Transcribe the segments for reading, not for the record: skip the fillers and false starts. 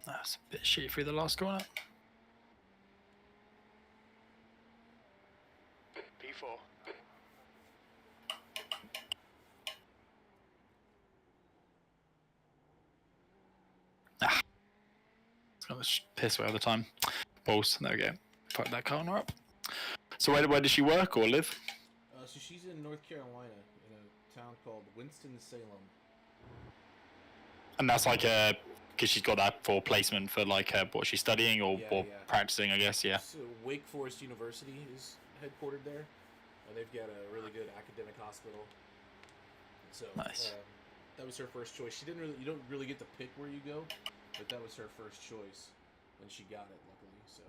That's a bit shitty through the last corner. P4. It's gonna piss away all the time. Balls. There we go. Fuck that corner up. So where does she work or live? So she's in North Carolina, in a town called Winston-Salem. And that's like because she's got that for placement for like what she's studying or practicing, I guess. Yeah. So Wake Forest University is headquartered there, and they've got a really good academic hospital. So nice. That was her first choice. She didn't really. You don't really get to pick where you go, but that was her first choice, and she got it luckily. So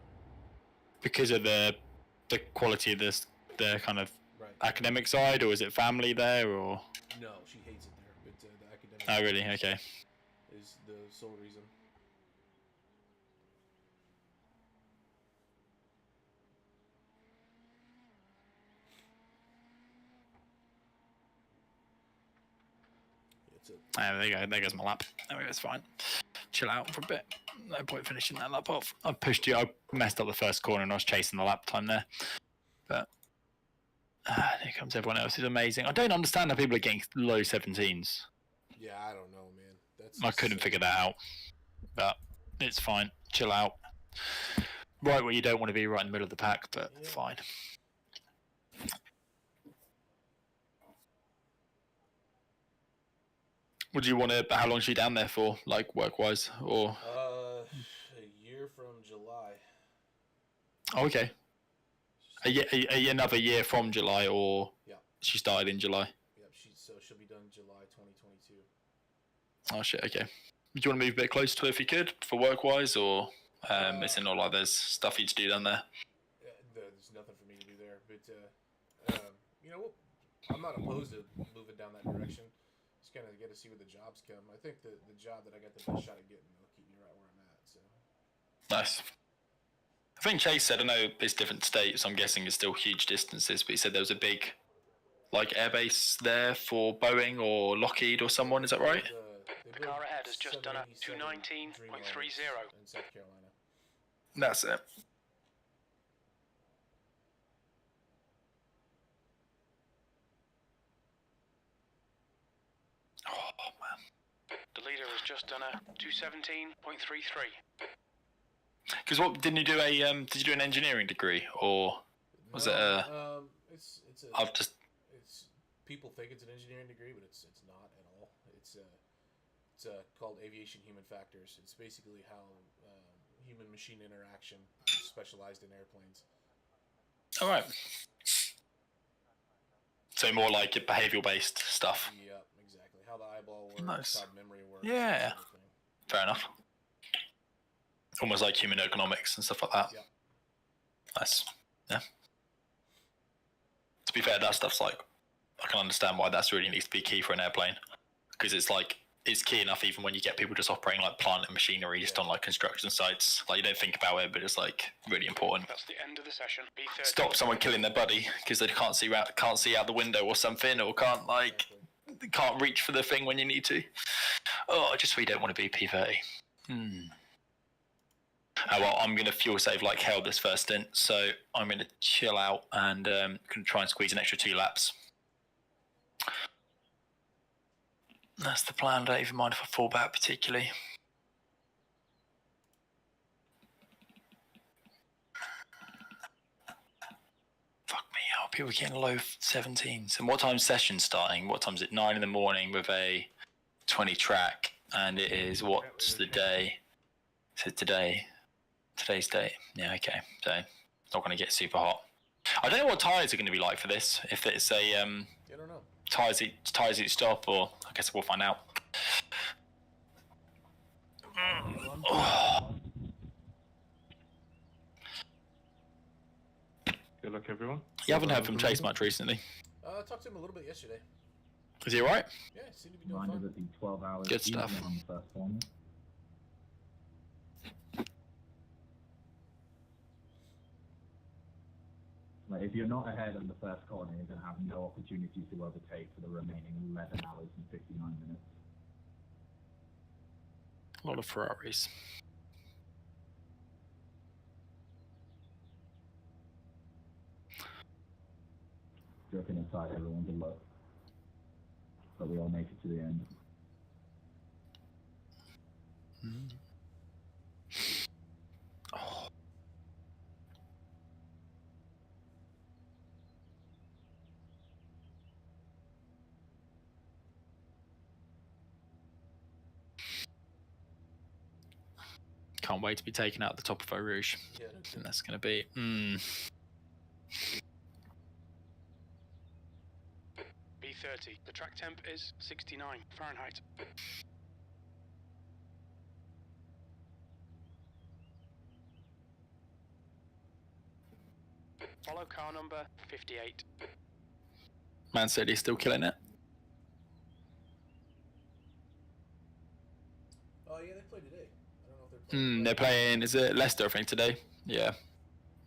because of the quality of the kind of academic side, or is it family there, or? No, she hates it there. But the academic. Oh really? Okay. Is the sole reason. There you go. There goes my lap. There we go. It's fine. Chill out for a bit. No point finishing that lap off. I pushed you. I messed up the first corner and I was chasing the lap time there. But here comes everyone else. It's amazing. I don't understand how people are getting low 17s. Yeah, I don't know, man. I couldn't figure that out. But it's fine. Chill out. Right where you don't want to be, right in the middle of the pack, but fine. Would you want to? How long is she down there for, like work-wise, or? A year from July. Oh, okay. Another year from July, or? Yeah. She started in July. Yep. She'll be done July 2022. Oh shit. Okay. Do you want to move a bit closer to her if you could, for work-wise, or is it not like there's stuff for you to do down there? There's nothing for me to do there, but you know, I'm not opposed to moving down that direction. Just kind of get to see where the jobs come. I think the job that I got the best shot at getting will keep me right where I'm at. So. Nice. I think Chase said, I know it's different states, I'm guessing it's still huge distances, but he said there was a big, like, airbase there for Boeing or Lockheed or someone, is that right? The car ahead has just done a 219.30. In South Carolina. That's it. Oh, man. The leader has just done a 217.33. Because what didn't you do did you do an engineering degree or was it a? It's people think it's an engineering degree, but it's not at all. It's called aviation human factors. It's basically how human machine interaction specialized in airplanes. All right. So more like behavioral based stuff. Yeah, exactly. How the eyeball works, nice. how memory works. Yeah. Fair enough. Almost like human economics and stuff like that. Yeah. Nice. Yeah. To be fair, that stuff's like, I can understand why that's really needs to be key for an airplane. Because it's like, it's key enough even when you get people just operating like plant and machinery just on like construction sites. Like you don't think about it, but it's like really important. That's the end of the session. B30. Stop someone killing their buddy because they can't see out the window or something, or can't like, can't reach for the thing when you need to. Oh, just so you don't want to be P30. Oh, well, I'm going to fuel save like hell this first stint, so I'm going to chill out and going to try and squeeze an extra 2 laps. That's the plan. Don't even mind if I fall back particularly. Fuck me, how are people getting low 17s? And what time's session starting? What time is it? 9 in the morning with a 20 track, and it is, what's the day? So today's date. Yeah, okay. So it's not going to get super hot. I don't know what tyres are going to be like for this. If it's a I don't know. Tyres each stop, or I guess we'll find out. Good luck, everyone. You haven't heard from Chase much recently. I talked to him a little bit yesterday. Is he alright? Yeah, he seemed to be doing fine. 12 hours. Good stuff. On the first corner. Like, if you're not ahead on the first corner, you're going to have no opportunity to overtake for the remaining 11 hours and 59 minutes. A lot of Ferraris. joking aside, everyone's a lot. But we all make it to the end. Oh. Can't wait to be taken out at the top of Eau Rouge. Yeah, And that's going to be... B30. The track temp is 69 Fahrenheit. Follow car number 58. Man City's still killing it. Oh yeah, they played today. I don't know if they're playing. They're playing, is it Leicester, I think, today? Yeah.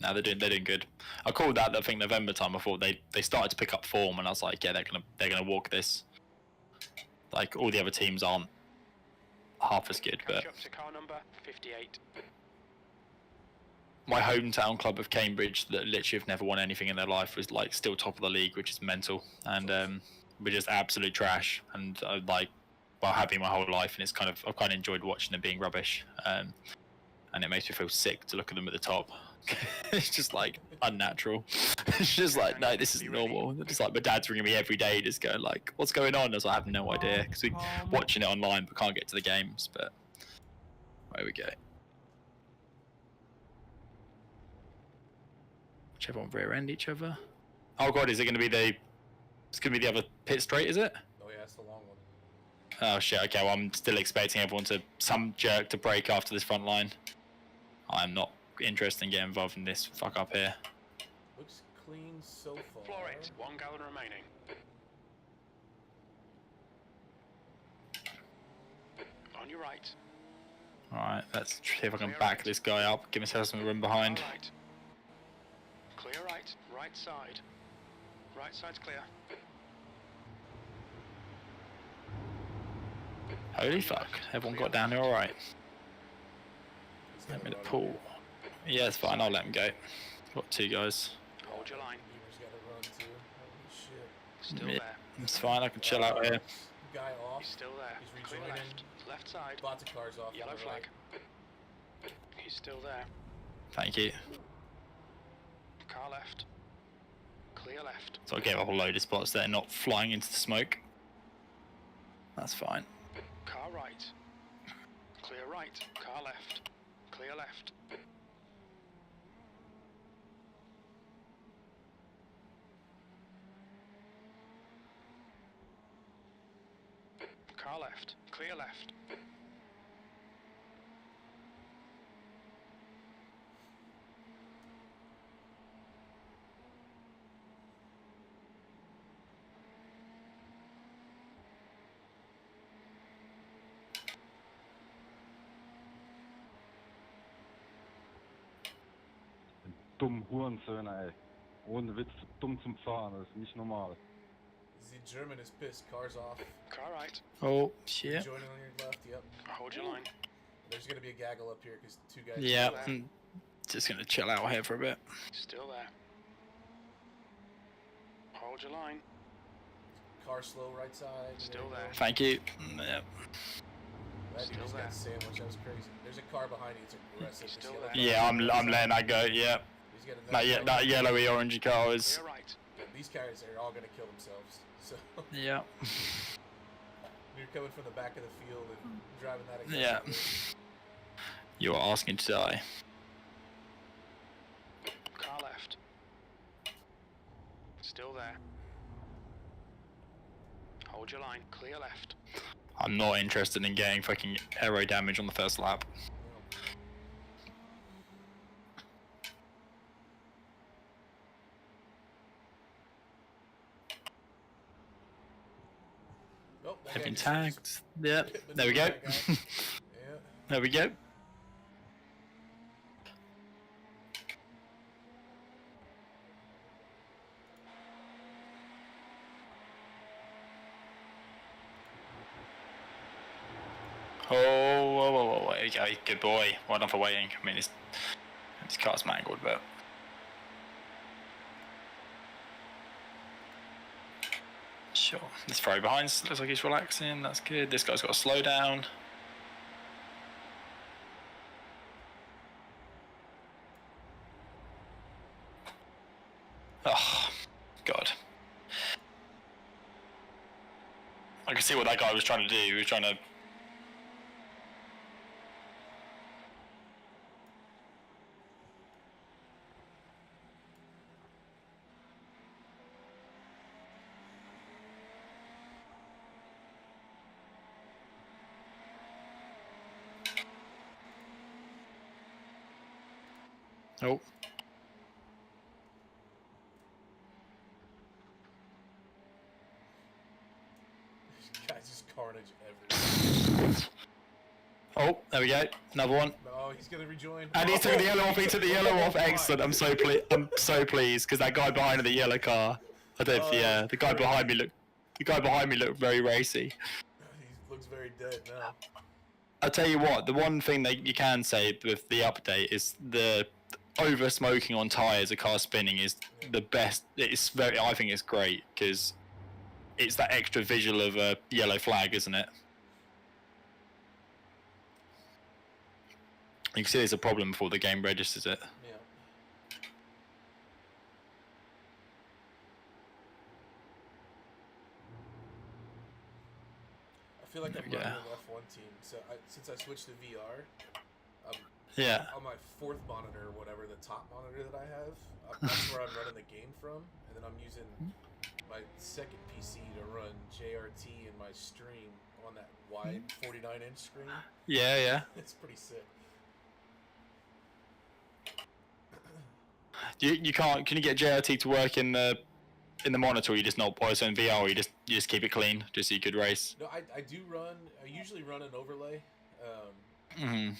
No, they're doing good. I called that, I think, November time. I thought they started to pick up form, and I was like, yeah, they're gonna walk this. Like, all the other teams aren't half as good, but Catch up to car number 58. my hometown club of Cambridge, that literally have never won anything in their life, was like still top of the league, which is mental. And we're just absolute trash. And I'm like, well, happy my whole life, and it's kind of, I've kind of enjoyed watching them being rubbish. And it makes me feel sick to look at them at the top. It's just like unnatural. It's just like, no, this isn't normal. It's like my dad's ringing me every day, just going like, what's going on? I was like, I have no idea, because we're watching it online but can't get to the games. But there we go. Watch everyone rear end each other. Oh god, is it going to be the? It's going to be the other pit straight, is it? Oh yeah, it's the long one. Oh shit. Okay, well I'm still expecting everyone to some jerk to break after this front line. I'm not interested in getting involved in this fuck up here. Looks clean so far. Floor 8. 1 gallon remaining. On your right. All right, let's see if I can back this guy up. Give myself some room behind. All right. Clear right. Right side. Right side's clear. Holy fuck! Everyone got down here all right. He's Let got me a the run pool. here. Yeah, it's fine. I'll let him go. Got two guys. Hold your line. Beamer's got a run too. Holy shit. Still Yeah, there. it's fine. I can chill out here. Guy off. He's still there. He's Clear rejoining. left. Left side. Lots of cars off. Yellow on the flag. right. He's still there. Thank you. Car left. Clear left. So I gave a whole load of spots there, not flying into the smoke. That's fine. Car right. Clear right. Car left. Clear left. Car left. Clear left. Dumm Hurensöhne, ey. Ohne Witz, dumm zum Fahren, das ist nicht normal. The German is pissed. Cars off. Car right. Oh shit. Joining on your left. Yep. Hold your line. There's gonna be a gaggle up here because two guys. Yeah, are I'm just gonna chill out here for a bit. Still there. Hold your line. Car slow right side. Still you there. go. Thank you. Yeah. That dude Still just there. got sandwiched. That was crazy. There's a car behind you. It's aggressive. Still You see there. that Yeah, car? I'm letting that go. Yeah. He's got That another car that yellowy orangey car is. Clear right. These guys are all gonna kill themselves. So Yeah. you're coming from the back of the field and driving that. Yeah. aggressively. You are asking to die. Car left. Still there. Hold your line. Clear left. I'm not interested in getting fucking aero damage on the first lap. Oh, that I've guy been just- tagged. Yep. Hit There we go. that guy. Yeah. There we go. Oh, whoa, whoa, whoa, there you go. Good boy. Well done for waiting. I mean, his car's mangled, but Sure. This Ferrari behind looks like he's relaxing. That's good. This guy's got to slow down. Oh, God. I can see what that guy was trying to do. He was trying to... Oh. Guys, just carnage everywhere. Oh, there we go. Another one. No, he's gonna rejoin. And he took the yellow off. He took the yellow off. my Excellent. I'm so pleased because that guy behind the yellow car. I don't. Yeah, the guy behind me looked. The guy behind me looked very racy. He looks very dead now. I'll tell you what. The one thing that you can say with the update is the over smoking on tires, a car spinning is the best. It's very. I think it's great because it's that extra visual of a yellow flag, isn't it? You can see there's a problem before the game registers it. Yeah. I feel like I'm running an F1 team. So since I switched to VR, Yeah. on my fourth monitor, or whatever, the top monitor that I have, that's where I'm running the game from, and then I'm using my second PC to run JRT in my stream on that wide 49-inch screen. Yeah, yeah. It's pretty sick. You can't. Can you get JRT to work in the monitor? Or you just not, or it's in VR. Or you just keep it clean, just so you could race. No, I usually run an overlay, but I'm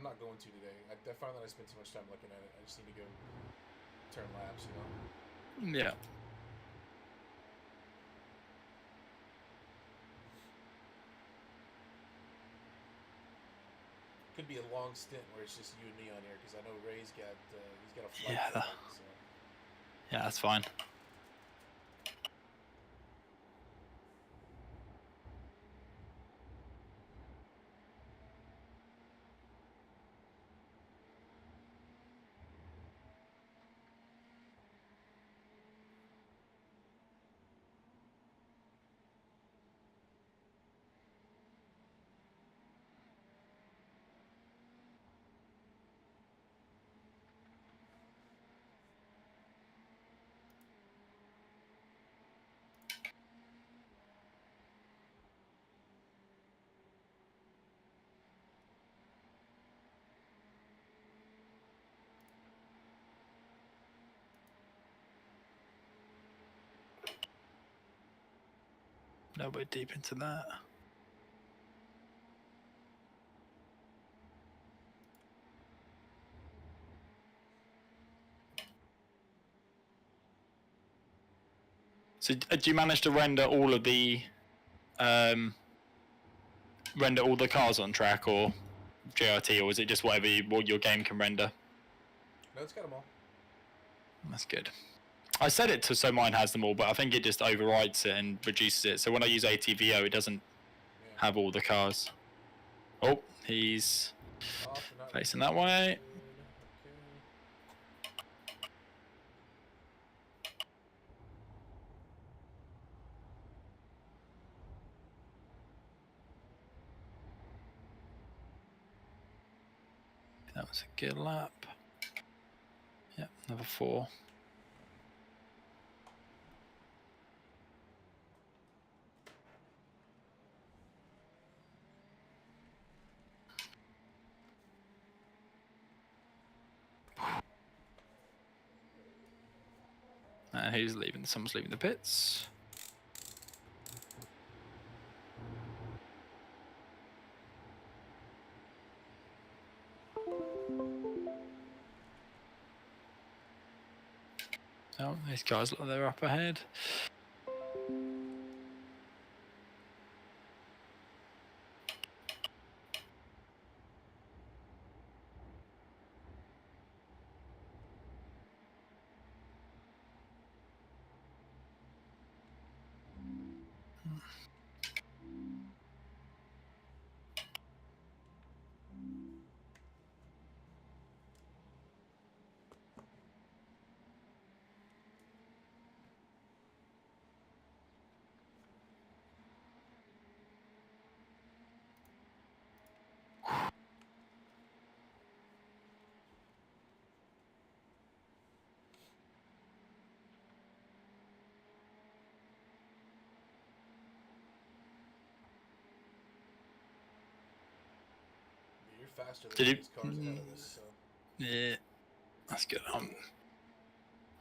not going to today. I found that I spent too much time looking at it. I just need to go turn laps, you know? Yeah. Could be a long stint where it's just you and me on here, because I know Ray's got he's got a flight. Yeah, tonight, so. Yeah, that's fine. No, we're deep into that. So, do you manage to render all of the, render all the cars on track, or JRT, or is it just whatever what your game can render? No, it's got them all. That's good. I set it to so mine has them all, but I think it just overrides it and reduces it. So when I use ATVO, it doesn't have all the cars. Oh, he's facing that way. That was a good lap. Yep, number 4. And who's leaving? Someone's leaving the pits. Oh, these guys look like they're up ahead. faster Did than he- these cars ahead of us. So Yeah, that's good.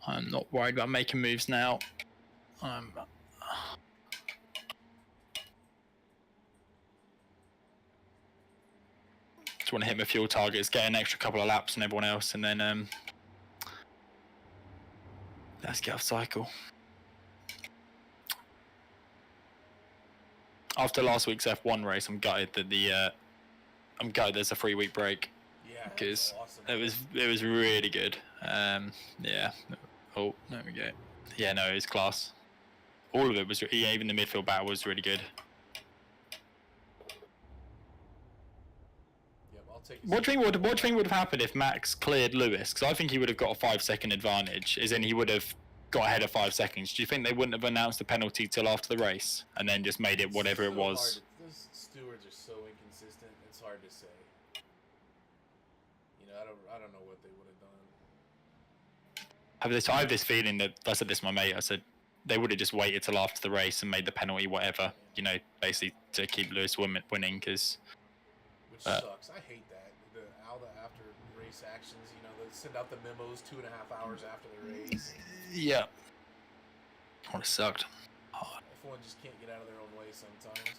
I'm not worried about making moves now. Just want to hit my fuel targets, get an extra couple of laps and everyone else, and then let's get off cycle. After last week's F1 race, I'm gutted that I'm gutted there's a 3-week break yeah, because awesome. it was really good. Yeah. Oh, there we go. Yeah, no, it was class. All of it was. Yeah, even the midfield battle was really good. Yep, I'll take it. What do you think would have happened if Max cleared Lewis? Because I think he would have got a 5-second advantage. As in, he would have got ahead of 5 seconds. Do you think they wouldn't have announced the penalty till after the race and then just made it whatever it was? Those stewards are so inconsistent. It's hard to say. You know, I don't know what they would have done. I have this feeling that I said this to my mate. I said they would have just waited till after the race and made the penalty whatever. You know, basically to keep Lewis winning. Because Which sucks. I hate that. All the after race actions. You know, they send out the memos 2.5 hours after the race. yeah, would have sucked. F1 just can't get out of their own way sometimes.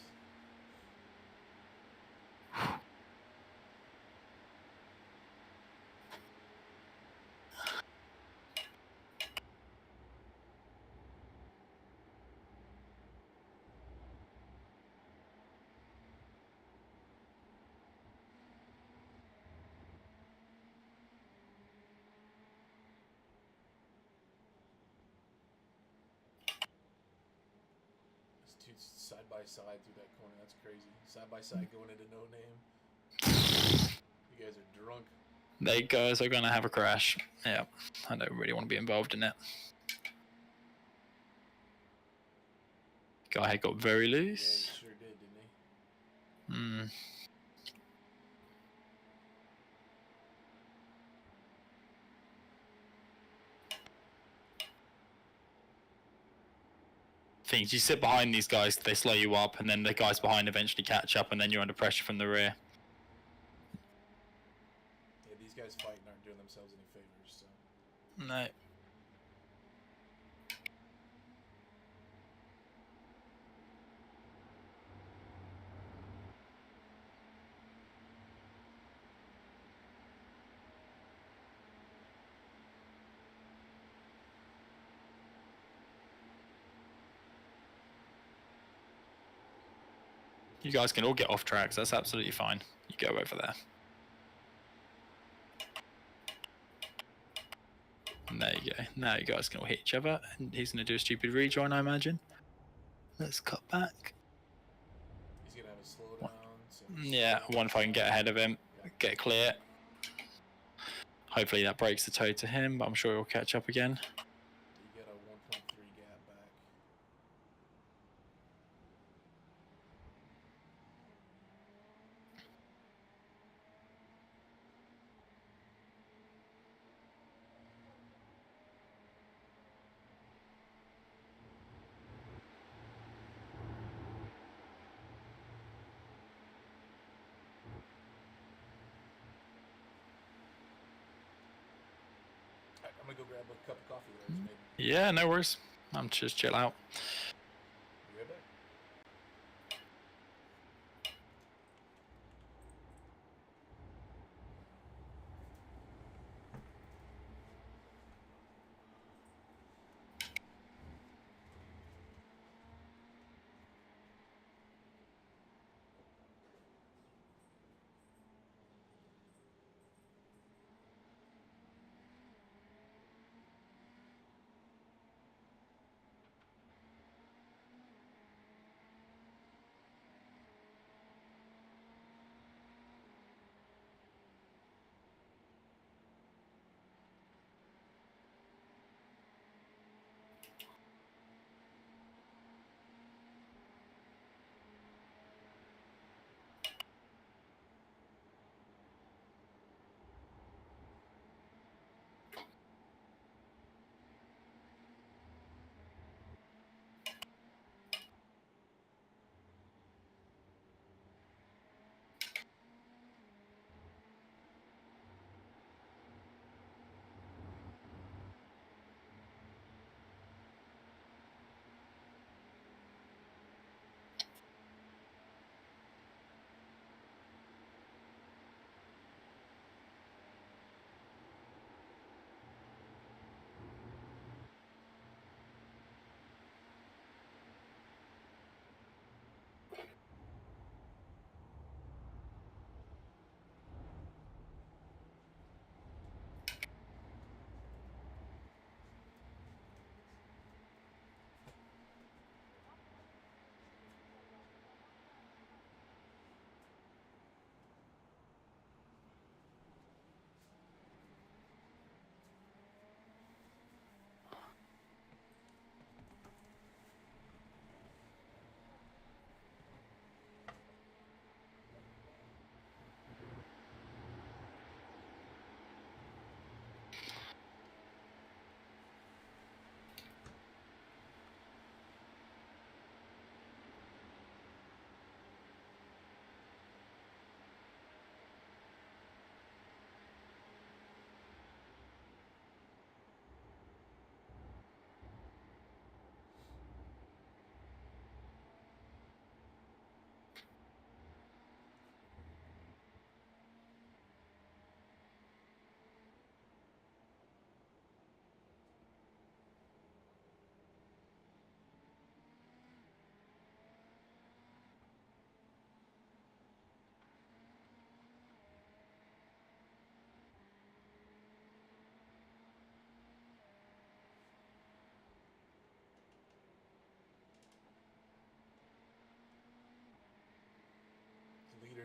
These two side by side through that corner. That's crazy. Side by side going into no name. You guys are drunk. They guys are gonna have a crash. Yeah, I don't really want to be involved in it. Guy got very Yeah, loose. he sure did, didn't he? Things you sit behind these guys, they slow you up, and then the guys behind eventually catch up, and then you're under pressure from the rear. Yeah, these guys fighting aren't doing themselves any favors. So. No. You guys can all get off tracks, that's absolutely fine. You go over there. And there you go. Now you guys can all hit each other, and he's going to do a stupid rejoin, I imagine. Let's cut back. He's gonna have a slowdown. So Yeah, one if I can get ahead of him, get clear. Hopefully that breaks the toe to him, but I'm sure he'll catch up again. you get a 1.3 gap back. Alright, I'm gonna go grab a cup of coffee there. Maybe. Yeah, no worries. I'm just chill out. Be right back.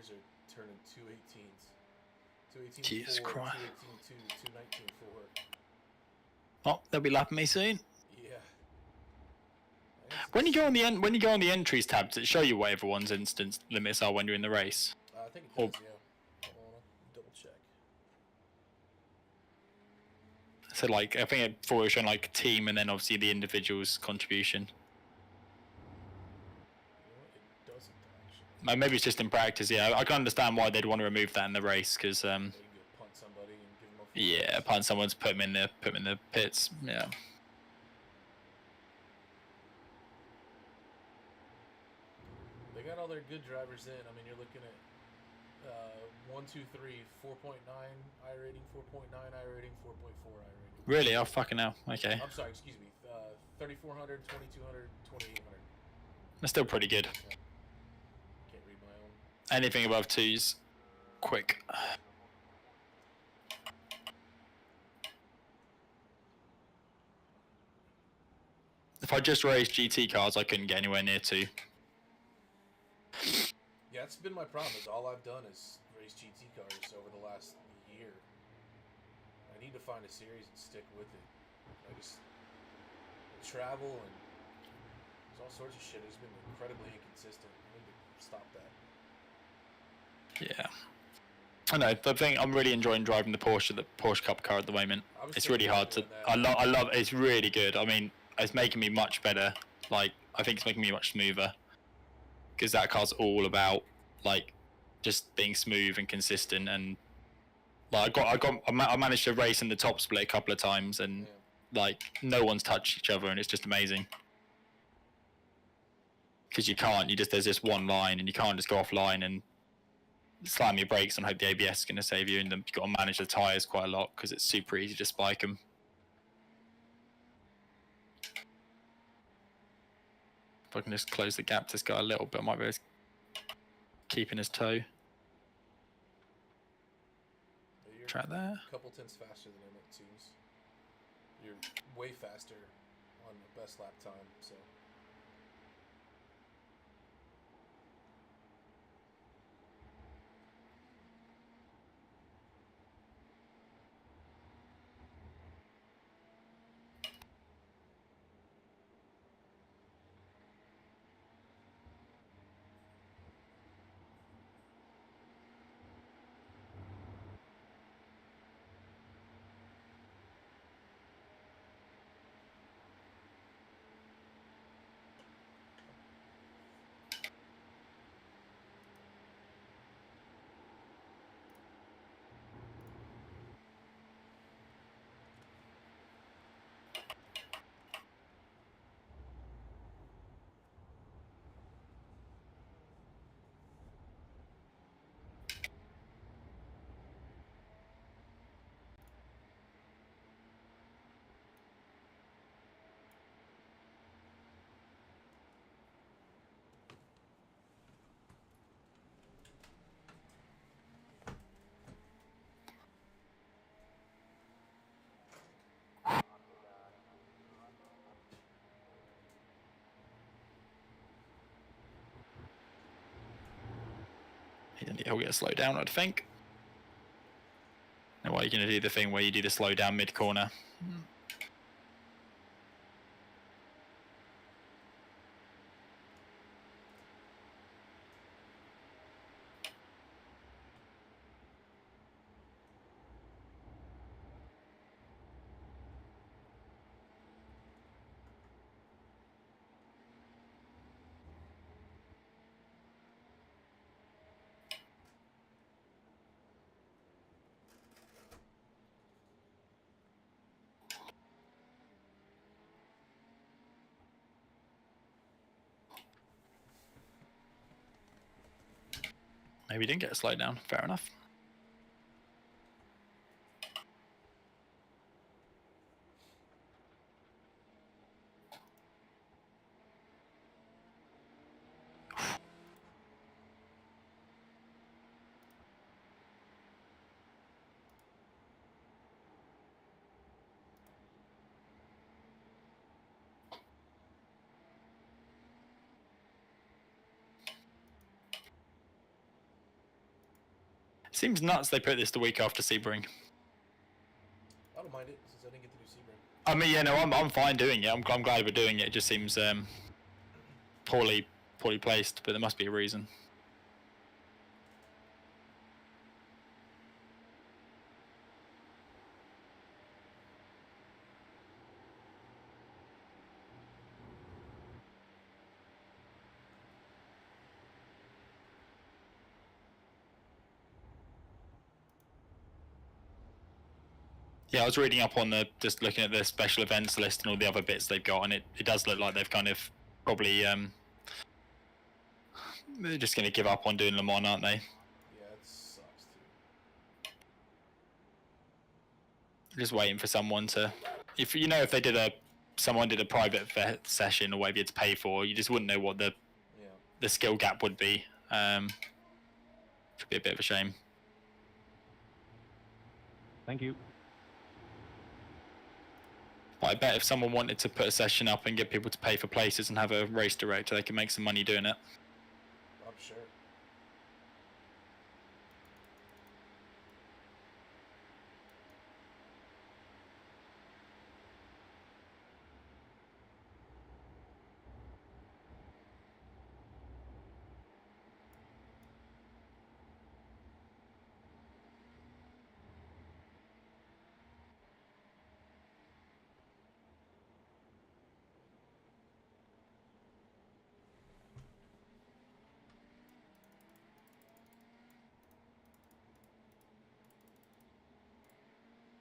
tires are turning 218s. 218 Jesus 4, Christ. 218 2, 219 4. Oh, they'll be lapping me soon. Yeah. When you go on the when you go on the entries tab, does it show you what everyone's instance limits are when you're in the race? I think it Or- does, yeah. Hold on, I'll double check. So like, I think before it was showing like team and then obviously the individual's contribution. You know what? It doesn't actually. Maybe it's just in practice. Yeah, I can understand why they'd want to remove that in the race because They can go punt somebody and give them a full yeah, race. upon someone's put them in the pits. Yeah. They got all their good drivers in. I mean, you're looking at 1, 2, 3, 4.9 I rating, 4.9 I rating, 4.4 I rating. Really? Oh fucking hell. Okay. I'm sorry, excuse me. 3,400, 2,200, 2,800. That's still pretty good. Can't read my own. Anything above 2's quick. If I just raced GT cars, I couldn't get anywhere near 2. Yeah, that's been my problem. Is all I've done is race GT cars over the last year. I need to find a series and stick with it. I just travel and there's all sorts of shit. It's been incredibly inconsistent. I need to stop that. Yeah. I know. The thing I'm really enjoying driving the Porsche Cup car at the moment. I was It's thinking really about hard to. doing that. I love. It's really good. I mean, it's making me much better. Like, I think it's making me much smoother. Because that car's all about like just being smooth and consistent. And like, I managed to race in the top split a couple of times, and Yeah. like no one's touched each other, and it's just amazing. Because you can't. There's just one line, and you can't just go offline and slam your brakes and hope the ABS is going to save you. And then you've got to manage the tires quite a lot because it's super easy to spike them. If I can just close the gap to this guy a little bit, I might be able to keep in his toe. You're Track there. a couple tenths faster than him, it seems. You're way faster on the best lap time, so. He'll get a slow down, I'd think. Now, why are you going to do the thing where you do the slow down mid corner? Maybe he didn't get a slow down. Fair enough. Seems nuts they put this the week after Sebring. I don't mind it since I didn't get to do Sebring. I mean, yeah, no, I'm fine doing it. I'm glad we're doing it. It just seems poorly placed, but there must be a reason. Yeah, I was reading up on just looking at the special events list and all the other bits they've got, and it does look like they've kind of probably they're just going to give up on doing Le Mans, aren't they? Yeah, it sucks too. Just waiting for someone to, if someone did a private session or whatever you had to pay for, you just wouldn't know what the skill gap would be. Should be a bit of a shame. Thank you. But I bet if someone wanted to put a session up and get people to pay for places and have a race director, they could make some money doing it. I'm sure.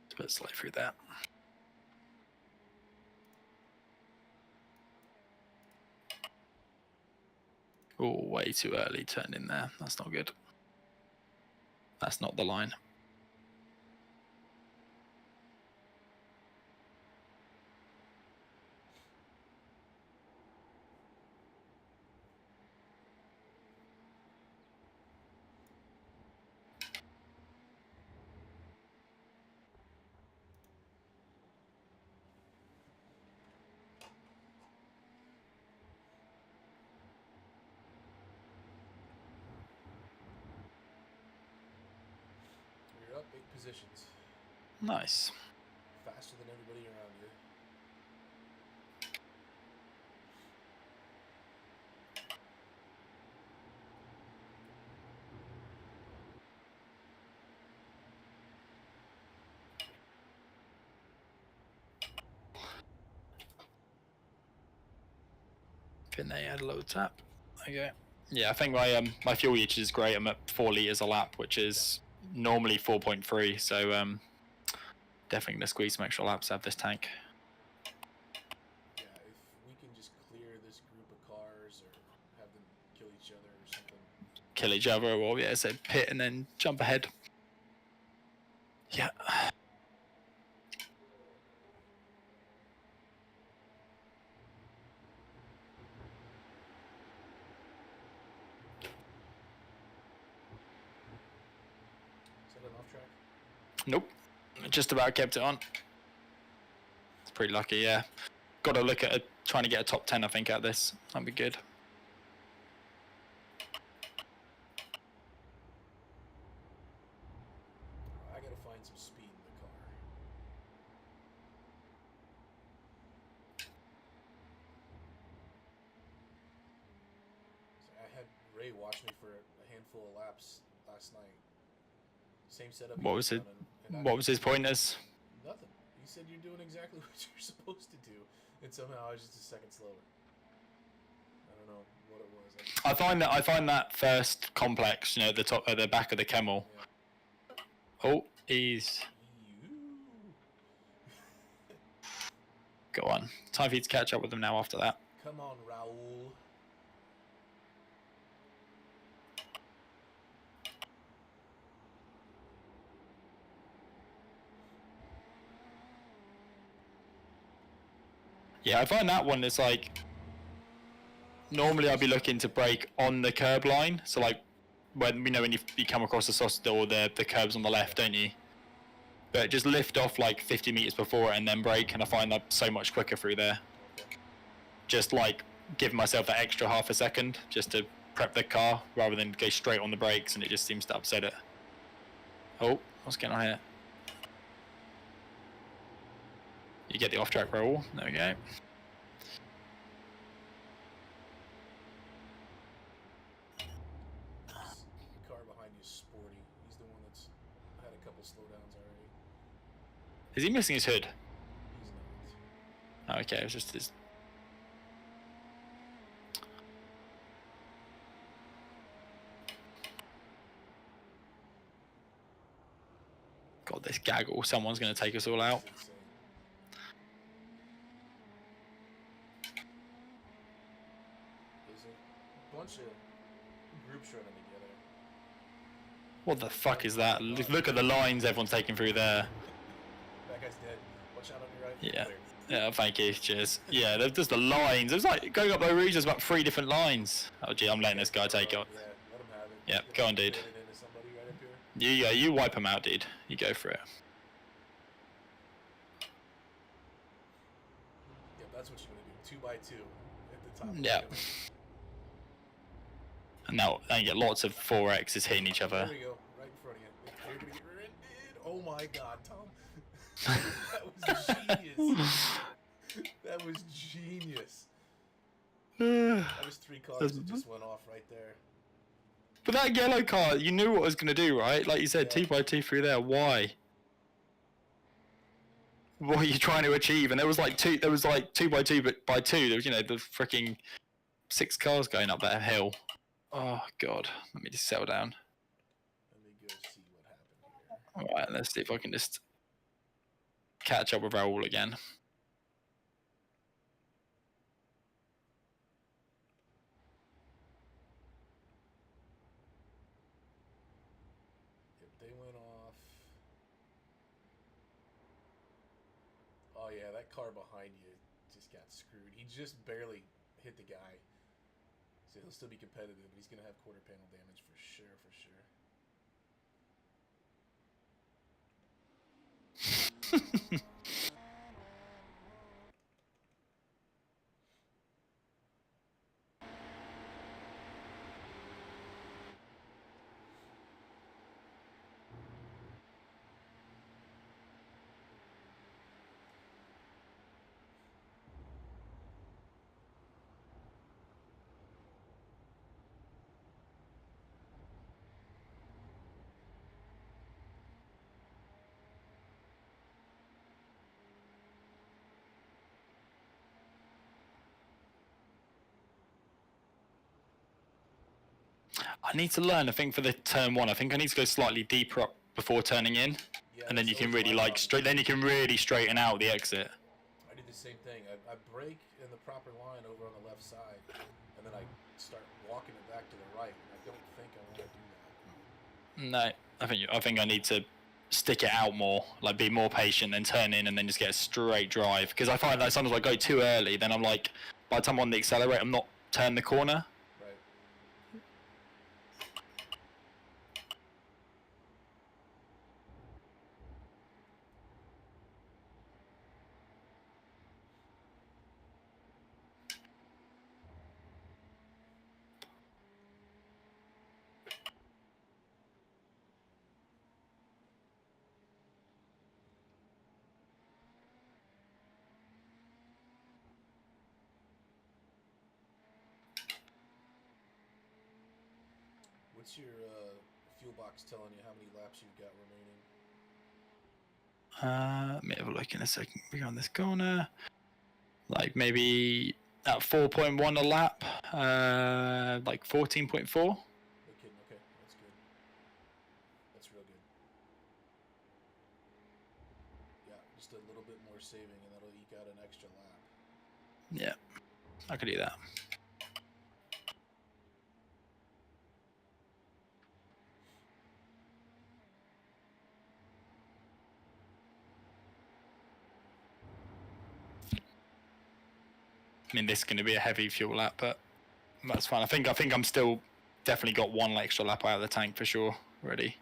It's a bit slow through that. Oh, way too early turned in there. That's not good. That's not the line. You're up 8 positions. Nice. Faster than everybody around you. Fin they had a low tap. Okay. Yeah, I think my fuel usage is great. I'm at 4 liters a lap, which is normally 4.3. So definitely gonna squeeze some extra laps out of this tank. Yeah, if we can just clear this group of cars or have them kill each other or something. Kill each other, or yeah, so pit and then jump ahead. Yeah. Is that an off track? Nope. Just about kept it on. It's pretty lucky, yeah. Got to look at trying to get a top 10, I think, out of this. That'd be good. I gotta find some speed in the car. So I had Ray watch me for a handful of laps last night. Same setup. What was it? What was his pointers? Nothing. He said you're doing exactly what you're supposed to do, and somehow I was just a second slower. I don't know what it was. I find that first complex, you know, at the back of the Camel. Yeah. Oh, he's go on. Time for you to catch up with them now. After that. Come on, Raul. Yeah, I find that one is like normally I'd be looking to brake on the curb line. So like when when you come across the sausage or the curbs on the left, don't you? But just lift off like 50 meters before it and then brake, and I find that so much quicker through there. Just like give myself that extra half a second just to prep the car rather than go straight on the brakes, and it just seems to upset it. Oh, what's going on here? You get the off-track roll. There we go. The car behind you is Sporty. He's the one that's had a couple slowdowns already. Is he missing his hood? He's Oh, not. okay, it was just his. God, this gaggle. Someone's going to take us all out. It's insane. There's a bunch of groups running together. What the fuck is that? Look at the lines everyone's taking through there. That guy's dead. Watch out on your right. Yeah. Clear. Yeah, thank you. Cheers. Yeah, there's just the lines. There's like going up by Rouge, there's about 3 different lines. Oh, gee, I'm letting this guy take it. Yeah, let him have it. Yeah, He's go gonna on, dude. fit it into somebody right up here. You wipe him out, dude. You go for it. Yeah, that's what you want to do. 2 by 2 at the top. Yeah. And now you get lots of 4Xs hitting each other. There we go, right in front of you. You're gonna get rear-ended. Oh my God, Tom. That was genius. That was genius. That was 3 cars that just went off right there. But that yellow car, you knew what it was going to do, right? Like you said, Yeah. 2 by 2 through there. Why? What are you trying to achieve? And there was like 2 by 2, but by 2, there was, you know, the freaking 6 cars going up that hill. Oh God, let me just settle down. Let me go see what happened here. All right, let's see if I can just catch up with Raul again. If they went off. Oh yeah, that car behind you just got screwed. He just barely hit the guy. So he'll still be competitive, but he's gonna have quarter panel damage for sure, for sure. I need to learn. I think for the turn 1, I think I need to go slightly deeper up before turning in, Yeah, and then you that's can always really my like problem. then you can really straighten out the exit. I do the same thing. I brake in the proper line over on the left side, and then I start walking it back to the right. And I don't think I want to do that. No, I think I need to stick it out more, like be more patient, then turn in, and then just get a straight drive. Because I find that sometimes I go too early, then I'm like, by the time I'm on the accelerator, I'm not turning the corner. Right. What's your fuel box telling you how many laps you've got remaining? Let me have a look in a second. We're on this corner. Like maybe at 4.1 a lap, like 14.4. No kidding. Okay, that's good. That's real good. Yeah, just a little bit more saving, and that'll eke out an extra lap. Yeah, I could do that. I mean, this is going to be a heavy fuel lap, but that's fine. I think I'm still definitely got 1 extra lap out of the tank for sure already.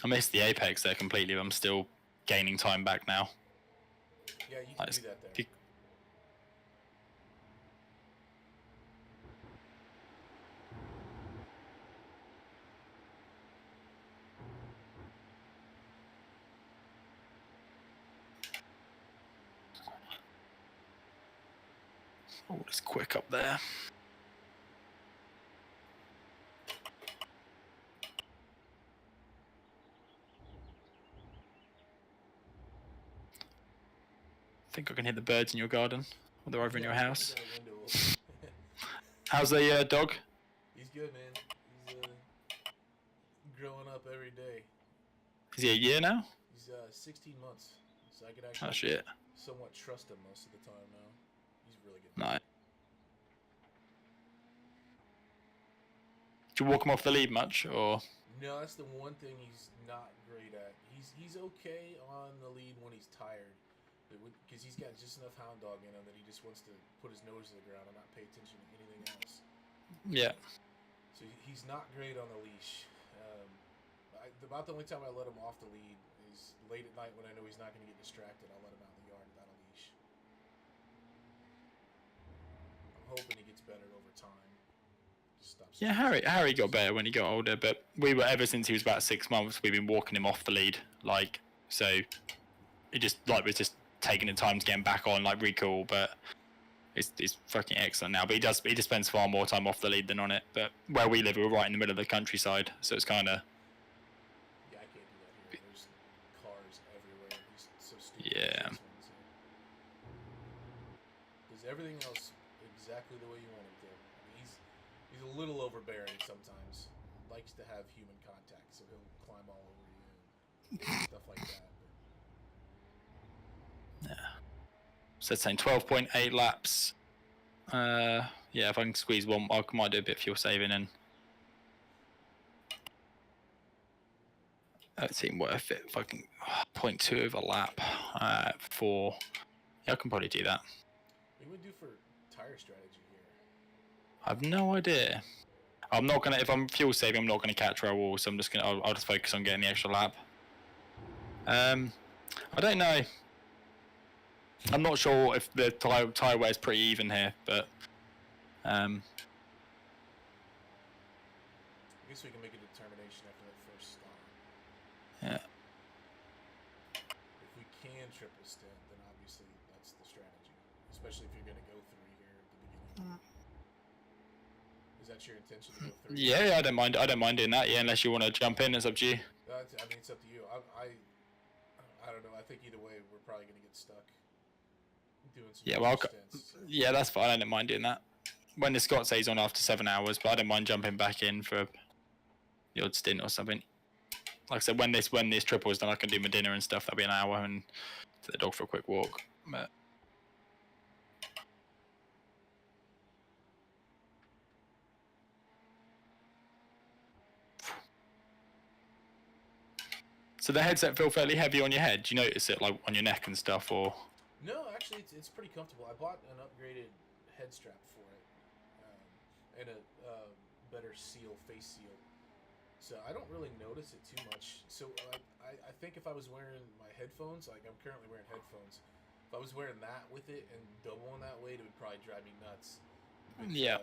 I missed the apex there completely. But I'm still gaining time back now. Yeah, you can Like, do that there. Oh, it's quick up there. I think I can hear the birds in your garden. Or they're over in your Yeah, house. got a window open. How's the dog? He's good, man. He's growing up every day. Is he a year now? He's 16 months, so I can Oh actually shit. somewhat trust him most of the time now. He's really good. Nice. Do you walk him off the lead much, or? No, that's the one thing he's not great at. He's okay on the lead when he's tired, because he's got just enough hound dog in him that he just wants to put his nose to the ground and not pay attention to anything else. Yeah. So he's not great on the leash. About the only time I let him off the lead is late at night when I know he's not going to get distracted. I'll let him out in the yard without a leash. I'm hoping he gets better over time. Just stops. Yeah, Harry got better when he got older, but we were ever since he was about 6 months, we've been walking him off the lead, like so. It just like was just taking the time to get him back on, like really cool, but it's fucking excellent now. But he just spends far more time off the lead than on it. But where we live, we're right in the middle of the countryside, so it's kind of. Yeah, I can't do that here. There's cars everywhere. He's so stupid. Yeah. Does everything else exactly the way you want him to. I mean, he's a little overbearing sometimes. Likes to have human contact, so he'll climb all over you and stuff like that. Yeah. So it's saying 12.8 laps. Yeah, if I can squeeze one, I might do a bit of fuel saving and. That seemed worth it. Fucking 0.2 of a lap for. Yeah, I can probably do that. What do we do for tire strategy here? I have no idea. I'm not gonna. If I'm fuel saving, I'm not gonna catch row wall. So I'm just gonna. I'll just focus on getting the extra lap. I don't know. I'm not sure if the tire wear is pretty even here, but. I guess we can make a determination after that first stop. Yeah. If we can triple stint, then obviously that's the strategy. Especially if you're going to go 3 here at the beginning. Is that your intention to go 3? Yeah, I don't mind. I don't mind doing that. Yeah, unless you want to jump in, it's up to you. I mean, it's up to you. I don't know. I think either way, we're probably going to get stuck doing some Yeah, well, stints. So. yeah, that's fine. I don't mind doing that. When the Scott says on after 7 hours, but I don't mind jumping back in for the odd stint or something. Like I said, when this triple is done, I can do my dinner and stuff. That'll be an hour and take the dog for a quick walk. But so the headset feel fairly heavy on your head. Do you notice it, like on your neck and stuff, or? No, actually, it's pretty comfortable. I bought an upgraded head strap for it, and a better face seal. So I don't really notice it too much. So I think if I was wearing my headphones, like I'm currently wearing headphones, if I was wearing that with it and doubling that weight, it would probably drive me nuts. But, Yeah.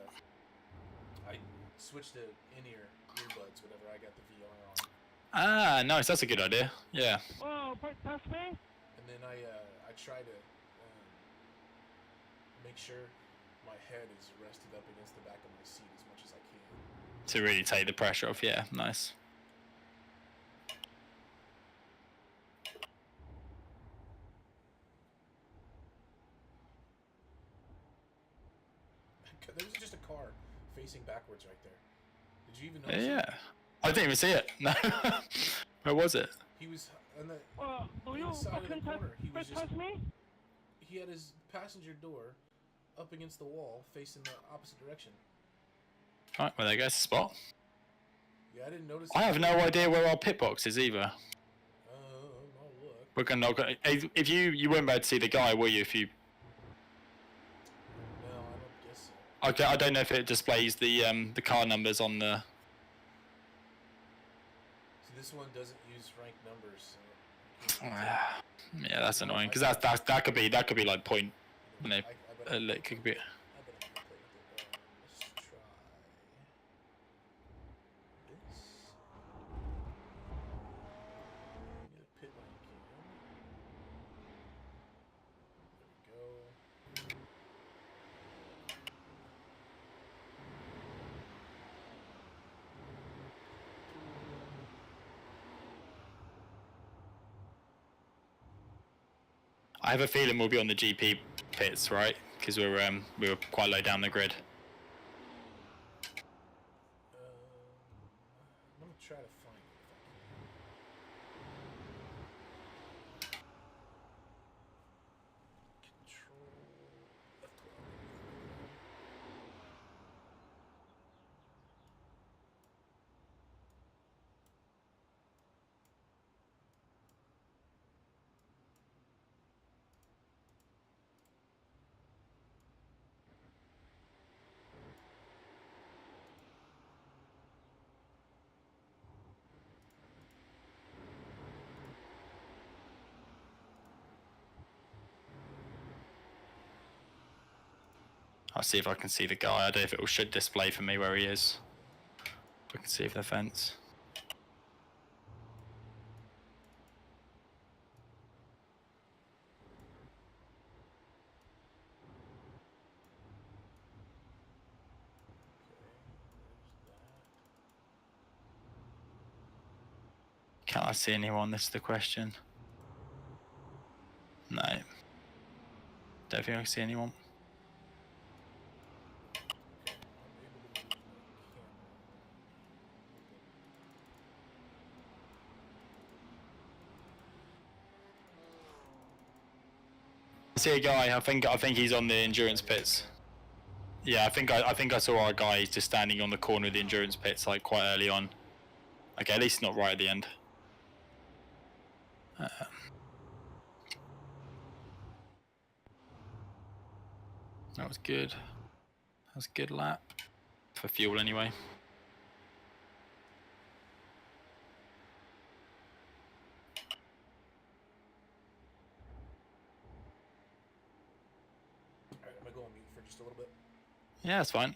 I switched to in-ear earbuds whenever I got the VR on. Ah, nice. That's a good idea. Yeah. And then I try to make sure my head is rested up against the back of my seat as much as I can. To really take the pressure off. Yeah, nice. There was just a car facing backwards right there. Did you even notice? Yeah. I didn't even see it. No. Where was it? He was on the inside of the corner. He was just. He had his passenger door up against the wall, facing the opposite direction. Alright, well there goes the spot. Yeah, I didn't notice. I have no idea where our pit box is either. I'll look. We're gonna not. If you wouldn't be able to see the guy, will you? If you. No, I don't guess so. Okay, I don't know if it displays the car numbers on the. So This one doesn't use ranked numbers, so Yeah, that's annoying because that could be like point. You know, I bet it could be. I bet I can play with it. Let's try this. Get a pit lane cam. There we go. I have a feeling we'll be on the GP pits, right? Because we were quite low down the grid. I'm gonna try to find it if I can. Control F12. I'll see if I can see the guy. I don't know if it should display for me where he is. I can see if the fence. Can't I see anyone? This is the question. No. Don't think I can see anyone. I see a guy. I think he's on the endurance pits. Yeah, I think I saw our guy. He's just standing on the corner of the endurance pits, like quite early on. Okay, at least not right at the end. That was good. That was a good lap for fuel anyway. Alright, I'm gonna go on mute for just a little bit. Yeah, that's fine.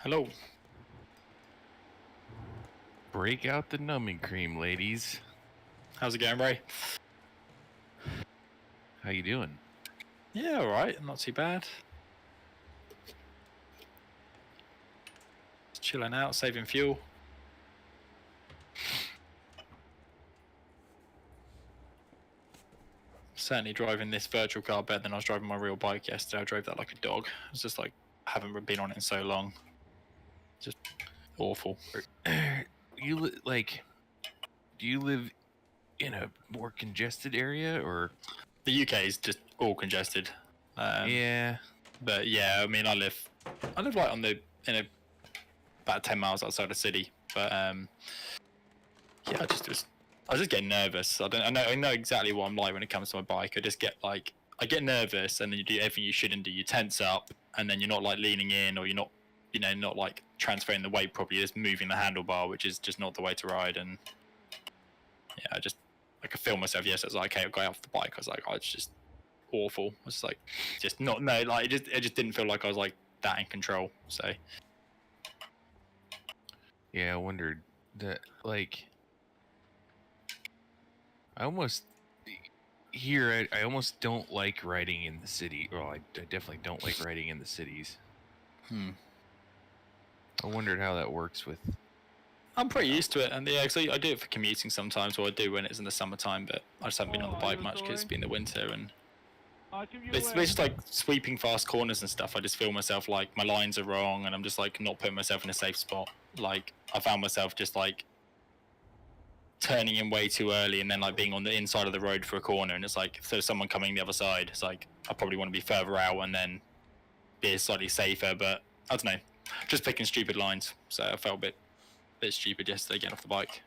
Hello. Break out the numbing cream, ladies. How's it going, Ray? How you doing? Yeah, all right. Not too bad. Just chilling out, saving fuel. Certainly driving this virtual car better than I was driving my real bike yesterday. I drove that like a dog. It's just like, I haven't been on it in so long. Just awful. Do you live in a more congested area, or? The UK is just all congested. Yeah. But yeah, I mean, I live like about 10 miles outside the city. But yeah, I was just getting nervous. I know exactly what I'm like when it comes to my bike. I get nervous, and then you do everything you shouldn't do. You tense up, and then you're not like leaning in, or you're not, not like transferring the weight properly. You're just moving the handlebar, which is just not the way to ride. And yeah, I could feel myself. Yes, I was like, okay, I got off the bike. I was like, oh, it's just awful. I was like, just not like it just didn't feel like I was like that in control. So Yeah, I wondered that. Like, I almost don't like riding in the city. Well, I definitely don't like riding in the cities. I wondered how that works with. I'm pretty used to it, and yeah, so I do it for commuting sometimes, or I do when it's in the summertime. But I just haven't been on the bike much because it's been the winter, and it's just like sweeping fast corners and stuff. I just feel myself like my lines are wrong, and I'm just like not putting myself in a safe spot. Like I found myself just like turning in way too early, and then like being on the inside of the road for a corner, and it's like if there's someone coming the other side, it's like I probably want to be further out and then be slightly safer. But I don't know, just picking stupid lines. So I felt a bit stupid yesterday getting off the bike.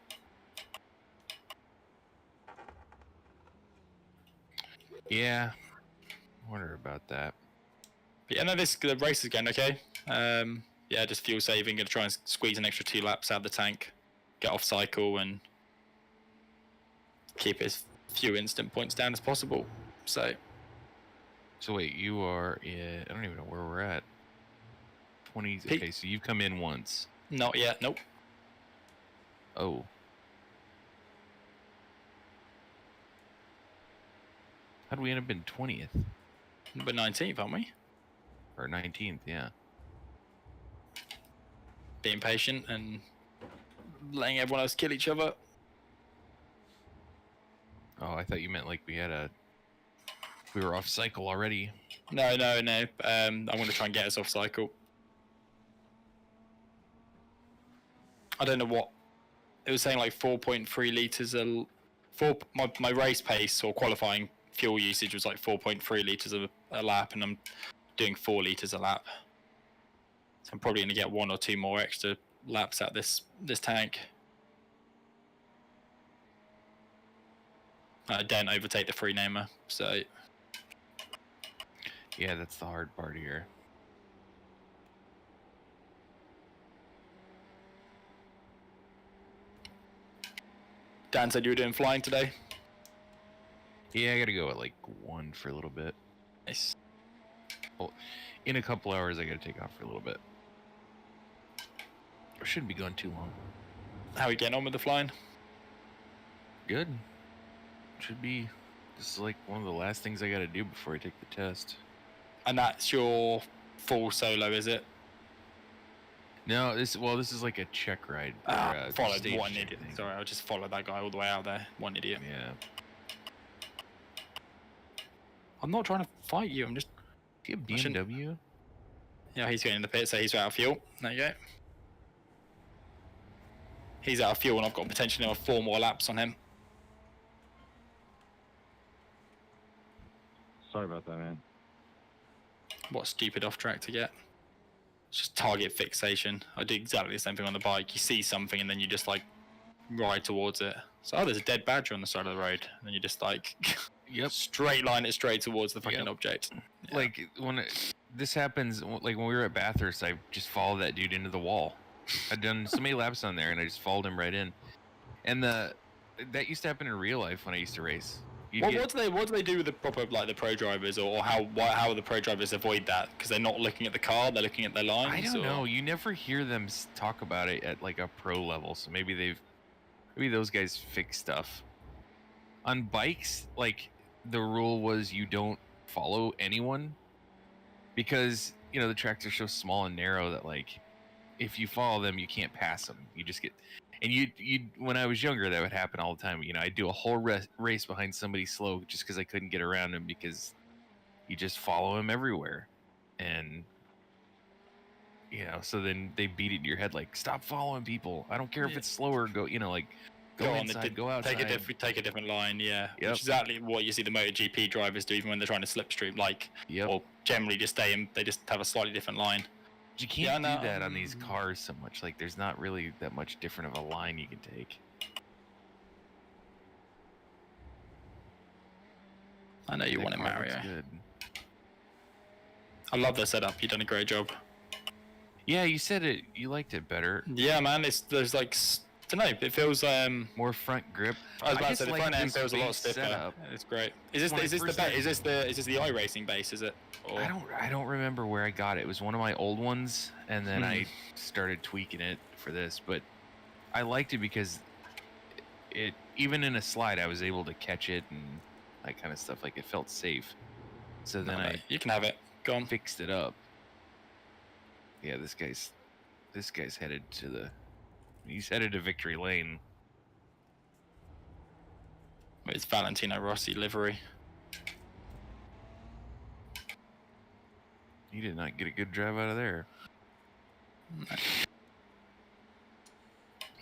Yeah, I wonder about that. But yeah, no, the race is going okay. Yeah, just fuel saving. Gonna try and squeeze an extra 2 laps out of the tank, get off cycle, and keep as few instant points down as possible. So wait, you are in. I don't even know where we're at. 20. Pete. Okay, so you've come in once. not yet. Nope. Oh. How'd we end up in 20th? We're 19th, aren't we? Or 19th, yeah. Being patient and letting everyone else kill each other. Oh, I thought you meant like we were off cycle already. No. I'm going to try and get us off cycle. I don't know what it was saying, like 4.3 liters my race pace or qualifying fuel usage was like 4.3 liters a lap, and I'm doing 4 liters a lap. So I'm probably going to get 1 or 2 more extra laps out this tank. Don't overtake the free namer. So Yeah, that's the hard part here. Dan said you were doing flying today. Yeah, I gotta go at like 1 for a little bit. Nice. Well, in a couple hours, I gotta take off for a little bit. I shouldn't be going too long. How are you getting on with the flying? Good. Should be. This is like one of the last things I gotta do before I take the test. And that's your full solo, is it? No, this is like a check ride. Followed stage one check idiot. thing. Sorry, I just followed that guy all the way out there. One idiot. Yeah. I'm not trying to fight you. I'm just. Do you have BMW? Yeah, he's going in the pit, so he's out of fuel. There you go. He's out of fuel, and I've got potentially another 4 more laps on him. Sorry about that, man. What stupid off track to get. It's just target fixation. I do exactly the same thing on the bike. You see something and then you just like ride towards it. So, there's a dead badger on the side of the road. And then you just like Yep. straight line it straight towards the fucking Yep. object. Yeah. Like this happens, like when we were at Bathurst, I just followed that dude into the wall. I'd done so many laps on there, and I just followed him right in. And that used to happen in real life when I used to race. You What, get, what do they do with the proper like the pro drivers, or how the pro drivers avoid that? Because they're not looking at the car, they're looking at their lines. I don't or... know. You never hear them talk about it at like a pro level, so maybe those guys fix stuff. On bikes, like the rule was you don't follow anyone because the tracks are so small and narrow that like if you follow them, you can't pass them. You just get, and you when I was younger, that would happen all the time. I'd do a whole race behind somebody slow just because I couldn't get around him because you just follow him everywhere, and so then they beat it in your head like, stop following people. I don't care if it's slower. Go, like go inside, go outside. Take a different line, yeah. Yep. Which is exactly what you see the MotoGP drivers do, even when they're trying to slipstream, like, Yep. or generally just stay in. They just have a slightly different line. You can't do that on these cars so much. Like, there's not really that much different of a line you can take. I know you want it, That car Mario. looks good. I love the setup. You've done a great job. Yeah, you said it. You liked it better. Yeah, man. There's like, I don't know. It feels More front grip. I was about to just say the like front end this feels a lot base stiffer. setup. It's great. Is When I this first the iRacing base? Is it? Or... I don't remember where I got it. It was one of my old ones, and then I started tweaking it for this. But I liked it because it even in a slide, I was able to catch it and that kind of stuff. Like, it felt safe. So then you can have it. Go on. fixed it up. Yeah, this guy's headed to victory lane. It's Valentino Rossi livery. You did not get a good drive out of there.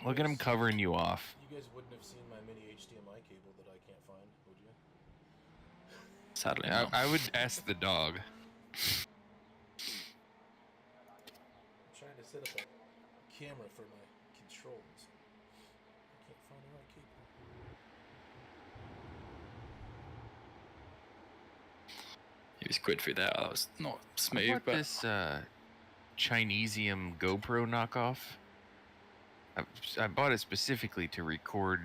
Look at him covering you off. You guys wouldn't have seen my mini HDMI cable that I can't find, would you? Sadly, I, no. I would ask the dog. I'm trying to set up a camera for my controls. I can't find the right cable. He was quick through that. That was not I smooth, bought but this Chinesium GoPro knockoff. I bought it specifically to record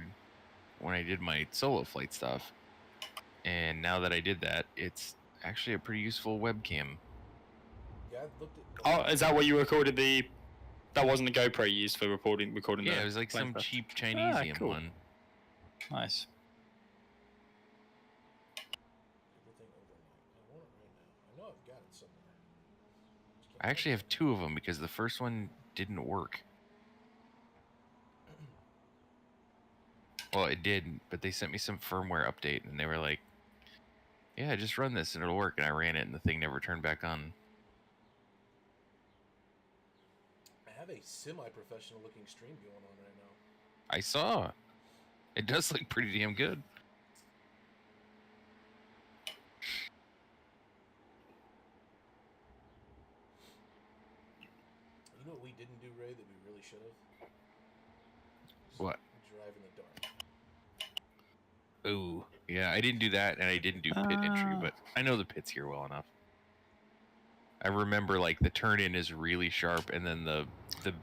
when I did my solo flight stuff. And now that I did that, it's actually a pretty useful webcam. Yeah, I've looked at. oh, is that what you recorded the? That wasn't a GoPro you used for recording. Yeah, the it was like plane some stuff? cheap Chinesium cool. one. Nice. Everything overnight. I want it right now. I know I've got it somewhere. Just can't I actually have two of them because the first one didn't work. Well, it did, but they sent me some firmware update, and they were like, yeah, just run this and it'll work. And I ran it, and the thing never turned back on. I have a semi-professional looking stream going on right now. I saw. It does look pretty damn good. You know what we didn't do, Ray, that we really should have? What? Drive in the dark. Ooh. Yeah, I didn't do that, and I didn't do pit entry, but I know the pits here well enough. I remember, like, the turn-in is really sharp, and then the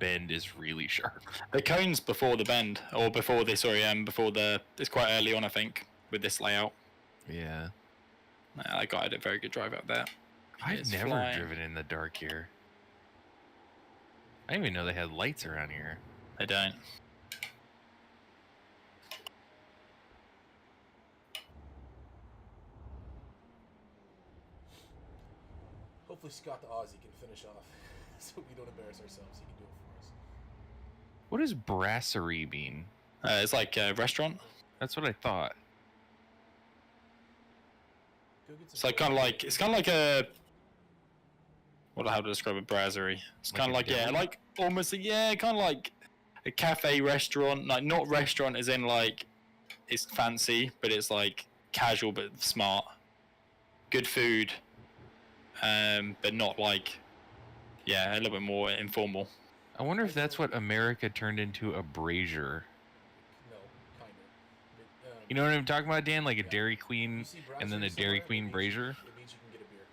bend is really sharp. The cone's before the bend, or before the it's quite early on, I think, with this layout. Yeah. I got a very good drive out there. I've It's never flying. driven in the dark here. I didn't even know they had lights around here. They don't. Hopefully Scott the Aussie can finish off so we don't embarrass ourselves. He can do it for us. What does brasserie mean? It's like a restaurant. That's what I thought. Go get some It's like kind of like a. How to describe a brasserie? It's Like kind a of like deli? like almost kind of like a cafe restaurant. Like not restaurant as in like it's fancy, but it's like casual but smart. Good food, but not like a little bit more informal. I wonder if that's what America turned into a brazier. No, kind of. But, You know what I'm talking about, Dan? Like a Yeah. Dairy you Queen see and then a brasserie Dairy somewhere, Queen it means brazier. It means you can get a beer.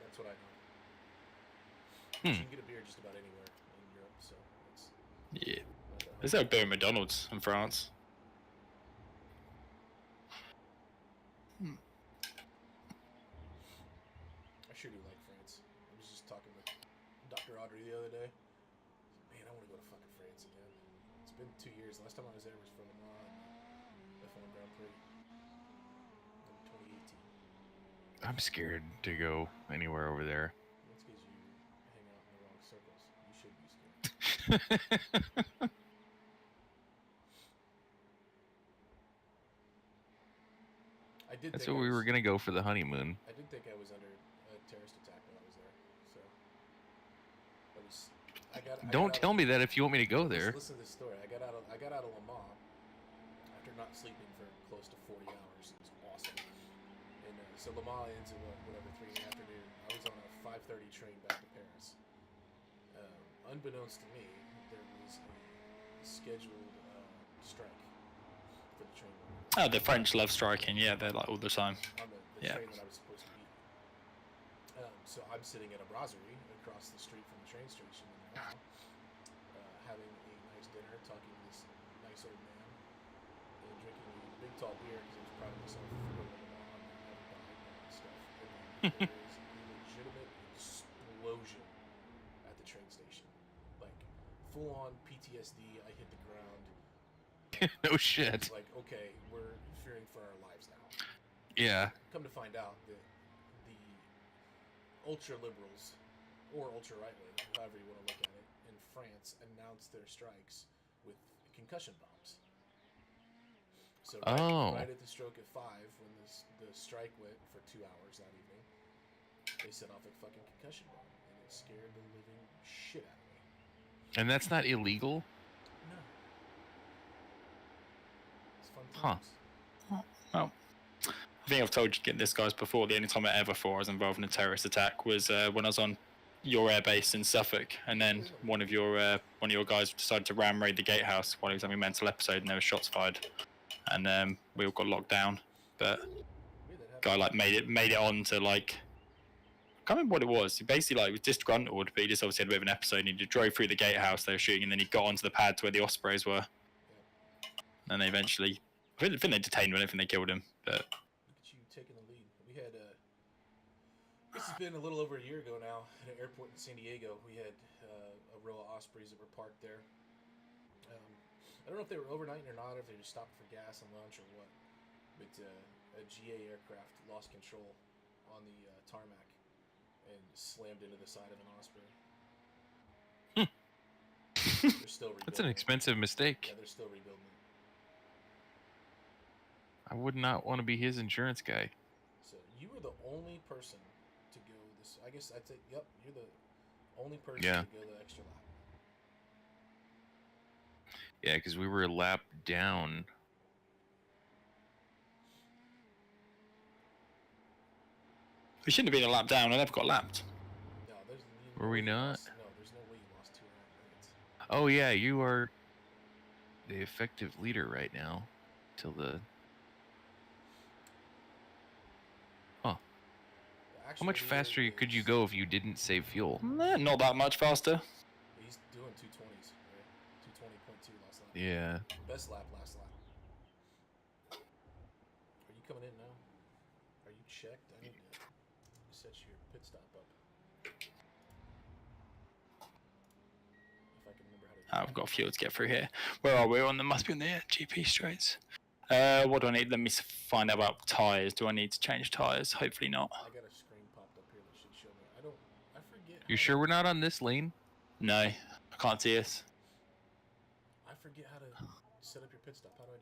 That's what I know. Hmm. You can get a beer just about anywhere in Europe, so it's Yeah, not that hard. there's no beer at McDonald's in France. I sure do like France. I was just talking with Dr. Audrey the other day. Man, I want to go to fucking France again. It's been 2 years. The last time I was there was for Le Mans and F1 Grand Prix in 2018. I'm scared to go anywhere over there. That's because you hang out in the wrong circles. You should be scared. I did. That's think what I we was, were gonna go for the honeymoon. I did think I was under a terrorist attack when I was there. So I was. Don't tell me that if you want me to go there. Listen to this story. I got out of Le Mans after not sleeping for close to 40 hours. It was awesome. And so Le Mans ends at whatever 3 in the afternoon. I was on a 5:30 train back to Paris. Unbeknownst to me, there was a scheduled strike for the train. Oh, the French love striking. Yeah, they're like all the time. On the Yeah. train that I was supposed to be. So I'm sitting at a brasserie across the street from the train station in Le Mans, having a nice dinner, talking to this nice old man, and drinking a big tall beer because I was proud of myself for going to Le Mans and having died and all that stuff. And then there is a legitimate explosion at the train station, like full on PTSD. I hit the ground. No shit. It's like, okay, we're fearing for our lives now. Yeah. Come to find out that the ultra liberals, or ultra right wing, however you want to look at it, in France announced their strikes with concussion bombs. So right at the stroke of 5, when the strike went for 2 hours that evening, they set off a fucking concussion bomb, and it scared the living shit out of me. And that's not illegal? No. It's fun Huh. times. Well, I think I've told you this guys before. The only time I ever thought I was involved in a terrorist attack was when I was on your airbase in Suffolk, and then one of your guys decided to ram raid the gatehouse while he was having a mental episode, and there were shots fired, and we all got locked down. But Weird that happened. guy like made it on to like. I can't remember what it was. He basically like was disgruntled, but he just obviously had a bit of an episode. And he just drove through the gatehouse they were shooting, and then he got onto the pad to where the Ospreys were. And they eventually, I think they detained him. I don't think they killed him. But Look at you taking the lead. We had this has been a little over a year ago now at an airport in San Diego. We had a row of Ospreys that were parked there. I don't know if they were overnighting or not, or if they just stopped for gas and lunch or what. But a GA aircraft lost control on the tarmac and slammed into the side of an Osprey. They're still rebuilding. That's an expensive mistake. Yeah, they're still rebuilding it. I would not want to be his insurance guy. So you were the only person to go this. I guess I'd say, yep, you're the only person Yeah. to go the extra lap. Yeah, because we were a lap down. we shouldn't have been a lap down. I never got lapped. No, there's Were we way you not? lost- no, there's no way you lost 2.5 minutes. Oh yeah, you are the effective leader right now. Till the The how actual much leader faster could you is- go if you didn't save fuel? Not that much faster. He's doing 220s, right? 220.2 last lap. Yeah. Best lap last lap. Are you coming in now? Are you checked? I need to set your pit stop up. If I can remember how to do I've got fuel to get through here. Where are we? On the must be on the GP straights. What do I need? Let me find out about tyres. Do I need to change tyres? Hopefully not. I got a screen popped up here that should show me. I forget. You how sure to- we're not on this lane? No, I can't see us. I forget how to set up your pit stop. How do I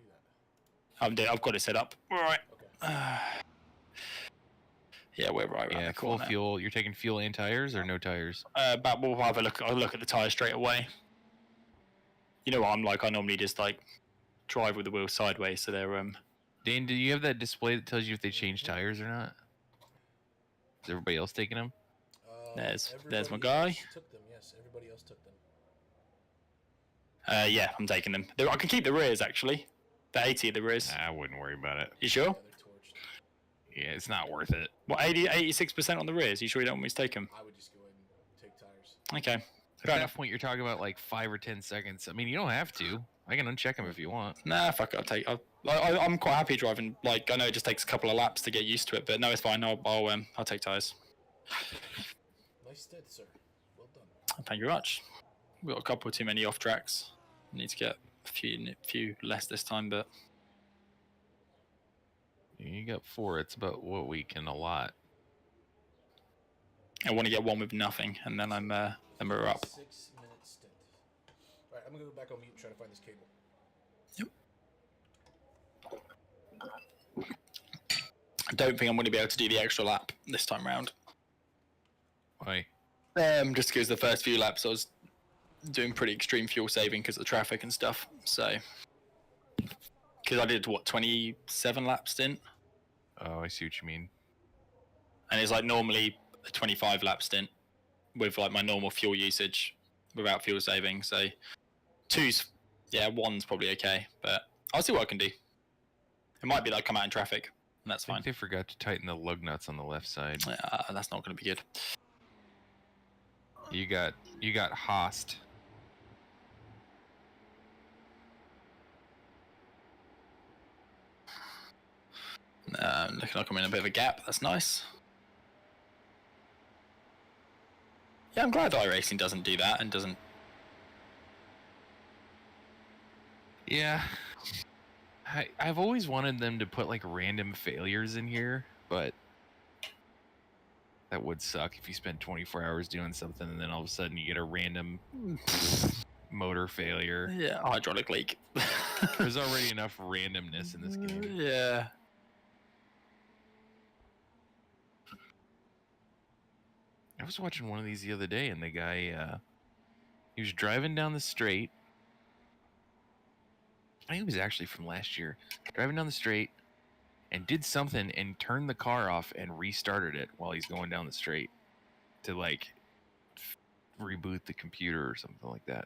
do that? I've got it set up. All right. Okay. Yeah, we're right around Yeah, the full corner. fuel. You're taking fuel and tires or no tires? But we'll have a look. I'll look at the tyres straight away. You know what I'm like? I normally just like drive with the wheels sideways, so they're Dane, do you have that display that tells you if they change tires or not? Is everybody else taking them? There's my Everybody guy. else took them. Yes, everybody else took them. Yeah, I'm taking them. I can keep the rears actually. The 80 of the rears. I wouldn't worry about it. You sure? Yeah, they're torched. Yeah, it's not worth it. What 86% on the rears? You sure you don't want me to take them? I would just go ahead and take tires. Okay. At Fair that enough. point, you're talking about like 5 or 10 seconds. I mean, you don't have to. I can uncheck them if you want. Nah, fuck it. I'm quite happy driving. Like, I know it just takes a couple of laps to get used to it, but no, it's fine. I'll take tyres. Nice stint, sir. Well done. Thank you very much. We've got a couple too many off tracks. Need to get a few less this time, but You got 4. It's about what we can allot. I want to get one with nothing, and then then we're up. 6-minute stint. All right, I'm gonna go back on mute and try to find this cable. I don't think I'm going to be able to do the extra lap this time round. Why? Just because the first few laps I was doing pretty extreme fuel saving because of the traffic and stuff. So, because I did 27 laps stint, Oh, I see what you mean. and it's like normally a 25 lap stint with like my normal fuel usage without fuel saving. So, one's probably okay, but I'll see what I can do. It might be that I come out in traffic, and that's I think fine. they forgot to tighten the lug nuts on the left side. That's not going to be good. You got Haast. Looking like I'm in a bit of a gap. That's nice. Yeah, I'm glad iRacing doesn't do that and doesn't. Yeah. I've always wanted them to put like random failures in here, but that would suck if you spend 24 hours doing something and then all of a sudden you get a random motor failure. Yeah, hydraulic leak. There's already enough randomness in this game. Yeah. I was watching one of these the other day, and the guy, he was driving down the straight. I think it was actually from last year. Driving down the straight, and did something and turned the car off and restarted it while he's going down the straight to like reboot the computer or something like that.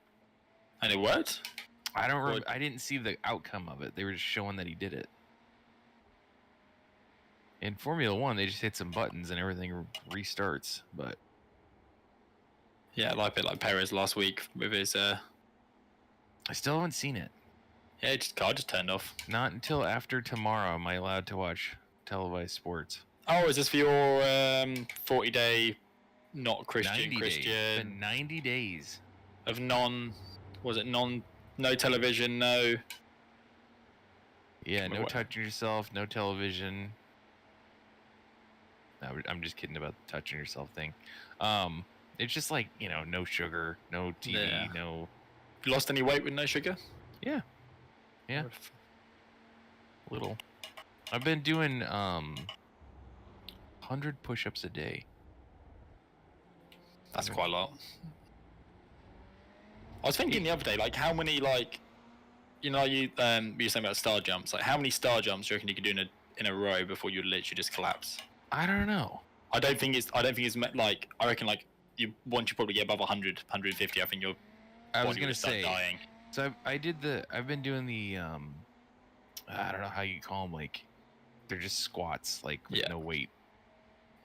And it worked? I don't remember. I didn't see the outcome of it. They were just showing that he did it. In Formula 1, they just hit some buttons and everything restarts, but Yeah, like a bit like Perez last week with his. I still haven't seen it. Yeah, car just turned off. Not until after tomorrow am I allowed to watch televised sports. Oh, is this for your 40-day not Christian 90 days. It's Christian been 90 days. of no television, no. Yeah, no What? touching yourself, no television. No, I'm just kidding about the touching yourself thing. It's just like, no sugar, no TV, Yeah. no. You lost any weight with no sugar? Yeah. Little. I've been doing 100 push-ups a day. That's quite a lot. I was thinking the other day, like how many you were saying about star jumps. Like how many star jumps do you reckon you could do in a row before you literally just collapse? I don't know. I don't think it's like I reckon like once you probably get above 100, 150, I think your I was body gonna would start say. dying. So I've been doing the I don't know how you call them, like they're just squats, like with Yeah. no weight.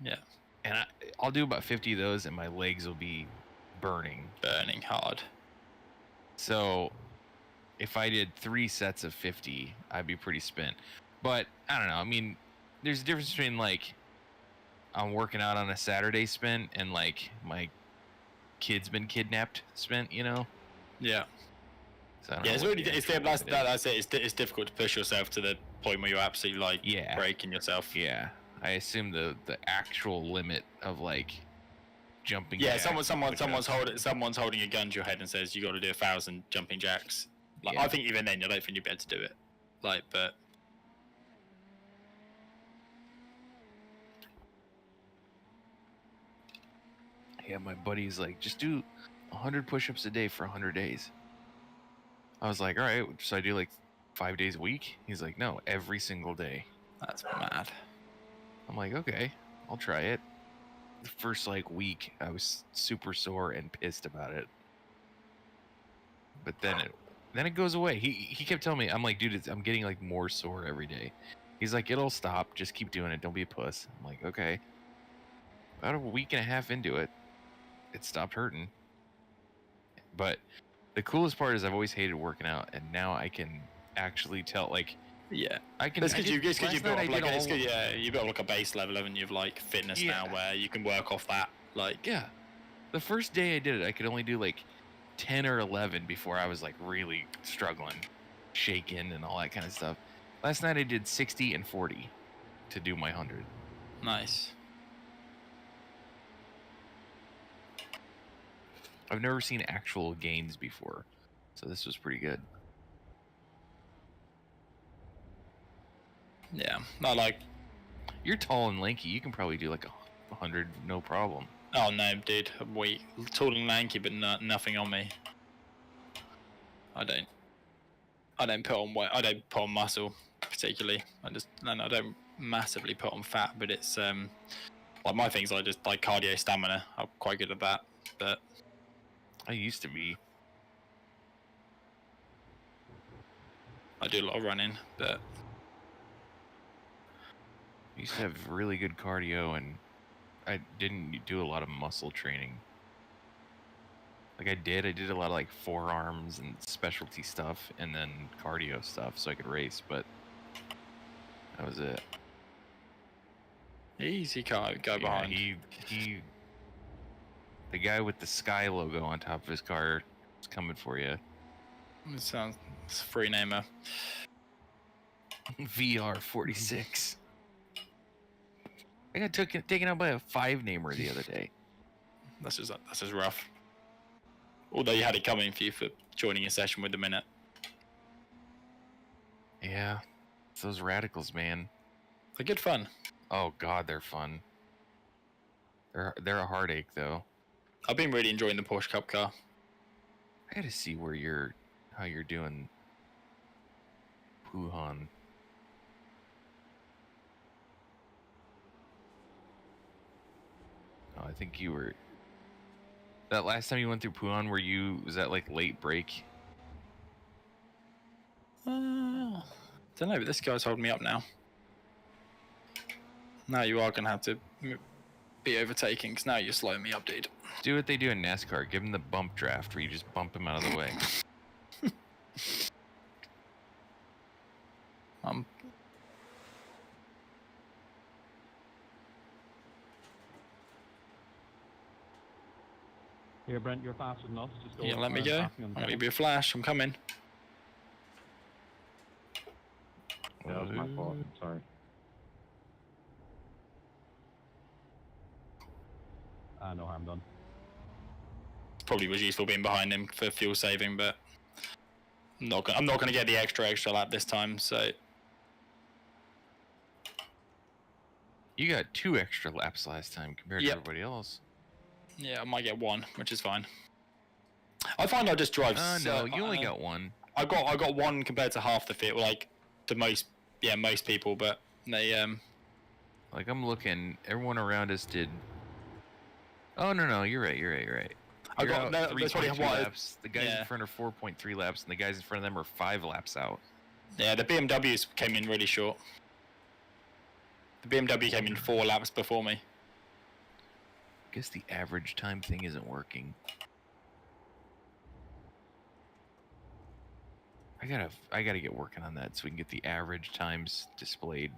Yeah. And I'll do about 50 of those, and my legs will be burning. Burning hard. So if I did 3 sets of 50, I'd be pretty spent. But I don't know. I mean, there's a difference between like I'm working out on a Saturday spent and like my kid's been kidnapped spent, Yeah. So I don't Yeah, know it's what really the that's it. It's difficult to push yourself to the point where you're absolutely like Yeah. breaking yourself. Yeah, I assume the actual limit of like jumping. Yeah, jacks someone's push-ups. holding a gun to your head and says you got to do 1,000 jumping jacks. Like Yeah. I think even then, I don't think you'd be able to do it. Like, but Yeah, my buddy's like, just do 100 push-ups a day for 100 days. I was like, all right, so I do like 5 days a week? He's like, no, every single day. that's mad. I'm like, okay, I'll try it. The first like week, I was super sore and pissed about it. But then it goes away. He kept telling me, I'm like, dude, I'm getting like more sore every day. He's like, it'll stop. Just keep doing it. Don't be a puss. I'm like, okay. About a week and a half into it, it stopped hurting. But the coolest part is I've always hated working out, and now I can actually tell, like, Yeah. I can. It's I because you, did- it's 'cause you last built night up I like did it's all- 'cause, yeah, you built like a base level, haven't you, of like fitness now, Yeah. where you can work off that. Like, Yeah. The first day I did it, I could only do like 10 or 11 before I was like really struggling, shaking and all that kind of stuff. Last night I did 60 and 40 to do my 100. nice. I've never seen actual gains before, so this was pretty good. Yeah, I like. You're tall and lanky. You can probably do like 100 no problem. Oh no, dude, I'm weak, tall and lanky, but nothing on me. I don't put on weight. I don't put on muscle particularly. I don't massively put on fat, but it's like my things. I just like cardio stamina. I'm quite good at that, but I used to be. I do a lot of running. But I used to have really good cardio, and I didn't do a lot of muscle training. Like I did a lot of like forearms and specialty stuff, and then cardio stuff, so I could race. But that was it. easy car go Yeah, behind. he, the guy with the Sky logo on top of his car is coming for you. It sounds it's a free namer. VR46. I got taken out by a 5-namer the other day. That's just rough. Although you had it coming for you for joining a session with them in it. Yeah, it's those radicals, man. They're good fun. Oh God, they're fun. They're a heartache though. I've been really enjoying the Porsche Cup car. I gotta see how you're doing. Wuhan. Oh, I think you were. That last time you went through Puhan, was that like late break? Don't know, but this guy's holding me up now. Now you are gonna have to be overtaking, because now you're slowing me up, dude. Do what they do in NASCAR. Give him the bump draft, where you just bump him out of the way. Here, Brent, you're faster than us. Just go. Yeah, let me go. pass me on the Let me pedal. be a flash. I'm coming. Yeah, that was my fault. Sorry. No harm done. Probably was useful being behind him for fuel saving, but I'm not gonna get the extra lap this time. So You got 2 extra laps last time compared to Yep. everybody else. yeah, I might get 1, which is fine. I find I just drive. No, you only got 1. I got 1 compared to half the field, like to most people, but they Like I'm looking, everyone around us did. Oh no, you're right. I You're got out no, that's what 3.2 I laps. The guys yeah. in front are 4.3 laps, and the guys in front of them are 5 laps out. Yeah, the BMWs came in really short. The BMW came in 4 laps before me. I guess the average time thing isn't working. I gotta get working on that so we can get the average times displayed.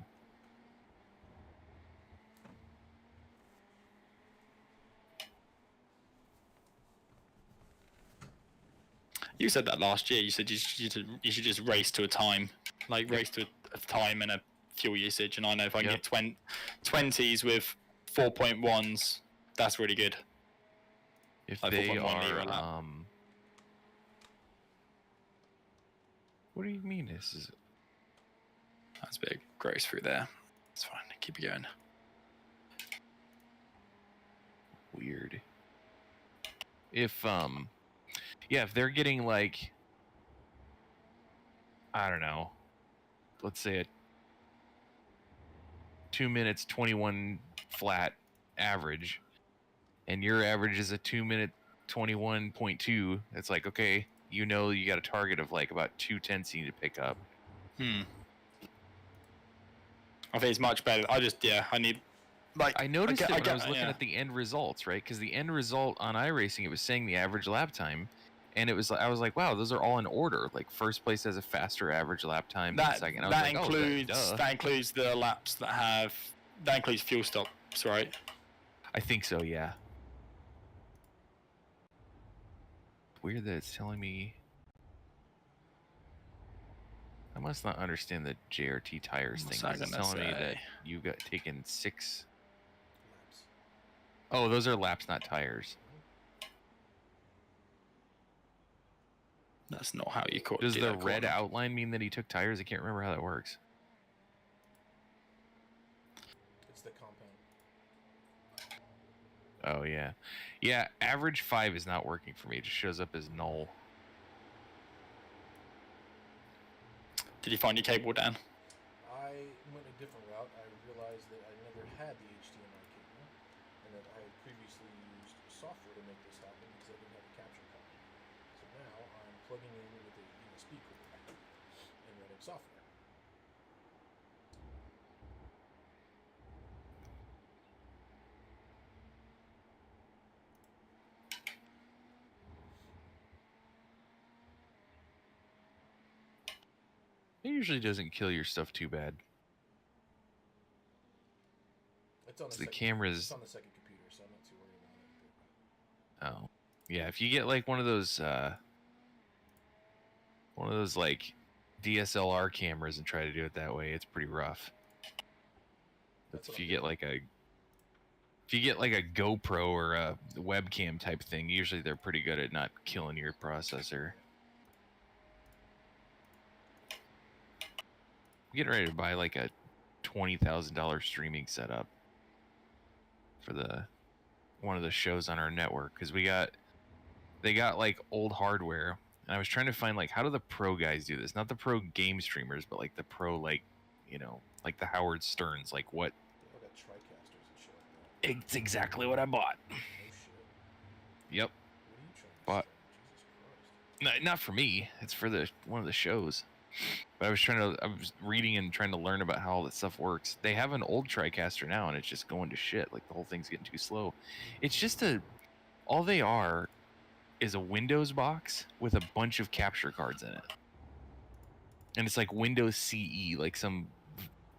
You said that last year. You said you should just race to a time, like race to a time and a fuel usage. And I know if I can Yep. get 20s with 4.1s, that's really good. If Like they 4.1 liter a are, lap. what do you mean this is? That's big. Grace through there. It's fine. Keep it going. Weird. If if they're getting like, I don't know, let's say a 2 minutes 21 flat average, and your average is a 2 minute 21.2, it's like, okay, you got a target of like about 2/10 you need to pick up. I think it's much better. I need. Like I noticed it when I was looking yeah. at the end results, right? Because the end result on iRacing, it was saying the average lap time, and it was I was like, wow, those are all in order. Like first place has a faster average lap time than That second. I was that like, includes duh. that includes the laps that includes fuel stops, right? I think so, yeah. Weird that it's telling me. I must not understand the JRT tires What's thing. that It's gonna telling me that say? you got taken 6. Laps. Oh, those are laps, not tires. That's not how you call Does do the that red corner. outline mean that he took tires? I can't remember how that works. It's the compound. Oh, yeah. Yeah, average 5 is not working for me. It just shows up as null. Did you find your cable, Dan? I went a different route. I realized that I never had the HDMI cable, and that I had previously used software to make this happen because I didn't have a capture card. So now I'm plugging in with a USB cord and running software. It usually doesn't kill your stuff too bad. It's on the, The It's cameras. on the second computer, so I'm not too worried about it. Oh, yeah. If you get like one of those like DSLR cameras and try to do it that way, it's pretty rough. But That's if what you I'm get doing. like a GoPro or a webcam type thing, usually they're pretty good at not killing your processor. I'm getting ready to buy like a $20,000 streaming setup for one of the shows on our network because they got like old hardware, and I was trying to find like how do the pro guys do this? Not the pro game streamers, but like the pro like like the Howard Sterns. Like what? They all got TriCasters and shit like that. It's exactly what I bought. No shit. Yep. What are you trying to But- sell? Jesus Christ. Not for me. It's for one of the shows. But I was reading and trying to learn about how all that stuff works. They have an old TriCaster now, and it's just going to shit. Like the whole thing's getting too slow. It's just all they are is a Windows box with a bunch of capture cards in it, and it's like Windows CE, like some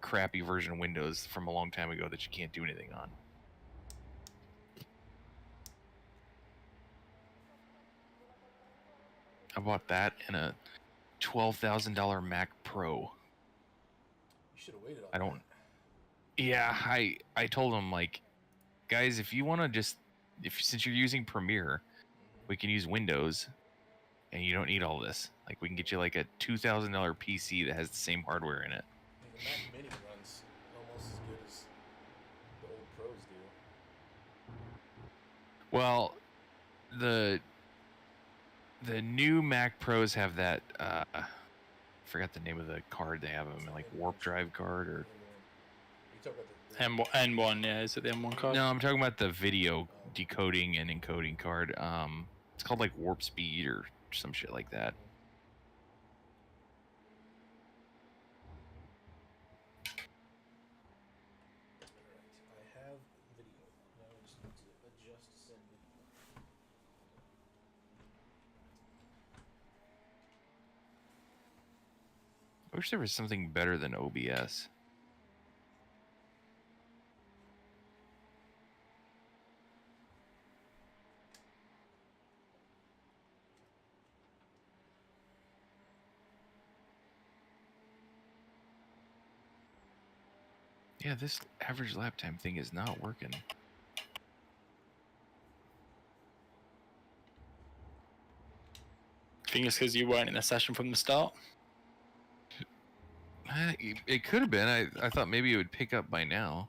crappy version of Windows from a long time ago that you can't do anything on. I bought that and a $12,000 Mac Pro. You should have waited on I don't- that. Yeah, I told them like, guys, if you want to since you're using Premiere, we can use Windows, and you don't need all this. Like we can get you like a $2,000 PC that has the same hardware in it. The Mac Mini runs almost as good as the old Pros do. Well, the new Mac Pros have that. I forgot the name of the card they have them like warp drive card or. You talk about the M1, yeah, is it the M1 card? No, I'm talking about the video decoding and encoding card. It's called like warp speed or some shit like that. Alright, I have video. Now I just need to adjust send video. I wish there was something better than OBS. Yeah, this average lap time thing is not working. Think it's because you weren't in the session from the start? It could have been. I thought maybe it would pick up by now.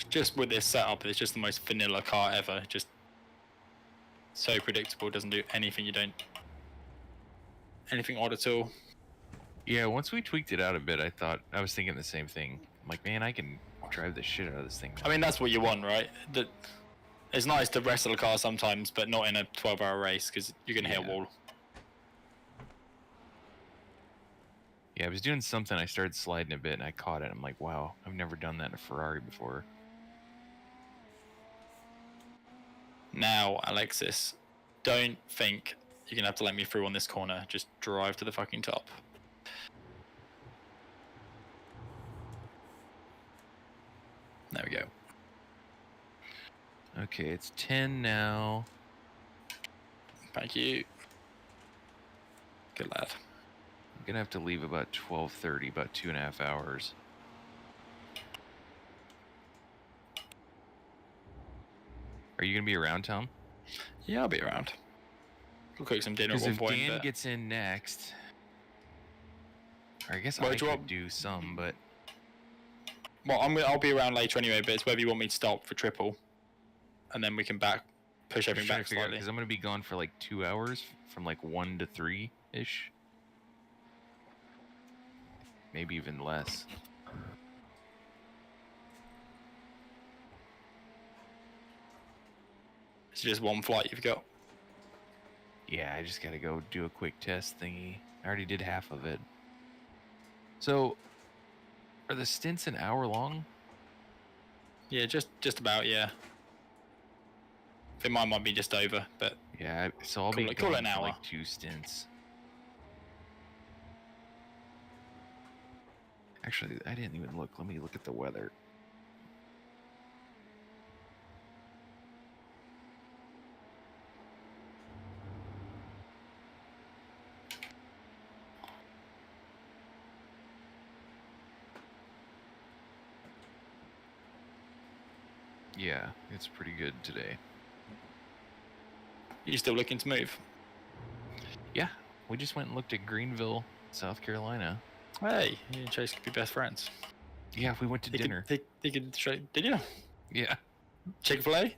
Just with this setup, it's just the most vanilla car ever. Just so predictable, doesn't do anything anything odd at all. Yeah, once we tweaked it out a bit, I was thinking the same thing. I'm like, man, I can drive the shit out of this thing. I mean, that's what you want, right? It's nice to wrestle a car sometimes, but not in a 12-hour race because you're gonna hit a Yeah. wall. Yeah, I was doing something. I started sliding a bit, and I caught it. I'm like, wow, I've never done that in a Ferrari before. Now, Alexis, don't think you're gonna have to let me through on this corner. Just drive to the fucking top. There we go. Okay, it's 10 now. Thank you. Good lad. I'm gonna have to leave about 12:30, about 2.5 hours. Are you gonna be around, Tom? Yeah, I'll be around. We'll cook some dinner at Because one if point. Dan but- gets in next, or I guess Well, I do you could want- do some, but Well, I'll be around later anyway, but it's whether you want me to stop for triple, and then we can push I'm everything back slightly. because I'm gonna be gone for like 2 hours, from like 1 to 3 ish, maybe even less. It's just one flight you've got. Yeah, I just gotta go do a quick test thingy. I already did half of it. So, are the stints an hour long? Yeah, just about, yeah. I think mine might be just over, but Yeah, so I'll be Call it gone an for hour. like 2 stints. Actually, I didn't even look. Let me look at the weather. Yeah, it's pretty good today. you still looking to move? Yeah, we just went and looked at Greenville, South Carolina. Hey, you and Chase could be best friends. Yeah, we went to dinner. They could show. Did you? Yeah. Chick-fil-A?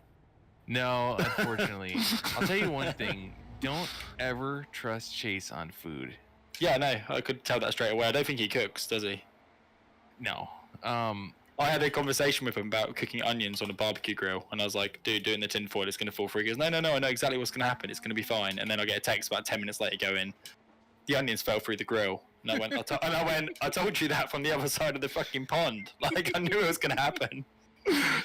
No, unfortunately. I'll tell you one thing. Don't ever trust Chase on food. Yeah, no, I could tell that straight away. I don't think he cooks, does he? No. I had a conversation with him about cooking onions on a barbecue grill, and I was like, dude, doing the tin foil, it's going to fall through. He goes, no, I know exactly what's going to happen. It's going to be fine. And then I get a text about 10 minutes later going, the onions fell through the grill. And I went, I told you that from the other side of the fucking pond. Like, I knew it was going to happen.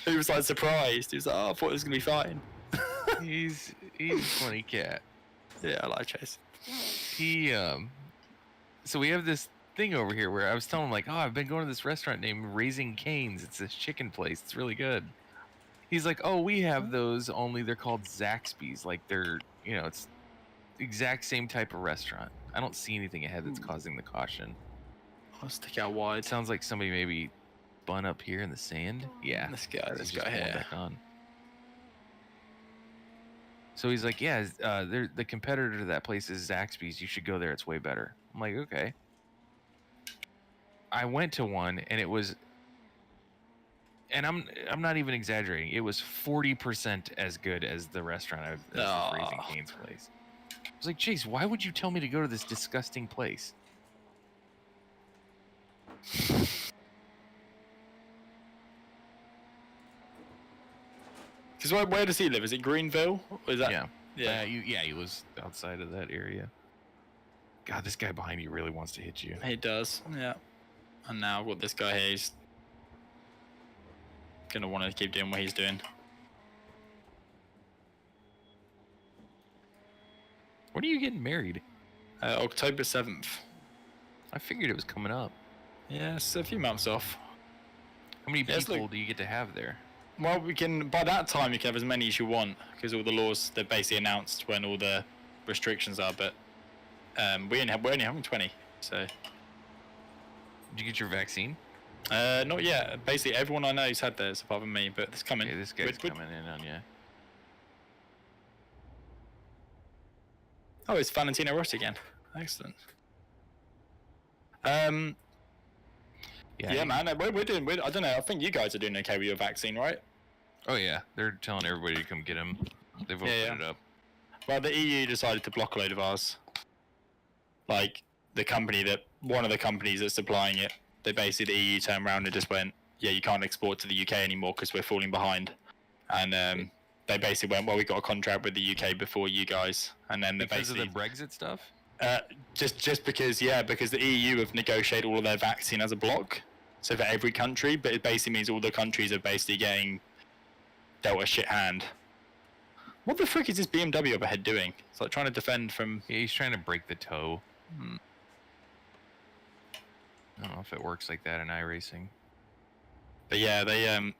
He was like surprised. He was like, oh, I thought it was going to be fine. he's a funny cat. Yeah, I like Chase. He so we have this thing over here where I was telling him like, oh, I've been going to this restaurant named Raising Cane's. It's this chicken place. It's really good. He's like, oh, we have those, only they're called Zaxby's. Like they're, it's the exact same type of restaurant. I don't see anything ahead that's causing the caution. I'll stick out wide. It sounds like somebody maybe spun up here in the sand. Yeah. Let's go He's just going here. back on. So he's like, yeah, the competitor to that place is Zaxby's. You should go there. It's way better. I'm like, okay. I went to one, and it was, and I'm not even exaggerating. It was 40% as good as the restaurant as the Raising Cane's place. I was like, Chase, why would you tell me to go to this disgusting place? Because where does he live? Is it Greenville? Or is that? Yeah. He lives outside of that area. God, this guy behind you really wants to hit you. He does. Yeah. And now I've got this guy here. He's gonna want to keep doing what he's doing. When are you getting married? October 7th. I figured it was coming up. Yeah, it's a few months off. How many Yeah, it's people like- do you get to have there? Well, by that time you can have as many as you want because all the laws they're basically announced when all the restrictions are. But we're only having 20. So Did you get your vaccine? not yet. Basically everyone I know has had theirs apart from me, but it's coming. Okay, this guy's We're- coming in on you. Oh, it's Valentino Rossi again. Excellent. Yeah, man. We're doing. I don't know. I think you guys are doing okay with your vaccine, right? Oh yeah, they're telling everybody to come get him. They've opened Yeah. it up. Well, the EU decided to block a load of ours. Like one of the companies that's supplying it they basically the EU turned around and just went, yeah, you can't export to the UK anymore because we're falling behind. And they basically went, well, we got a contract with the UK before you guys, and then they Because of basically the Brexit stuff? just because because the EU have negotiated all of their vaccine as a block, so for every country, but it basically means all the countries are basically getting dealt a shit hand. What the frick is this BMW up ahead doing? It's like trying to defend from. Yeah, he's trying to break the toe. Hmm. I don't know if it works like that in iRacing. But yeah, they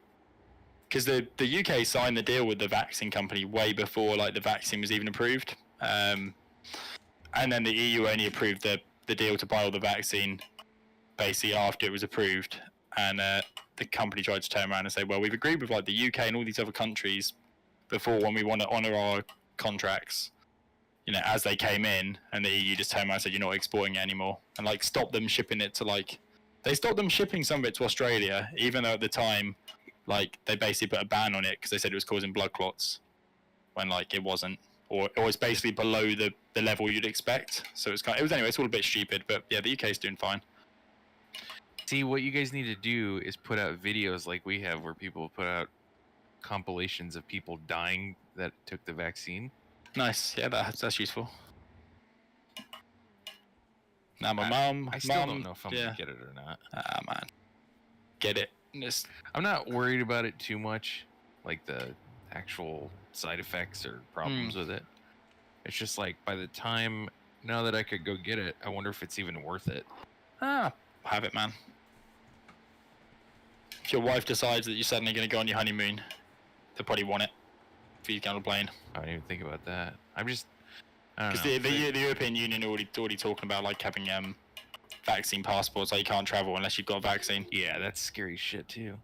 because the UK signed the deal with the vaccine company way before like the vaccine was even approved, and then the EU only approved the deal to buy all the vaccine basically after it was approved, and the company tried to turn around and say, well, we've agreed with like the UK and all these other countries before when we want to honour our contracts, as they came in, and the EU just turned around and said, you're not exporting it anymore, and like stopped them shipping it to they stopped them shipping some of it to Australia, even though at the time, like they basically put a ban on it because they said it was causing blood clots, when like it wasn't, or it's basically below the level you'd expect. So it's anyway, it's all a bit stupid, but yeah, the UK's doing fine. See, what you guys need to do is put out videos like we have, where people put out compilations of people dying that took the vaccine. Nice, yeah, that's useful. Now my mum, I still don't know if I'm gonna get it or not. Ah man, get it. I'm not worried about it too much, like the actual side effects or problems with it. It's just like, by the time now that I could go get it, I wonder if it's even worth it. Have it, man. If your wife decides that you're suddenly going to go on your honeymoon, they'll probably want it for you to get on a plane. I didn't even think about that. I don't Because know. the European Union already talking about like having vaccine passports, like you can't travel unless you've got a vaccine. Yeah, that's scary shit too.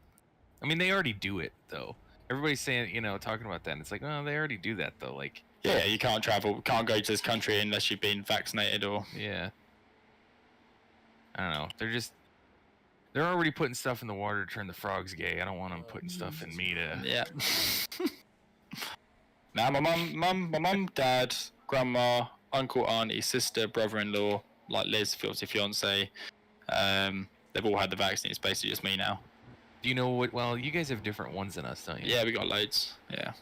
I mean, they already do it though. Everybody's saying, talking about that, and it's like, oh, they already do that though. Like, yeah, you can't travel, can't go to this country unless you've been vaccinated or. Yeah. I don't know. They're already putting stuff in the water to turn the frogs gay. I don't want them putting stuff in me to. Yeah. Now my mum, dad, grandma, uncle, auntie, sister, brother-in-law, like Liz, fiance, they've all had the vaccine. It's basically just me now. Do you know what? Well, you guys have different ones than us, don't you? Yeah, we got loads. Yeah.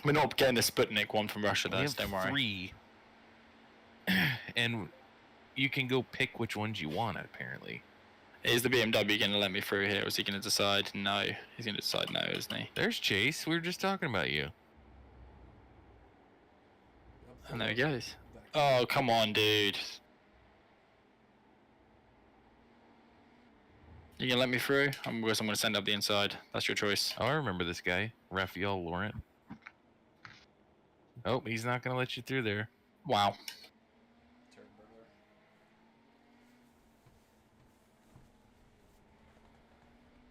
We're not getting the Sputnik one from Russia, though, We so don't have worry. 3. And you can go pick which ones you want, apparently. Is the BMW going to let me through here, or is he going to decide no? He's going to decide no, isn't he? There's Chase. We were just talking about you. And there he goes. Oh, come on, dude. You going to let me through? I'm going to send up the inside. That's your choice. Oh, I remember this guy. Raphael Laurent. Oh, he's not going to let you through there. Wow.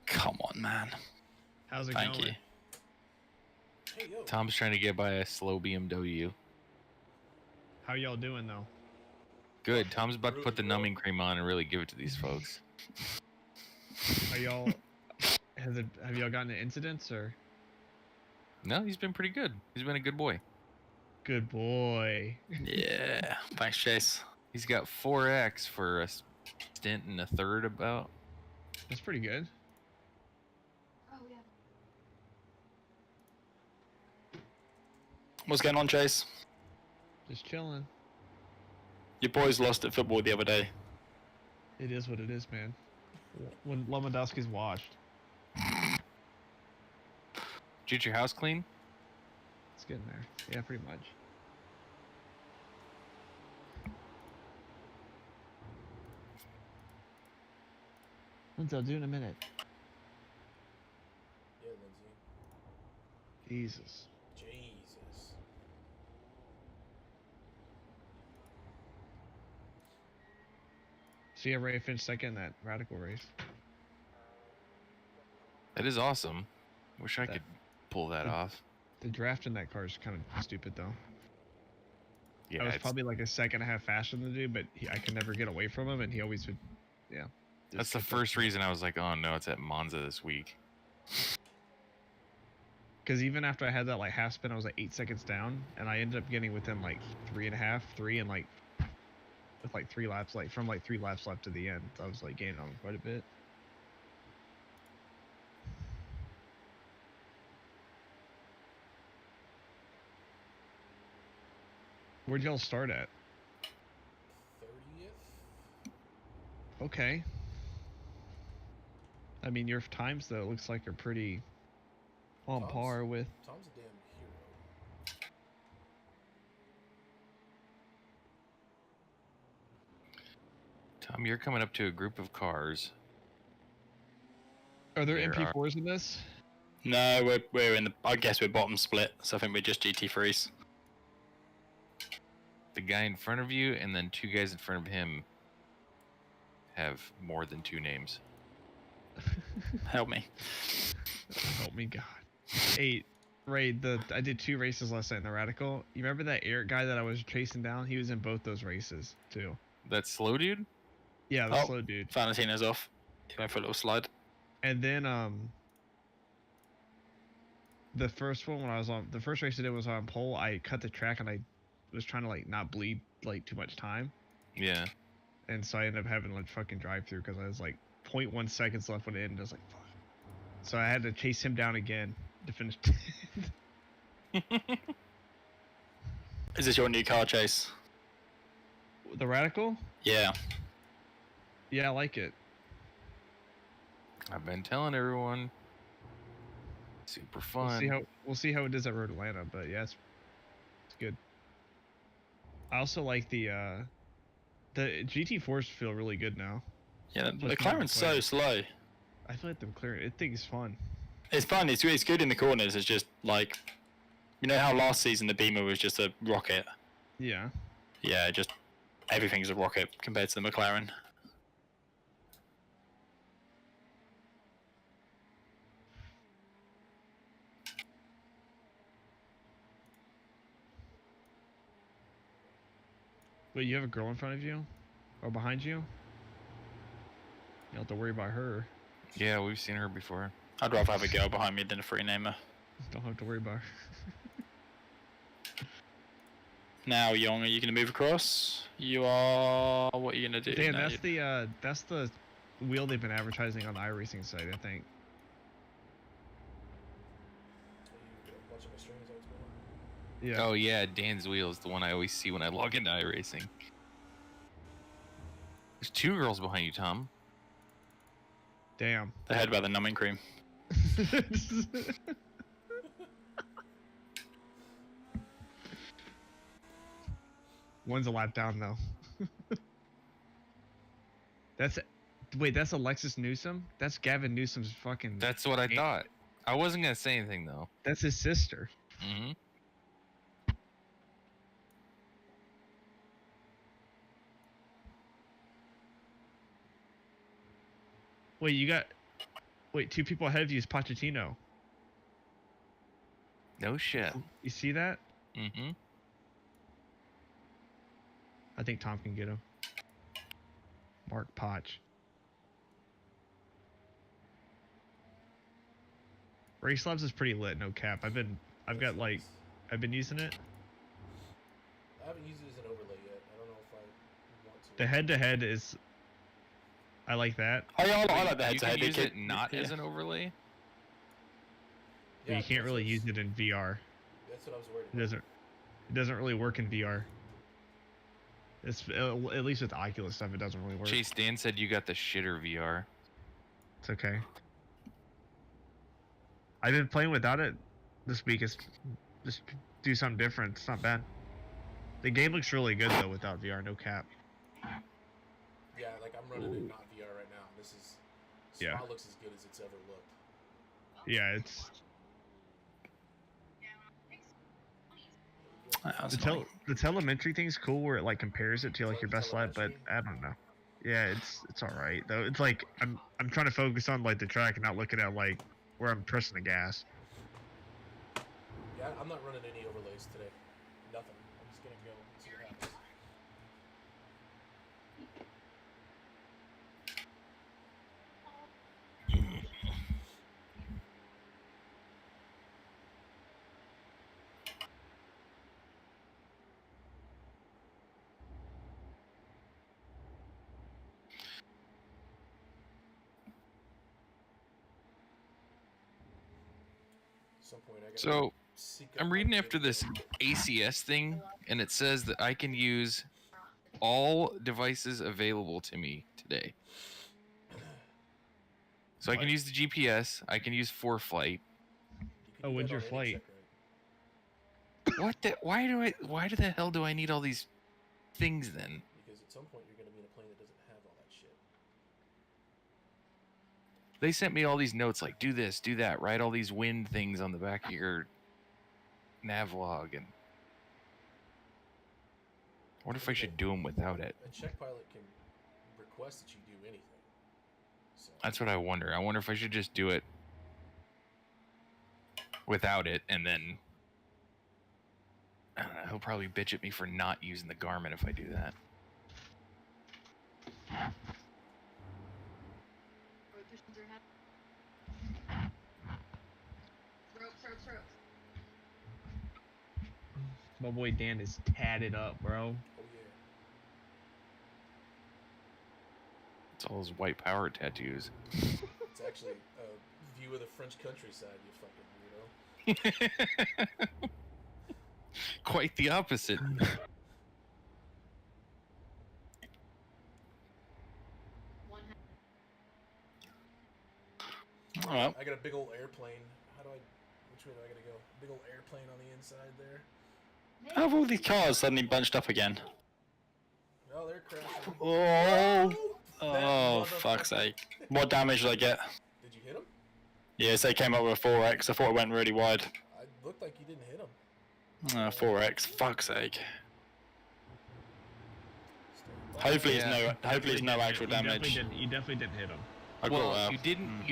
Come on, man. How's it Thank going? you. Hey, yo. Tom's trying to get by a slow BMW. How y'all doing though? Good. Tom's about to put the numbing cream on and really give it to these folks. Are y'all have y'all gotten into incidents or? No, he's been pretty good. He's been a good boy. Good boy. Yeah. Thanks, Chase. He's got 4X for a stint and a third about. That's pretty good. What's going on, Chase? Just chilling. Your boys lost at football the other day. It is what it is, man. When Lewandowski's washed, Did you get your house clean? it's getting there. Yeah, pretty much. I'll do in a minute. Yeah, Lindsay. Jesus. Jesus. See, I already finished second in that radical race. That is awesome. Wish I That- could pull that off. The draft in that car is kind of stupid, though. Yeah, I was it's- probably like a second and a half faster than the dude, but I could never get away from him, and he always would, yeah. that's the first reason I was like, oh no, it's at Monza this week. Because even after I had that like half spin, I was like 8 seconds down, and I ended up getting within like 3.5, 3, and like with like 3 laps, like from like 3 laps left to the end. I was like gaining on him quite a bit. Where'd y'all start at? 30th. Okay. I mean, your times though looks like are pretty on Tom's- par with. Tom's a damn hero. Tom, you're coming up to a group of cars. Are there There MP4s in this? No, we're in the. I guess we're bottom split, so I think we're just GT3s. The guy in front of you and then 2 guys in front of him have more than 2 names. Help me. Help me, God. Hey, Ray, I did 2 races last night in the Radical. You remember that Eric guy that I was chasing down? He was in both those races too. That slow dude? Yeah, the slow dude. Valentino's off. He went for a little slide. And then the first one when I was on the first race I did was on pole. I cut the track and I was trying to like not bleed like too much time, Yeah. and so I ended up having to like fucking drive through because I was like 0.1 seconds left when it ended. I was like, fuck. So I had to chase him down again to finish. Is this your new car, Chase? The Radical? Yeah. Yeah, I like it. I've been telling everyone. Super fun. We'll see how it is at Road Atlanta, but yeah, it's good. I also like the GT4s feel really good now. Yeah, the Plus McLaren's so players. slow. I feel like them clear. I think it's fun. It's fun. It's good in the corners. It's just like, you know how last season the Beamer was just a rocket. Yeah. Yeah, just everything's a rocket compared to the McLaren. Wait, you have a girl in front of you? Or behind you? You don't have to worry about her. Yeah, we've seen her before. I'd rather have a girl behind me than a free namer. Don't have to worry about her. Now, Young, are you going to move across? You are. What are you going to do? Dan, No, that's the wheel they've been advertising on the iRacing site, I think. You watching my streams? What's going on? Yeah. Oh yeah, Dan's wheel is the one I always see when I log into iRacing. There's 2 girls behind you, Tom. Damn. the head by the numbing cream. One's a lap down though. That's Alexis Newsom? That's Gavin Newsom's fucking. That's what I thought. I wasn't gonna say anything though. That's his sister. Mm-hmm. Wait, 2 people ahead of you is Pochettino. No shit. You see that? Mm-hmm. I think Tom can get him. Mark Poch. Race Labs is pretty lit, no cap. I've been using it. I haven't used it as an overlay yet. I don't know if I want to. The head-to-head is. I like that. Oh, yeah, I like the You head-to-head. can use it not as an overlay. But you can't really use it in VR. That's what I was worried It about. doesn't really work in VR. It's at least with Oculus stuff, it doesn't really work. Chase, Dan said you got the shitter VR. It's okay. I've been playing without it this week. It's just do something different. It's not bad. The game looks really good though without VR, no cap. Yeah, like I'm running it not VR right now. This Yeah. spot looks as good as it's ever looked. Yeah, it's the telemetry thing's cool where it like compares it to like your best lap, but I don't know. Yeah, it's all right though. It's like I'm trying to focus on like the track and not looking at like where I'm pressing the gas. Yeah, I'm not running any overlays today. Nothing. I'm just gonna go and see what happens. some point, I gotta So seek out I'm my reading after video. this ACS thing, and it says that I can use all devices available to me today. So I can What? use the GPS. I can use ForeFlight. You can Oh, do when's that your on any flight? check, right? What the? Why the hell do I need all these things then? Because at some point you're gonna be in a plane that doesn't have all that shit. They sent me all these notes like do this, do that, write all these wind things on the back of your navlog, and I wonder if I should do them without it. A check pilot can request that you do anything. So That's what I wonder. I wonder if I should just do it without it, and then I don't know, he'll probably bitch at me for not using the Garmin if I do that. My boy Dan is tatted up, bro. oh yeah. It's all his white power tattoos. It's actually a view of the French countryside, you fucking weirdo. Quite the opposite. All right. I got a big old airplane. Which way do I gotta go? Big old airplane on the inside there. How have all these cars suddenly bunched up again? Oh, they're crashing. Oh, That oh, fuck's sake! What damage did I get? Did you hit him? Yes, they came up with a 4x. I thought it went really wide. It looked like you didn't hit him. 4x. Fuck's sake. Hopefully, it's no actual damage. You definitely didn't hit him. I got Well, you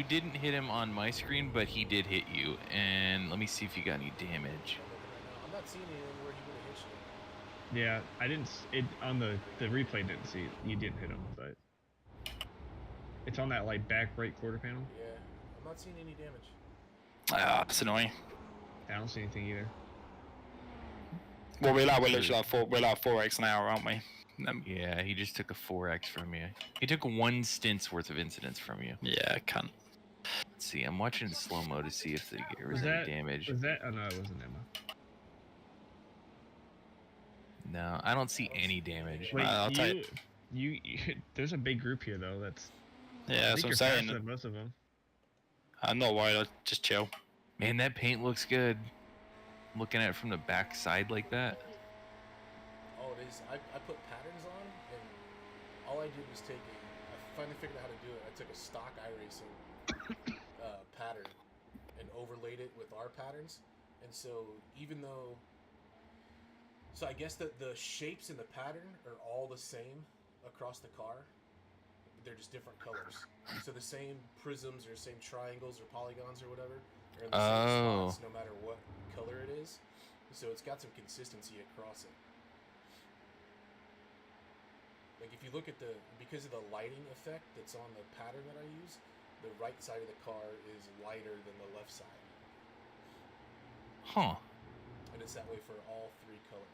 didn't hit him on my screen, but he did hit you. And let me see if you got any damage. I'm not seeing anything where he would have hit you. Yeah, I didn't. It on the replay didn't see it. You didn't hit him, but it's on that like back right quarter panel. Yeah, I'm not seeing any damage. Ah, that's annoying. I don't see anything either. Well, we're literally like 4x an hour, aren't we? Yeah, he just took a 4x from you. He took one stint's worth of incidents from you. Yeah, cunt. Let's see, I'm watching in slow-mo to see if there was Was any that damage. Was that? Oh no, it wasn't Emma. No, I don't see any damage. Wait, I'll tell you, there's a big group here though. That's Yeah, I that's think what I'm you're saying. faster than most of them. I'm not worried. I'll just chill. Man, that paint looks good. Looking at it from the back side like that. Oh, it is. I put patterns on, and all I did was I finally figured out how to do it. I took a stock iRacing pattern and overlaid it with our patterns. And so so I guess that the shapes in the pattern are all the same across the car. They're just different colors. So the same prisms or same triangles or polygons or whatever are in the same spots no matter what color it is. So it's got some consistency across it. Like if you look at because of the lighting effect that's on the pattern that I use, the right side of the car is lighter than the left side. Huh. And it's that way for all three colors.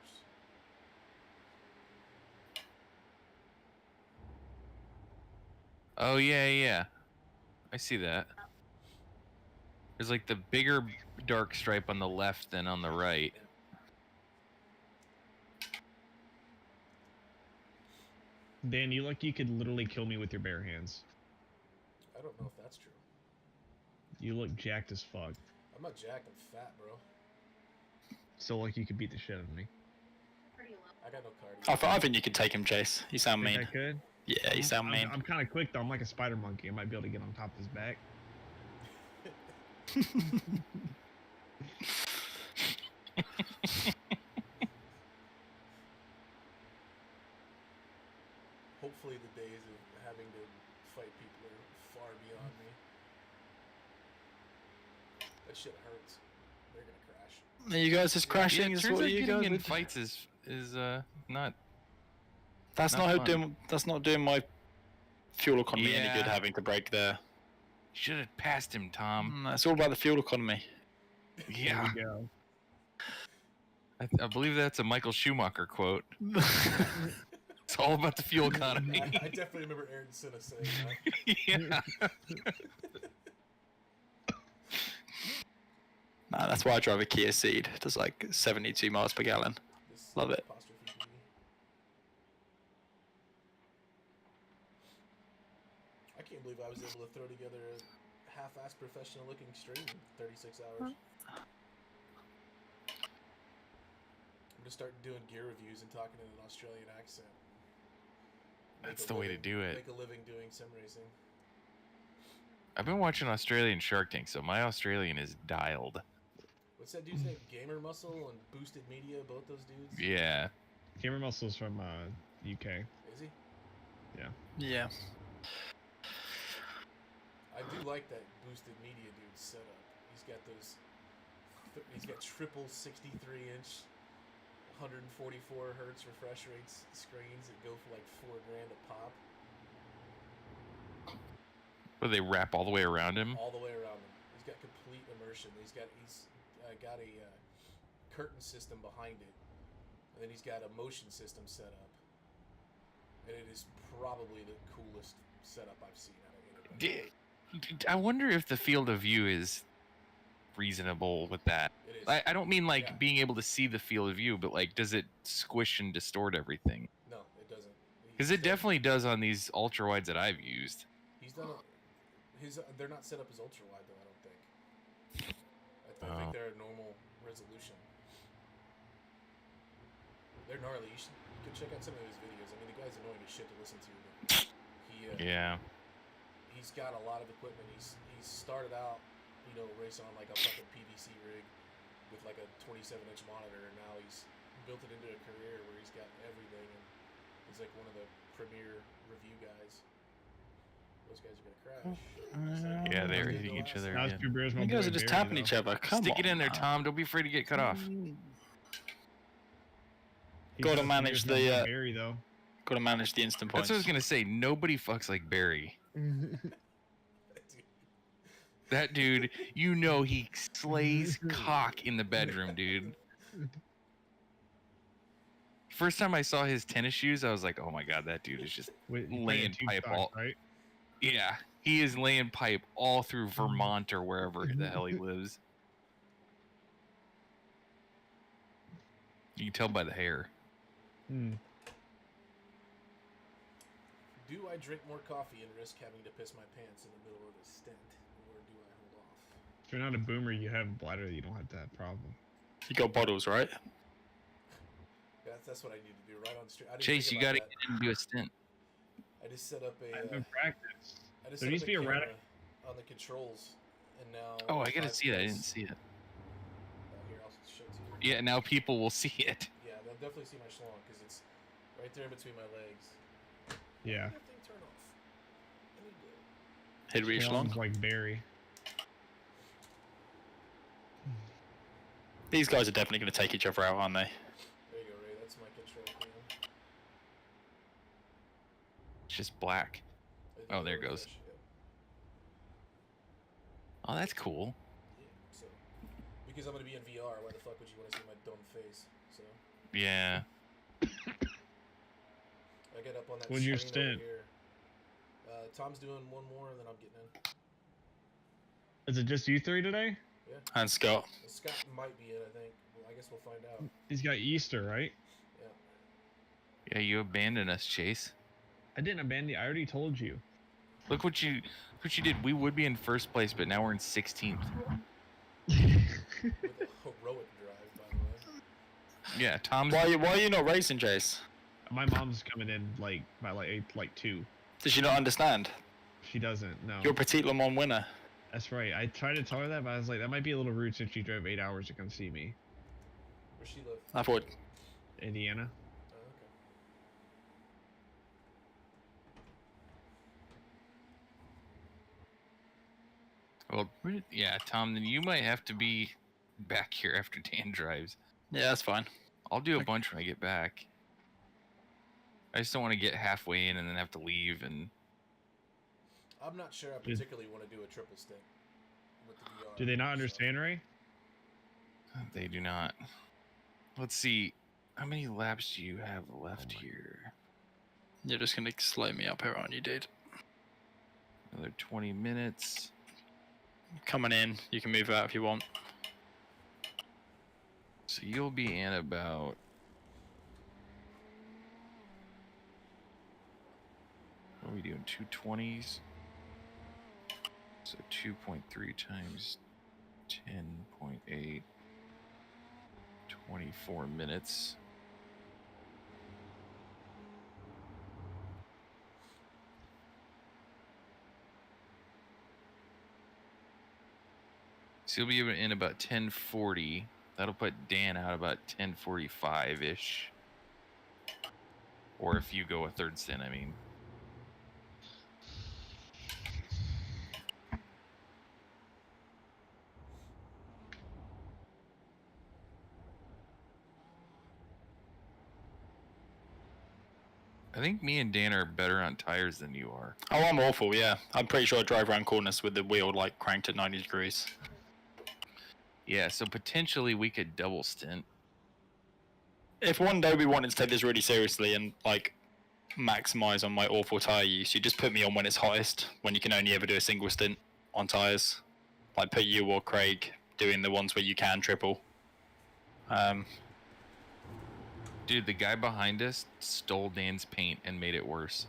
Oh, yeah. I see that. There's like the bigger dark stripe on the left than on the right. Dan, you could literally kill me with your bare hands. I don't know if that's true. You look jacked as fuck. I'm not jacked, I'm fat, bro. So like you could beat the shit out of me. I got no cardio. I think you could take him, Chase. You sound Think mean. I could? Yeah, you sound mean. I'm kind of quick though. I'm like a spider monkey. I might be able to get on top of his back. Hopefully the days of having to fight people are far beyond me. That shit hurts. They're gonna crash. Are you guys just crashing? Yeah, is turns what out you getting guys in would- fights is not. That's not not fun. that's not doing my fuel economy any good Yeah. having to brake there. Should have passed him, Tom. It's all about the fuel economy. Yeah, There we go. I believe that's a Michael Schumacher quote. It's all about the fuel economy. I definitely remember Aaron Senna saying that. Yeah. Nah, that's why I drive a Kia Ceed. It does like 72 miles per gallon. This Love it. apostrophe B. I can't believe I was able to throw together a half-assed professional-looking stream in 36 hours. I'm gonna start doing gear reviews and talking in an Australian accent. That's the way to do it. Make a living doing sim racing. I've been watching Australian Shark Tank, so my Australian is dialed. What's that dude's name? Gamer Muscle and Boosted Media, both those dudes? Yeah. Cameron Muscle's from UK. Is he? Yeah. I do like that Boosted Media dude's setup. He's got those. He's got triple 63-inch, 144 hertz refresh rates screens that go for like $4,000 a pop. But they wrap all the way around him. All the way around him. He's got complete immersion. He's got a curtain system behind it, and then he's got a motion system set up. And it is probably the coolest setup I've seen out of anybody. I wonder if the field of view is reasonable with that. It is. I don't mean like Yeah. being able to see the field of view, but like, does it squish and distort everything? No, it doesn't. Because it definitely does on these ultra wides that I've used. He's done they're not set up as ultra wide though. I don't think. I think they're a normal resolution. They're gnarly. You can check out some of his videos. I mean, the guy's annoying as shit to listen to, but Yeah. he's got a lot of equipment. He's started out, racing on like a fucking PVC rig with like a 27-inch monitor, and now he's built it into a career where he's got everything, and he's like one of the premier review guys. Those guys are gonna crash. Yeah, they're hitting each other. That was again. two beers. You guys are just tapping each other. Come Stick on. it in there, now. Tom. Don't be afraid to get cut off. Gotta manage the, Barry though. Got to manage the instant points. That's what I was gonna say. Nobody fucks like Barry. That dude, he slays cock in the bedroom, dude. First time I saw his tennis shoes, I was like, "Oh my god, that dude is just laying pipe all." Right? Yeah, he is laying pipe all through Vermont or wherever the hell he lives. You can tell by the hair. Hmm. Do I drink more coffee and risk having to piss my pants in the middle of a stint, or do I hold off? If you're not a boomer, you have a bladder. You don't have that problem. You got bottles, right? That's what I need to do right on the street. I didn't Chase, think you about gotta that. get in and do a stint. I just set up a. I have no practice. I just There set needs up to be a camera radical. on the controls, and now. Oh, I gotta 5 see that. I plus- didn't see it. Here, I'll show it to you. Yeah, now people will see it. Yeah, they'll definitely see my schlong because it's right there between my legs. Yeah. That thing turn off. I need to- Hit reach long. Sounds like Barry. These guys are definitely going to take each other out, aren't they? There you go, Ray. That's my control cam. It's just black. Oh, there it goes. Refresh, yeah. Oh, that's cool. Yeah, so because I'm gonna be in VR, why the fuck would you want to see my dumb face? So Yeah. I get up on that. When's your screen over stint? Here. Tom's doing one more, and then I'm getting in. Is it just you three today? And Scott. And Scott might be in, I think. Well, I guess we'll find out. He's got Easter, right? Yeah. Yeah, you abandoned us, Chase. I didn't abandon you. I already told you. Look what you did. We would be in first place, but now we're in 16th. With a heroic drive, by the way. Yeah, Tom's. Why are you not racing, Chase? My mom's coming in by like 2. Does she not understand? She doesn't. No. You're a Petite Le Mans winner. That's right. I tried to tell her that, but I was like, that might be a little rude since she drove 8 hours to come see me. Where she live? I thought, Indiana. Oh, okay. Well, yeah, Tom. Then you might have to be back here after Dan drives. yeah, that's fine. I'll do a bunch when I get back. I just don't want to get halfway in and then have to leave. And I'm not sure I particularly want to do a triple stint with the VR. Do they not so- understand, Ray? they do not. Let's see. How many laps do you have left here? You're just going to slow me up here, aren't you, dude? Another 20 minutes. Coming in. You can move out if you want. So you'll be in about. What are we doing? 220s? So 2.3 times 10.8. 24 minutes. So you'll be in about 10:40. That'll put Dan out about 10:45-ish. Or if you go a third stint, I mean. I think me and Dan are better on tires than you are. Oh, I'm awful, yeah. I'm pretty sure I drive around corners with the wheel like cranked at 90 degrees. Yeah, so potentially we could double stint. If one day we wanted to take this really seriously and like maximize on my awful tire use, you just put me on when it's hottest, when you can only ever do a single stint on tires. Like put you or Craig doing the ones where you can triple. Dude, the guy behind us stole Dan's paint and made it worse.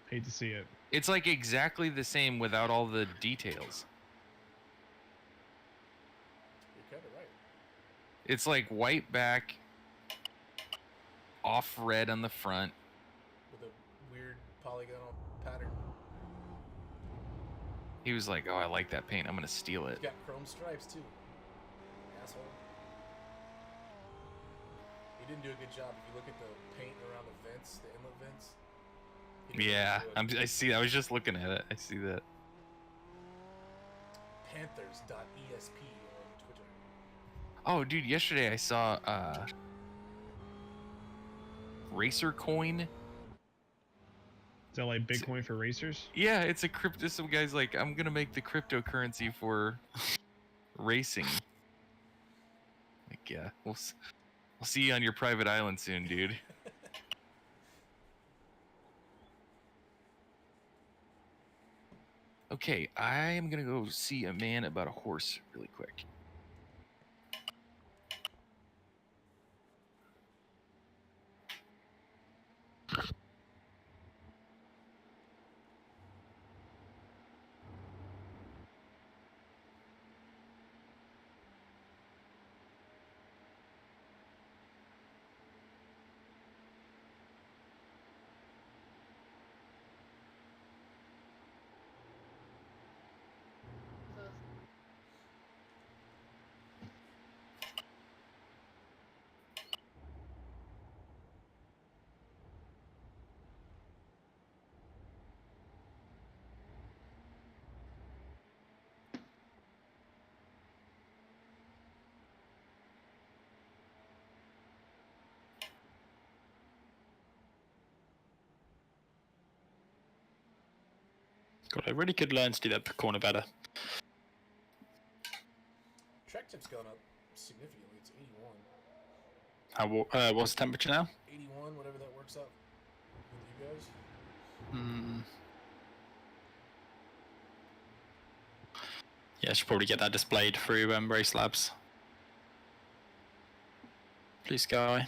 Hate to see it. It's like exactly the same without all the details. You're kind of right. It's like white back, off red on the front. With a weird polygonal pattern. He was like, "Oh, I like that paint. I'm gonna steal it." It's got chrome stripes too. Asshole. He didn't do a good job. If you look at the paint around the vents, the inlet vents. he didn't Yeah, really do it. I see. I was just looking at it. I see that. Panthers.esp on Twitter. Oh, dude, yesterday I saw Racer Coin. Is that like Bitcoin for racers? Yeah, it's a crypto. Some guy's like, I'm gonna make the cryptocurrency for racing. Like, yeah, we'll see you on your private island soon, dude. Okay, I'm gonna go see a man about a horse really quick. God, I really could learn to do that corner better. Track tip's gone up significantly. It's 81. What's the temperature now? 81, whatever that works out with you guys. Yeah, I should probably get that displayed through Race Labs. Blue sky.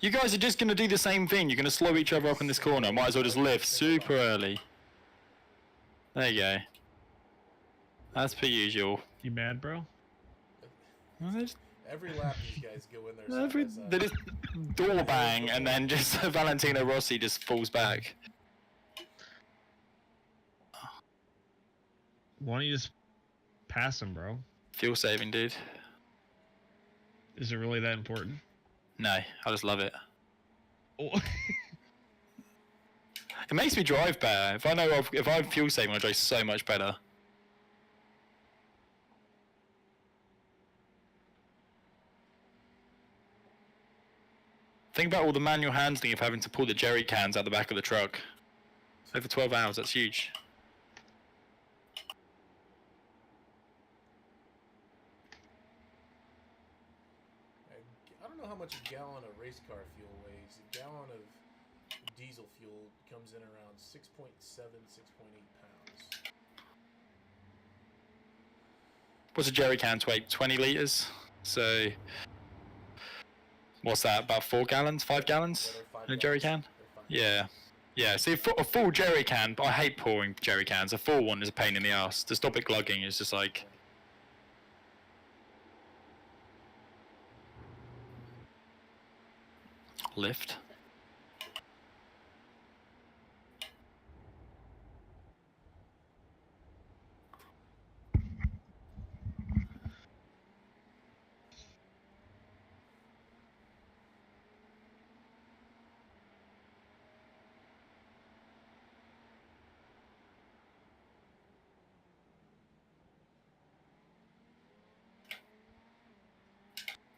You guys are just going to do the same thing. You're going to slow each other up in this corner. Might as well just lift super early. There you go. As per usual. You mad, bro? Every lap these guys go in there. They just door bang and then just Valentino Rossi just falls back. Why don't you just pass him, bro? Fuel saving, dude. Is it really that important? No, I just love it. Oh. It makes me drive better. If I'm fuel saving, I drive so much better. Think about all the manual handling of having to pull the jerry cans out the back of the truck. Over 12 hours, that's huge. I don't know how much a gallon of race car fuel weighs. A gallon of diesel fuel comes in around 6.7, 6.8 pounds. What's a jerry can's weight? 20 litres. So, what's that? About 4 gallons, 5 gallons Yeah, they're 5 in a jerry gallons. can? They're 5 Yeah. gallons. Yeah, see, a full jerry can, but I hate pouring jerry cans. A full one is a pain in the ass. To stop it glugging is just like... Lift.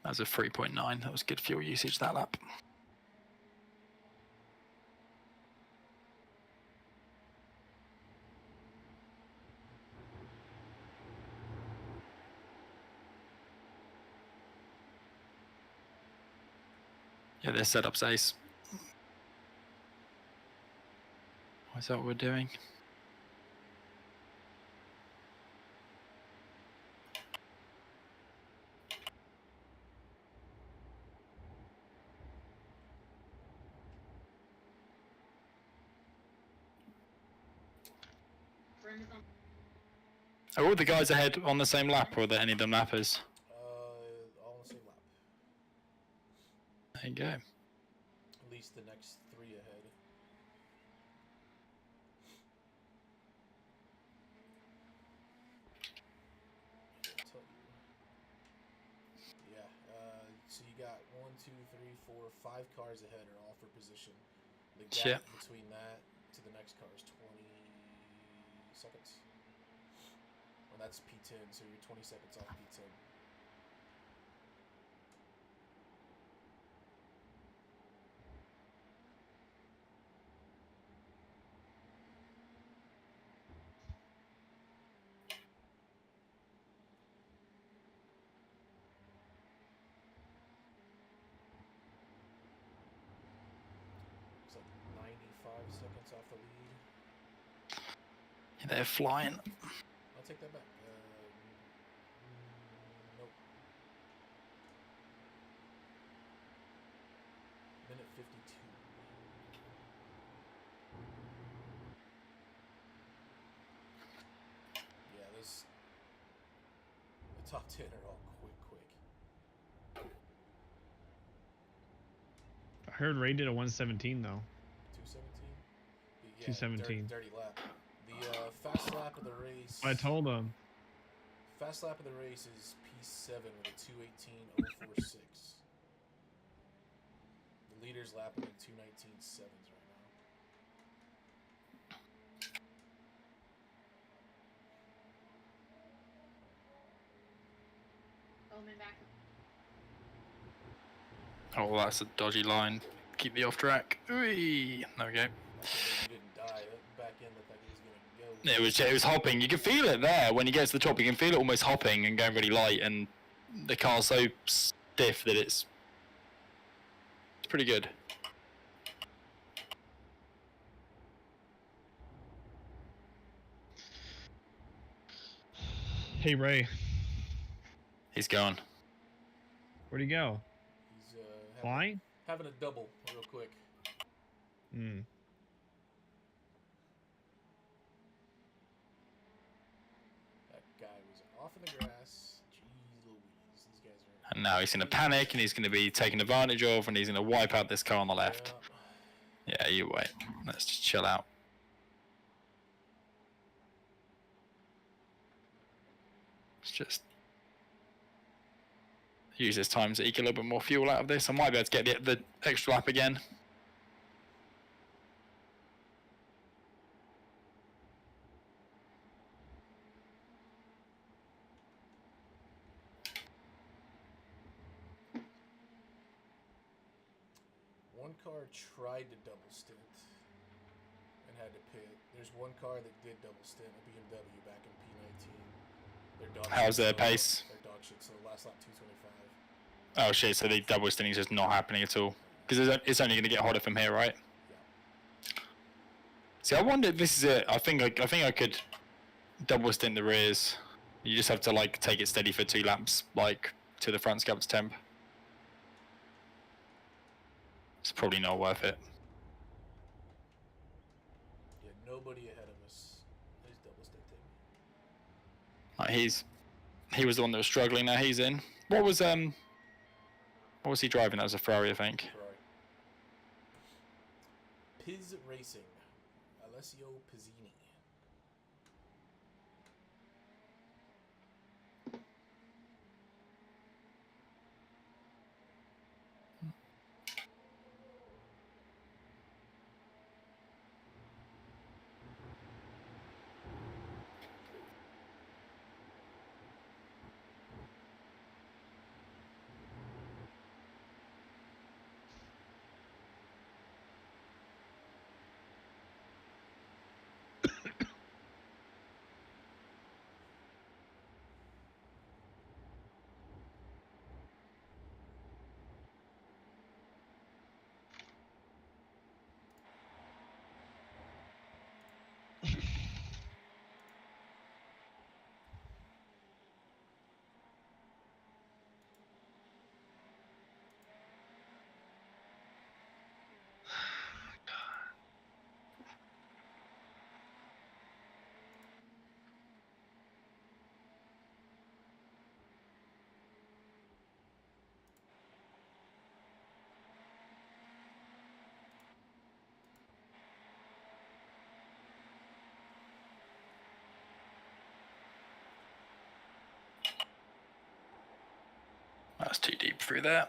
That was a 3.9. That was good fuel usage that lap. Yeah, their setup's ace. Is that what we're doing? Are all the guys ahead on the same lap, or are there any of them lappers? All on the same lap. There you go. At least the next 3 ahead. I'll tell you. Yeah. So you got 1, 2, 3, 4, 5 cars ahead are all for position. The gap between that to the next car is 20 seconds. And that's P10, so you're 20 seconds off P10. It's like 95 seconds off the lead. They're flying. I'll take that back. Nope. Minute 52. Yeah, the top 10 are all quick. I heard Ray did a 117 though. 217? Yeah, 217. Dirty lap. The fast lap of the race. I told him. Fast lap of the race is P7 with a 218.046. The leader's lapping in 219.7s right now. Oh, that's a dodgy line. Keep the off track. Ooh, there we go. You didn't die. That back end looked like it was gonna go. It was hopping. You can feel it there when you get to the top. You can feel it almost hopping and going really light, and the car's so stiff that it's pretty good. Hey Ray, He's gone. where'd he go? He's Flying? having a double real quick. Hmm. That guy was off in the grass. Jeez Louise, these guys are. And now he's going to panic, and he's going to be taken advantage of, and he's going to wipe out this car on the left. Yeah, you wait. Let's just chill out. Let's just use this time to eke a little bit more fuel out of this. I might be able to get the extra lap again. One car tried to double stint and had to pit. There's one car that did double stint, a BMW back in P19. Their dog How's shit, their so- pace? Their dog shit, so last lap 225. Oh shit, so the double stinting is just not happening at all. Because it's only going to get hotter from here, right? See, I wonder if this is it. I think I could double stint the rears. You just have to like take it steady for 2 laps, like to the front, get up to temp. It's probably not worth it. Yeah, nobody ahead of us. He's double stick Like he was the one that was struggling. Now he's in. What was he driving? That was a Ferrari, I think. Ferrari. Piz Racing. Alessio Pizzini. That's too deep through there.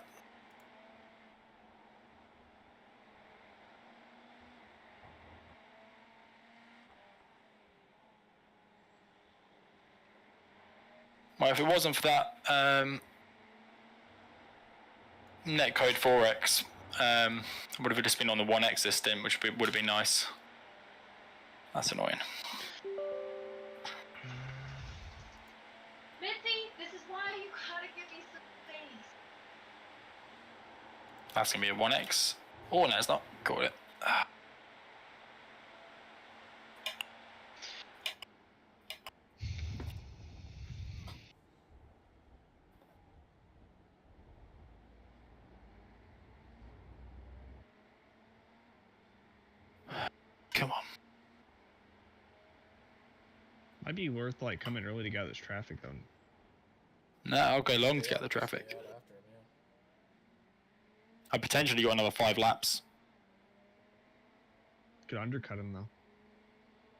Well, if it wasn't for that netcode 4x, would have just been on the 1x this stint, which would have been nice. That's annoying. Mitzi, this is why you gotta give me some space. That's gonna be a 1x. Oh no, it's not. Got it. Come on. Might be worth like coming early to get out of this traffic though. No, I'll go long to Stay get out- the traffic. stay out after him, yeah. I potentially got another 5 laps. Could undercut him though.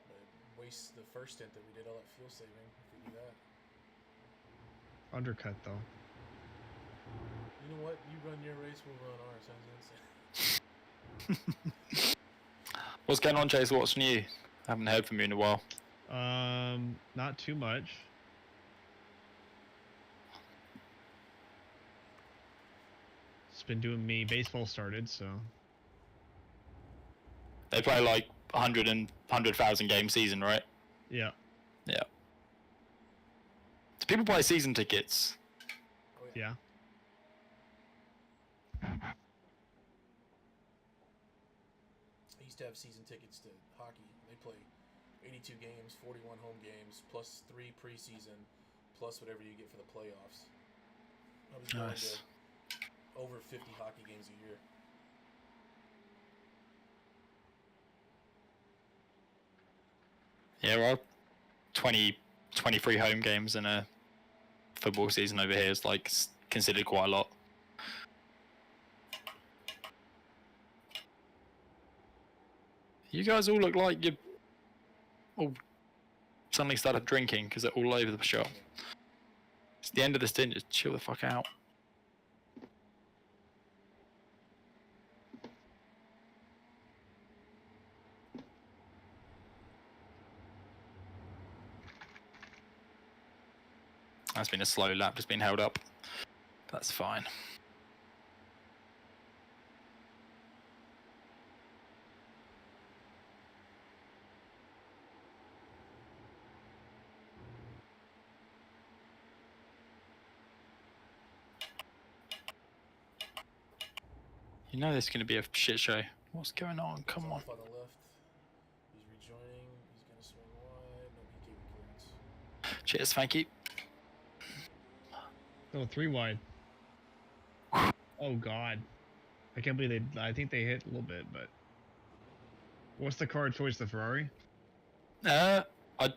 But waste the first stint that we did all that fuel saving if we do that. Undercut though. You know what? You run your race, we'll run ours. How's that sound? What's going on, Chase? What's new? I haven't heard from you in a while. Not too much. It's been doing me. Baseball started, so They play like 100,000 game season, right? yeah. Yeah. Do people buy season tickets? Oh, yeah. Yeah. I used to have season tickets to hockey. They play 82 games, 41 home games, plus 3 preseason, plus whatever you get for the playoffs. I was going Nice. to over 50 hockey games a year. Yeah, well, 23 home games in a football season over here is like considered quite a lot. You guys all look like you all suddenly started drinking because they're all over the shop. It's the end of the stint, just chill the fuck out. That's been a slow lap, just been held up. That's fine. You know there's going to be a shit show. What's going on? Come on. Off on the left. He's rejoining. He's going to swing wide. No, he gave clearance. Cheers, thank you. Oh, 3 wide. Oh God, I can't believe they. I think they hit a little bit, but what's the car choice? The Ferrari? I, Yeah.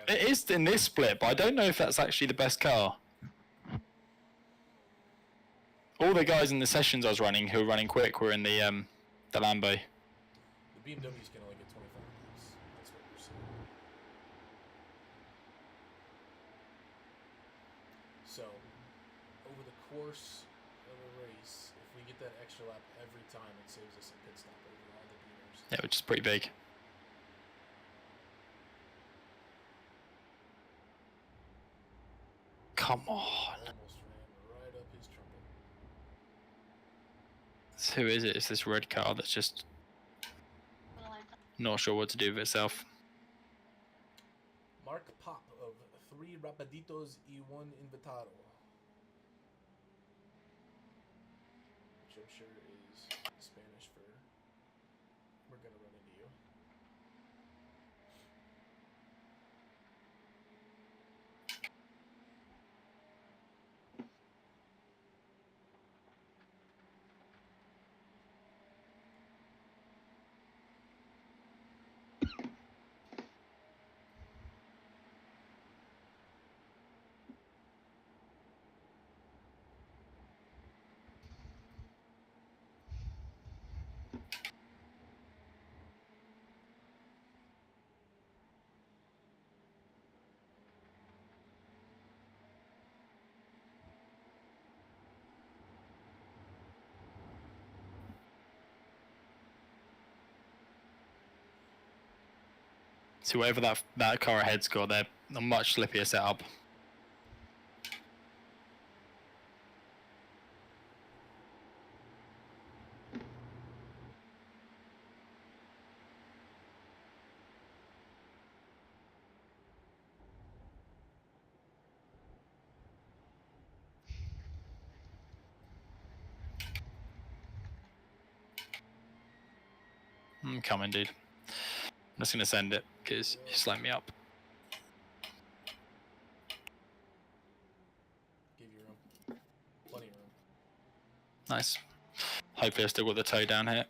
it is in this split, but I don't know if that's actually the best car. All the guys in the sessions I was running who were running quick were in the Lambo. The BMWs can only get 25 laps. That's what we're saying. So, over the course of a race, if we get that extra lap every time, it saves us a pit stop over all the beaters. Yeah, which is pretty big. Come on. Almost ran right up his trumpet. So who is it? It's this red car that's just not sure what to do with itself. Mark Pop of 3 Rapaditos y 1 Invitado. Which I'm sure is Spanish for we're gonna run into you. So whatever that car ahead's got, they're a much slippier setup. I'm coming, dude. I'm just gonna send it because you slammed me up. Give you room. Plenty of room. Nice. Hopefully I still got the toe down here.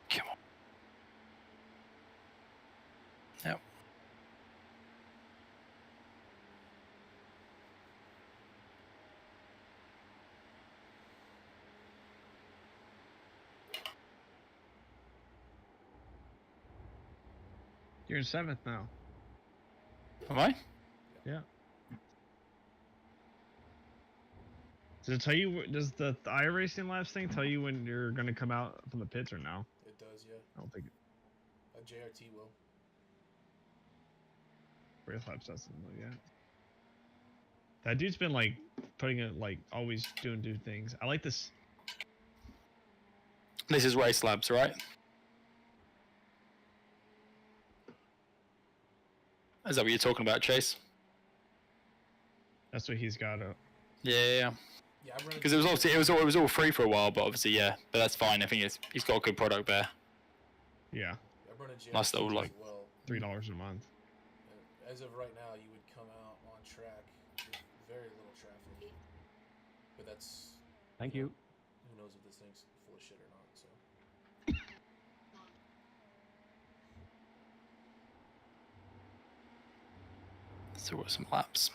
Come on. Yep. You're in 7th now. Am I? Yeah. Does it tell you? Does the iRacing Labs thing tell you when you're gonna come out from the pits or no? It does, yeah. I don't think A JRT will. Race Labs doesn't know yet. That dude's been like putting it like always doing things. I like this. This is Race Labs, right? Is that what you're talking about, Chase? That's what he's got. Yeah. Yeah, I'm running. Because it was obviously it was all free for a while, but obviously yeah. But that's fine. I think he's got a good product there. Yeah, I'm running JRT Nice little, as like- well. $3 a month. And as of right now, you would come out on track with very little traffic. But that's Thank you. who knows if this thing's full of shit or not. So So what are some laps?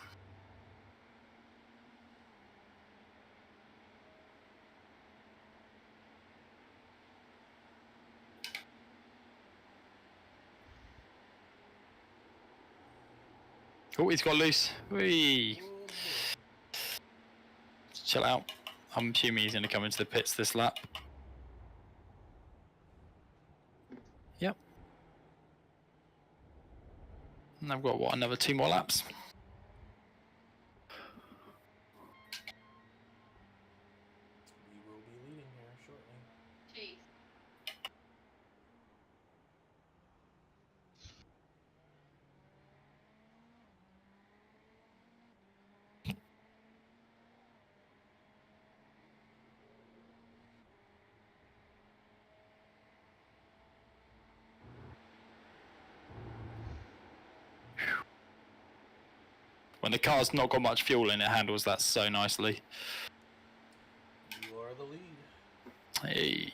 Oh, he's got loose. Whee! Chill out. I'm assuming he's going to come into the pits this lap. Yep. And I've got, what, another 2 more laps? we will be leading here shortly. Jeez. When the car's not got much fuel in, it handles that so nicely. You are the lead. Hey.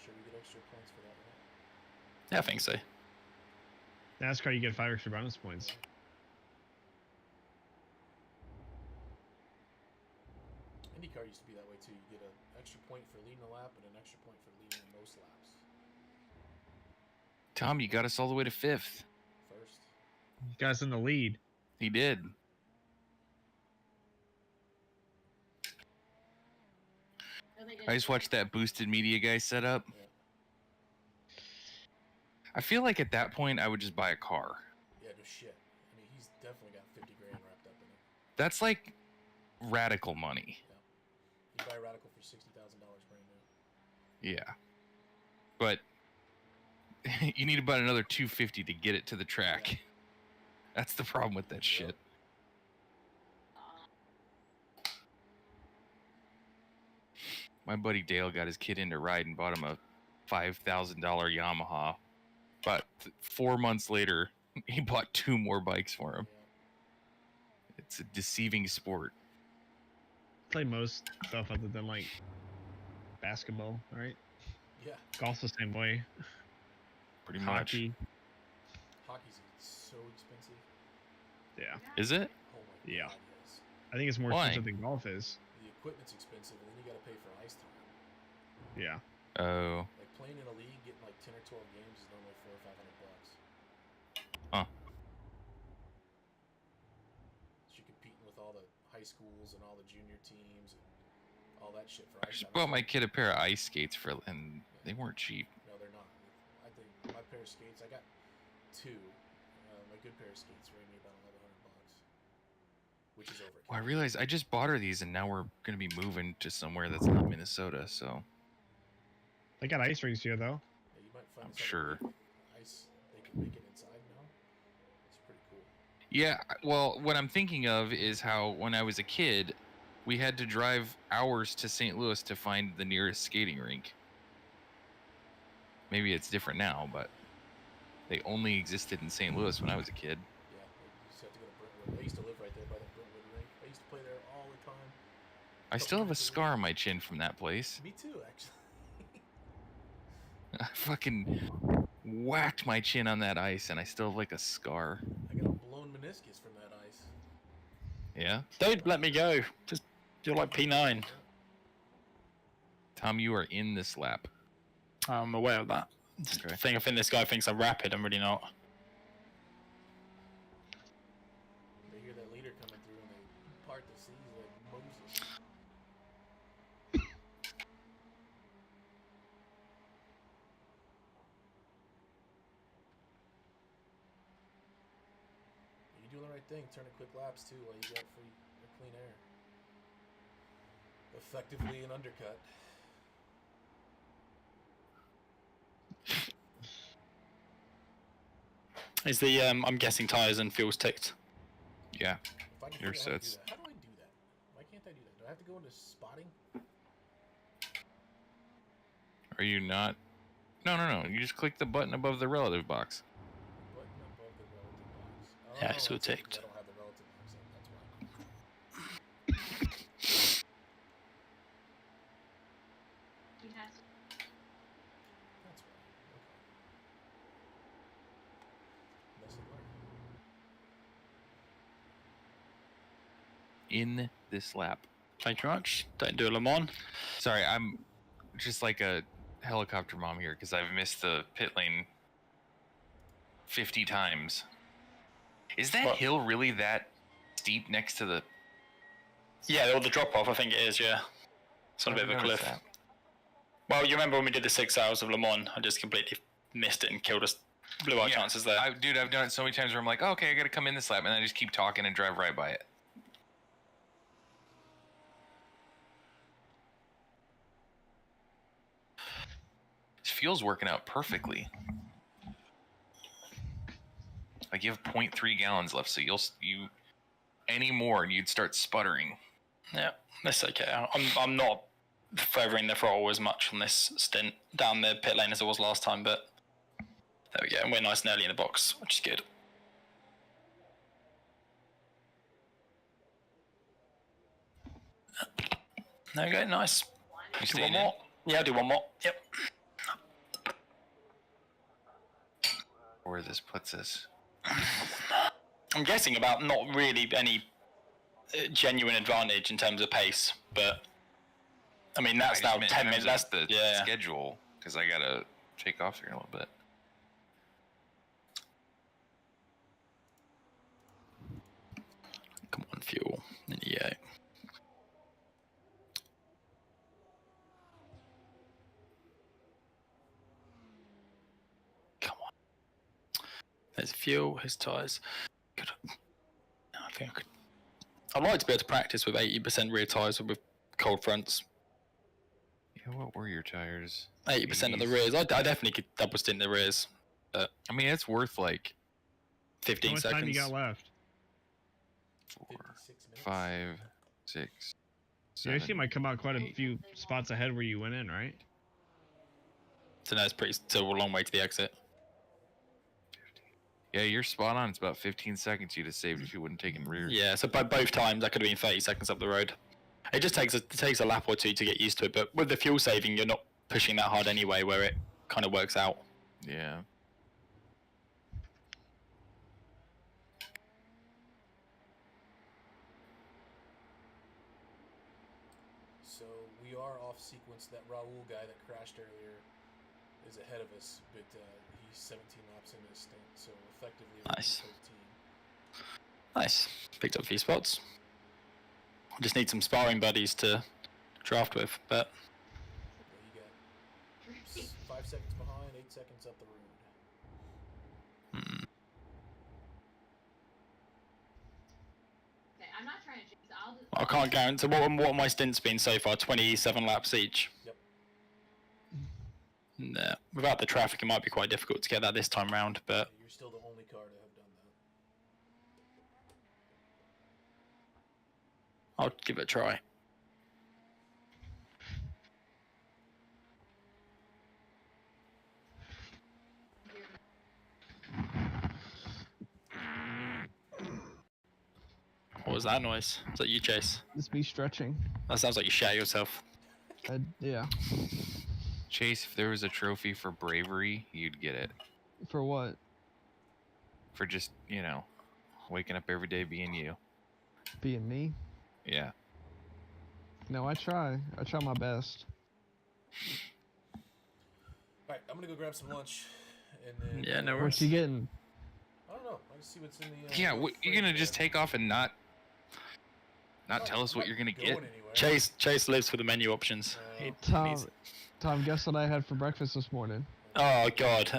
Sure we get extra points for that, right? Yeah, I think so. NASCAR, you get 5 extra bonus points. IndyCar used to be that way too. You get an extra point for leading a lap and an extra point for leading most laps. Tom, you got us all the way to 5th. First. You guys in the lead. He did. I just watched that boosted media guy set up. Yeah. I feel like at that point I would just buy a car. Yeah, no shit. I mean, he's definitely got 50 grand wrapped up in it. That's like radical money. You buy a Radical for $60,000 brand new. Yeah. But you need about another $250 to get it to the track. Yeah. That's the problem with that shit. My buddy Dale got his kid into ride and bought him a $5,000 Yamaha. But 4 months later, he bought 2 more bikes for him. Yeah. It's a deceiving sport. Play most stuff other than like basketball, right? Yeah. Golf's the same way. Pretty much. Hockey. Hockey's so expensive. Yeah. Is it? Oh my Yeah. god, yes. I think it's more Why? expensive than golf is. The equipment's expensive, and then you got to pay for ice time. Yeah. Oh. Like playing in a league, getting like 10 or 12 games is normally $400 or $500. Huh. So you're competing with all the high schools and all the junior teams and all that shit for I ice just time. bought my kid a pair of ice skates and they weren't cheap. No, they're not. I think my pair of skates, I got 2. My good pair of skates ran me about $1,100, which is over. Well, I realized I just bought her these and now we're going to be moving to somewhere that's not Minnesota, so They got ice rinks here though. Yeah, you might find I'm this other sure. big ice. They can make it inside now. It's pretty cool. Yeah, well, what I'm thinking of is how when I was a kid, we had to drive hours to St. Louis to find the nearest skating rink. Maybe it's different now, but they only existed in St. Louis when I was a kid. Yeah, you just have to go to Brentwood. I used to live right there by the Brentwood rink. I used to play there all the time. I still have a scar on my chin from that place. Me too, actually. I fucking whacked my chin on that ice and I still have like a scar. I got a blown meniscus from that ice. Yeah? Don't let me go. Just you're like P9. Tom, you are in this lap. I'm aware of that. Just Okay. I think this guy thinks I'm rapid. I'm really not. They hear that leader coming through and they part the seas like Moses. You're doing the right thing. Turning quick laps too while you got free or clean air. Effectively an undercut. Is the I'm guessing tires and fuels ticked. Yeah. If I can Your figure out sets. how do I do that? Why can't I do that? Do I have to go into spotting? Are you not? No. You just click the button above the relative box. Button above the relative box. Yeah, it's all okay, ticked. I don't have the relative box up, that's why. He has to. That's why. Okay. Lesson learned. In this lap. Thank you very much. Don't do a Le Mans. Sorry, I'm just like a helicopter mom here because I've missed the pit lane 50 times. Is that What? hill really that steep next to the... Yeah, or the drop off. I think it is. Yeah, it's on a bit of a I've noticed cliff. that. Well, you remember when we did the 6 hours of Le Mans? I just completely missed it and killed us. Blew our chances there. Dude, I've done it so many times where I'm like, oh, okay, I gotta come in this lap, and I just keep talking and drive right by it. This fuel's working out perfectly. Like you have 0.3 gallons left, so you any more and you'd start sputtering. Yeah, that's okay. I'm not favoring the throttle as much on this stint down the pit lane as I was last time, but there we go. And we're nice and early in the box, which is good. There we go, nice. You Do one staying in? more? Yeah, I'll do one more. Yep. Where this puts us? I'm guessing about not really any genuine advantage in terms of pace, but I mean that's I now just meant 10 in minutes. terms That's of the yeah. schedule because I gotta take off here in a little bit. Come on, fuel. Yeah. Come on. There's fuel. His tires. Could I think I could. I'd like to be able to practice with 80% rear tires with cold fronts. Yeah, what were your tires? 80% of the 80s? rears. I definitely could double stint the rears. I mean, it's worth like 15 How much seconds. time you got left? 4, 56 minutes. 5, 6. You actually 7, might come out quite a 8. few spots ahead where you went in, right? So no, it's still a long way to the exit. Yeah, you're spot on. It's about 15 seconds you'd have saved if you wouldn't taken rear. Yeah, so by both times that could have been 30 seconds up the road. It just takes a lap or two to get used to it, but with the fuel saving, you're not pushing that hard anyway, where it kind of works out. Yeah. So we are off sequence. That Raul guy that crashed earlier is ahead of us, but he's 17 laps into his stint, so effectively we're Nice. 13. Nice. Picked up a few spots. I just need some sparring buddies to draft with, but Well, you got 5 seconds behind, 8 seconds up the road. Okay, I'm not trying to jinx it. I'll just. I can't guarantee. What are my stints been so far? 27 laps each. Yep. Nah, without the traffic, it might be quite difficult to get that this time round, but You're still the only car to have done that. I'll give it a try. What was that noise? Was that you, Chase? It's me stretching. That sounds like you shat yourself. Yeah. Chase, if there was a trophy for bravery, you'd get it. For what? For just, waking up every day being you. Being me? Yeah. No, I try. I try my best. Alright, I'm gonna go grab some lunch, and then... Yeah, no What worries. you getting? I don't know. I just see what's in the... Yeah, little you're gonna fridge just there. take off and not I'm tell us I'm what not you're gonna going get? anywhere. Chase lives for the menu options. No. Tom, guess what I had for breakfast this morning? Oh God.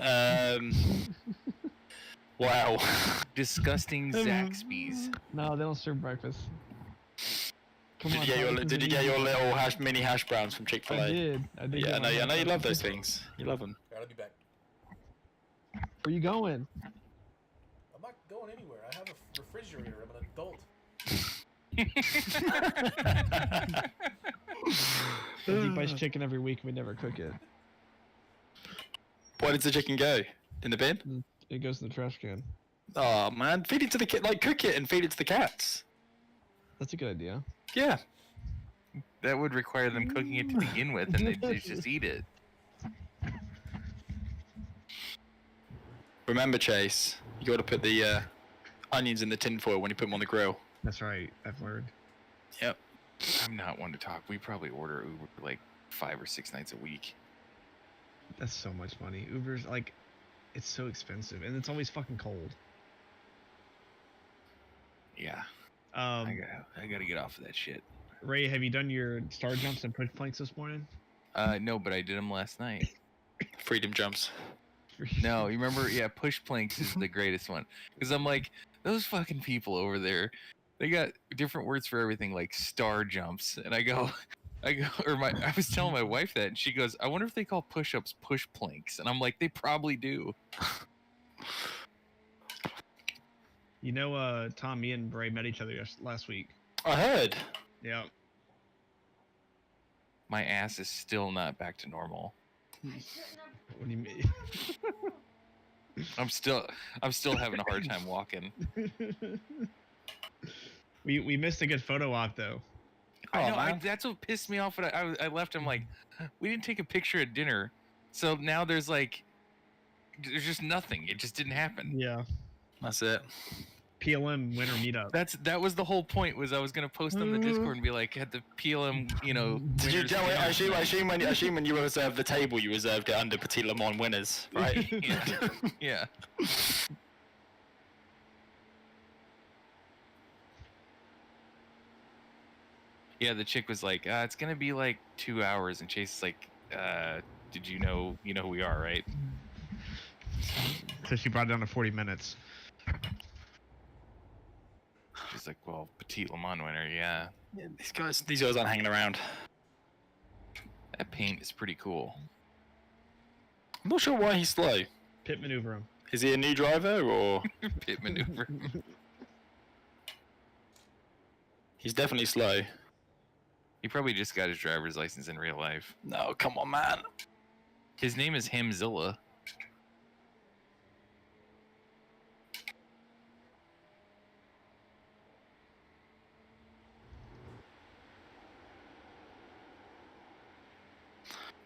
Wow. Disgusting Zaxby's. No, they don't serve breakfast. Come on, Did Tom, this you is get your easy. little mini hash browns from Chick-fil-A? I did. Yeah, get I my know you hash love browns. those things. You love them. Alright, I'll be back. Where you going? I'm not going anywhere. I have a refrigerator. I'm an adult. He buys chicken every week. We never cook it. Where does the chicken go? In the bin? It goes in the trash can. Oh man, feed it to the kid. Like cook it and feed it to the cats. That's a good idea. Yeah. That would require them cooking it to begin with, and they just eat it. Remember, Chase, you got to put the onions in the tin foil when you put them on the grill. That's right. I've learned. Yep. I'm not one to talk. We probably order Uber like 5 or 6 nights a week. That's so much money. Uber's like, it's so expensive, and it's always fucking cold. Yeah. Um, I gotta get off of that shit. Ray, have you done your star jumps and push planks this morning? No, but I did them last night. Freedom jumps. No, you remember? Yeah, push planks is the greatest one. Because I'm like, those fucking people over there, they got different words for everything, like star jumps. And I was telling my wife that, and she goes, I wonder if they call push-ups push planks. And I'm like, they probably do. You know, Tom, me and Ray met each other last week. I heard. Yeah. My ass is still not back to normal. What do you mean? I'm still having a hard time walking. we missed a good photo op though. I Oh, know. man. That's what pissed me off. When I left. I'm like, we didn't take a picture at dinner, so now there's just nothing. It just didn't happen. Yeah. That's it. PLM winter meetup. That was the whole point. Was I was gonna post on the Discord and be like, at the PLM, Did you? winners Joey, dinner I assume tonight. when you reserved the table, you reserved it under Petit Le Mans winners, right? Yeah. Yeah. Yeah, the chick was like, it's gonna be like 2 hours, and Chase is like, did you know who we are, right? So she brought it down to 40 minutes. She's like, well, Petit Le Mans winner, yeah. These guys aren't hanging around. That paint is pretty cool. I'm not sure why he's slow. Pit maneuver him. Is he a new driver or? Pit maneuver. He's definitely slow. He probably just got his driver's license in real life. No, come on, man. His name is Hamzilla.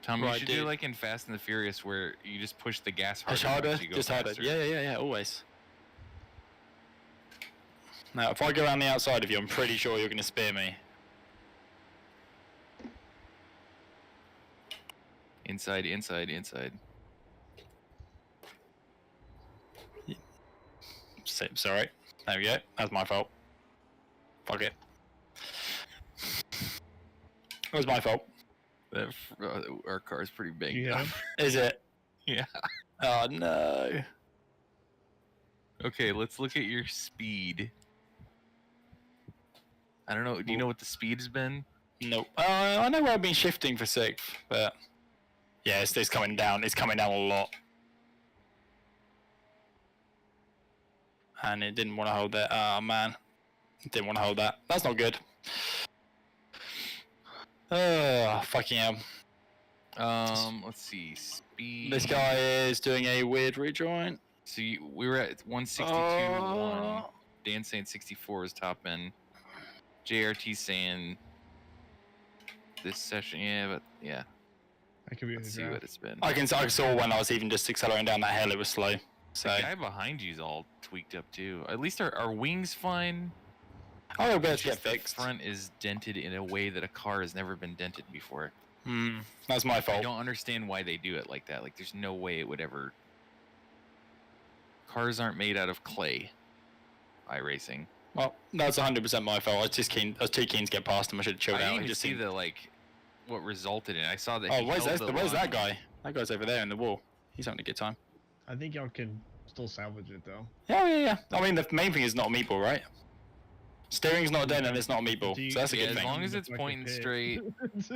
Tom, you Right, should do dude. like in Fast and the Furious, where you just push the gas Push harder. harder, once you go just harder. faster. Yeah, always. Now, if I go around the outside of you, I'm pretty sure you're going to spear me. Inside. Sorry. There we go. That's my fault. Fuck it. It was my fault. Our car's pretty big. You hit him? Is it? Yeah. Oh, no. Okay, let's look at your speed. I don't know. Do you know what the speed has been? Nope. I know where I've been shifting for 6th, but... Yeah, it's coming down. It's coming down a lot. And it didn't want to hold that. Oh, man. It didn't want to hold that. That's not good. Fucking hell. Let's see. Speed. This guy is doing a weird rejoin. So we were at 162.1. Dan saying 64 is top end. JRT saying this session, yeah. I could be Let's see what it's been. I saw when I was even just accelerating down that hill, it was slow. So The guy behind you's all tweaked up too. At least our wings fine. I'll be able It's to get just the fixed. front is dented in a way that a car has never been dented before. That's my I fault. don't understand why they do it like that. Like, there's no way it would ever. Cars aren't made out of clay. iRacing. Well, that's 100% my fault. I was too keen to get past him. I should have chilled I out. didn't and even just see seen- what resulted in it. I saw that. Oh, he where's held the that line. guy? That guy's over there in the wall. He's having a good time. I think y'all can still salvage it though. Yeah. I mean, the main thing is not a meatball, right? Steering's not done and it's not a meatball, so that's a Yeah, good as thing. long as it's pointing straight. As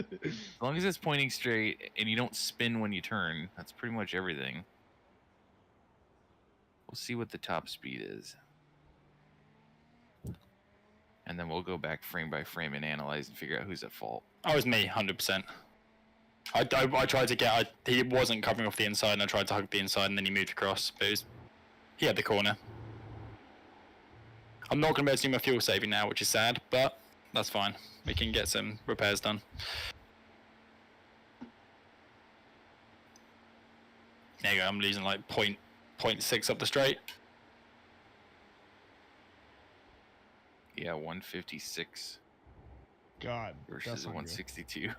long as it's pointing straight and you don't spin when you turn, that's pretty much everything. We'll see what the top speed is. And then we'll go back frame by frame and analyze and figure out who's at fault. That was me, 100%. I tried to get... he wasn't covering off the inside, and I tried to hug the inside, and then he moved across. But he had the corner. I'm not going to be able to do my fuel saving now, which is sad, but that's fine. We can get some repairs done. There you go, I'm losing like 0.6 up the straight. Yeah, 156 God. versus that's not good. 162.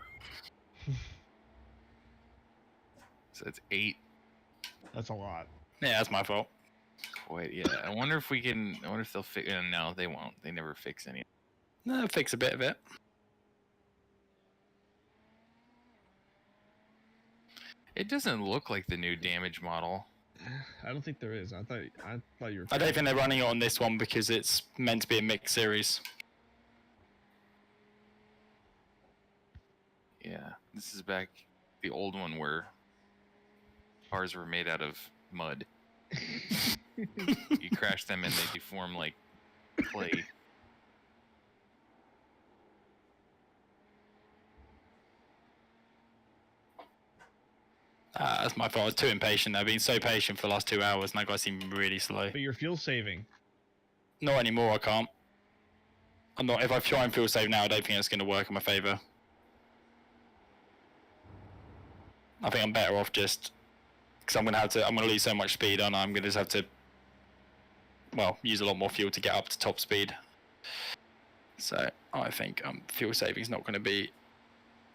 So it's 8. That's a lot. Yeah, that's my fault. Quite, yeah. I wonder if they'll fix. No, they won't. They never fix any. No, fix a bit of it. It doesn't look like the new damage model. I don't think there is. I thought you were. I don't think they're running it on this one because it's meant to be a mixed series. Yeah, this is back the old one where cars were made out of mud. You crash them and they deform like clay. That's my fault. I was too impatient. I've been so patient for the last 2 hours, and that guy seemed really slow. But you're fuel saving. Not anymore. I can't. I'm not. If I try and feel safe now, I don't think it's going to work in my favour. I think I'm better off just because I'm going to lose so much speed, and I'm going to just have to, well, use a lot more fuel to get up to top speed. So I think fuel saving is not going to be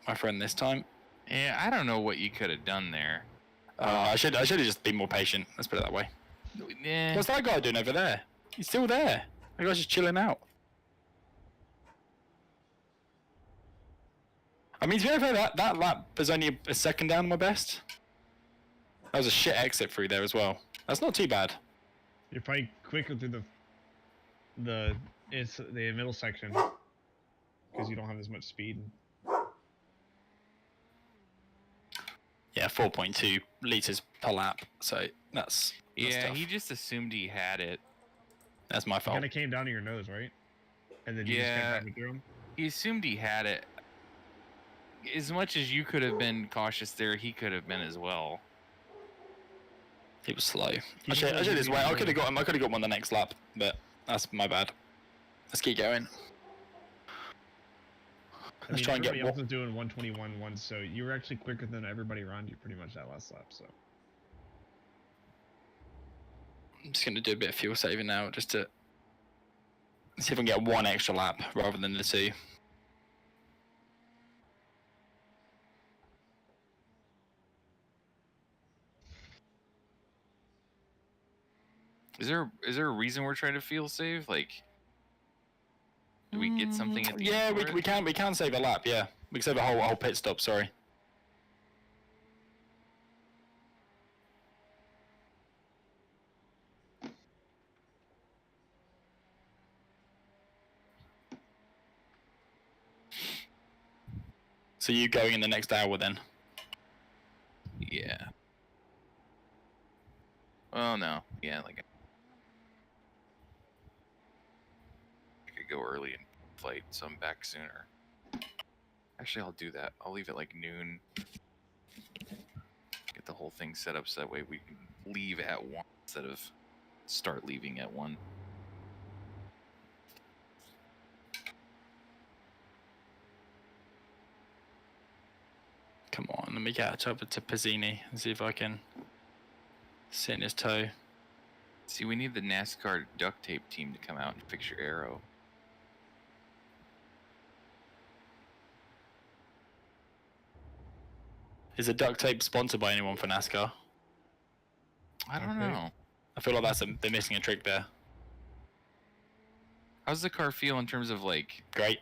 my friend this time. Yeah, I don't know what you could have done there. I should have just been more patient. Let's put it that way. Yeah. What's that guy doing over there? He's still there. The guy's just chilling out. I mean, to be fair, that lap was only a second down on my best. That was a shit exit through there as well. That's not too bad. You're probably quicker through the middle section because you don't have as much speed. Yeah, 4.2 liters per lap. So that's Yeah, tough. he just assumed he had it. That's my fault. Kind of came down to your nose, right? And then you just kept driving through him. He assumed he had it. As much as you could have been cautious there, he could have been as well. He was slow. I should just wait. I could have got him. I could have got him on the next lap, but that's my bad. Let's keep going. Let's try and get everybody else was doing 121 once, so you were actually quicker than everybody around you pretty much that last lap. So I'm just going to do a bit of fuel saving now, just to see if I can get one extra lap rather than the two. Is there a reason we're trying to feel safe? Like, do we get something at the Yeah, end? we can save a lap. Yeah, we can save a whole pit stop. Sorry. So you going in the next hour then? Yeah. Well, no. Yeah, like I could go early and flight, so I'm back sooner. Actually, I'll do that. I'll leave at like noon. Get the whole thing set up so that way we can leave at 1 instead of start leaving at 1. Come on, let me catch up to Pizzini and see if I can sit in his toe. See, we need the NASCAR duct tape team to come out and fix your arrow. Is the duct tape sponsored by anyone for NASCAR? I don't know. I feel like they're missing a trick there. How's the car feel in terms of like? Great.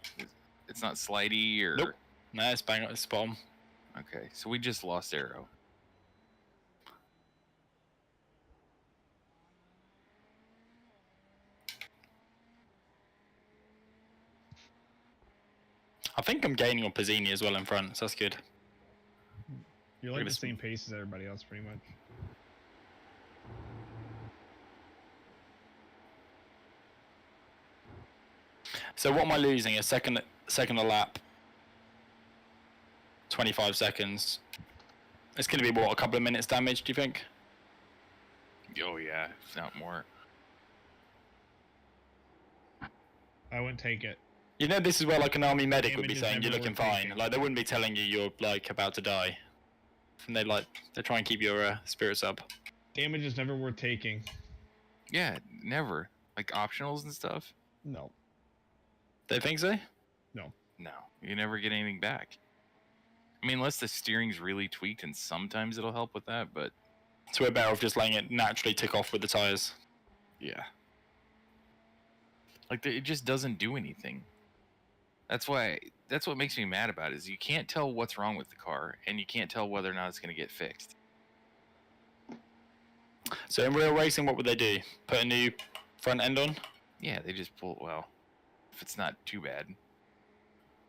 It's not slidey or. Nope. No, it's bang on the spot on. Okay, so we just lost arrow. I think I'm gaining on Pizzini as well in front, so that's good. you're like the same pace as everybody else, pretty much. So what am I losing? A second a lap. 25 seconds. It's going to be what, a couple of minutes damage? Do you think? Oh yeah, if not more. I wouldn't take it. You know, this is where like an army medic would Damage be is saying you're never looking worth fine. taking. Like they wouldn't be telling you you're like about to die. And they try and keep your spirits up. Damage is never worth taking. Yeah, never. Like optionals and stuff. No. They think so? No, you never get anything back. I mean, unless the steering's really tweaked, and sometimes it'll help with that. But So we're better off just letting it naturally tick off with the tires. yeah, like it just doesn't do anything. That's what makes me mad about it, is you can't tell what's wrong with the car, and you can't tell whether or not it's going to get fixed. So in real racing, what would they do? Put a new front end on? Yeah, they just pull. Well, if it's not too bad,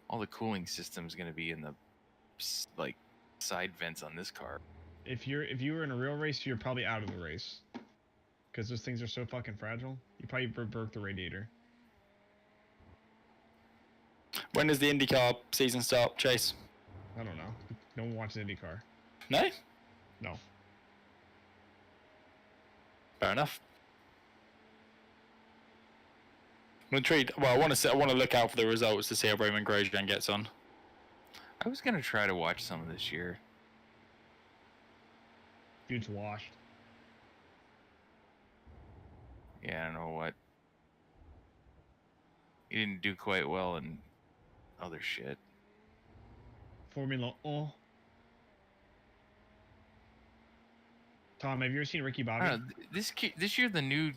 all the cooling system's going to be in the like side vents on this car. If you were in a real race, you're probably out of the race. Because those things are so fucking fragile. You probably broke the radiator. When does the IndyCar season start, Chase? I don't know. No one watches IndyCar. No? No. Fair enough. I'm intrigued. Well, I want to look out for the results to see how Roman Grosjean gets on. I was gonna try to watch some of this year. Dude's washed. Yeah, I don't know what. He didn't do quite well in other shit. Formula O. Tom, have you ever seen Ricky I Bobby? don't know. This year the new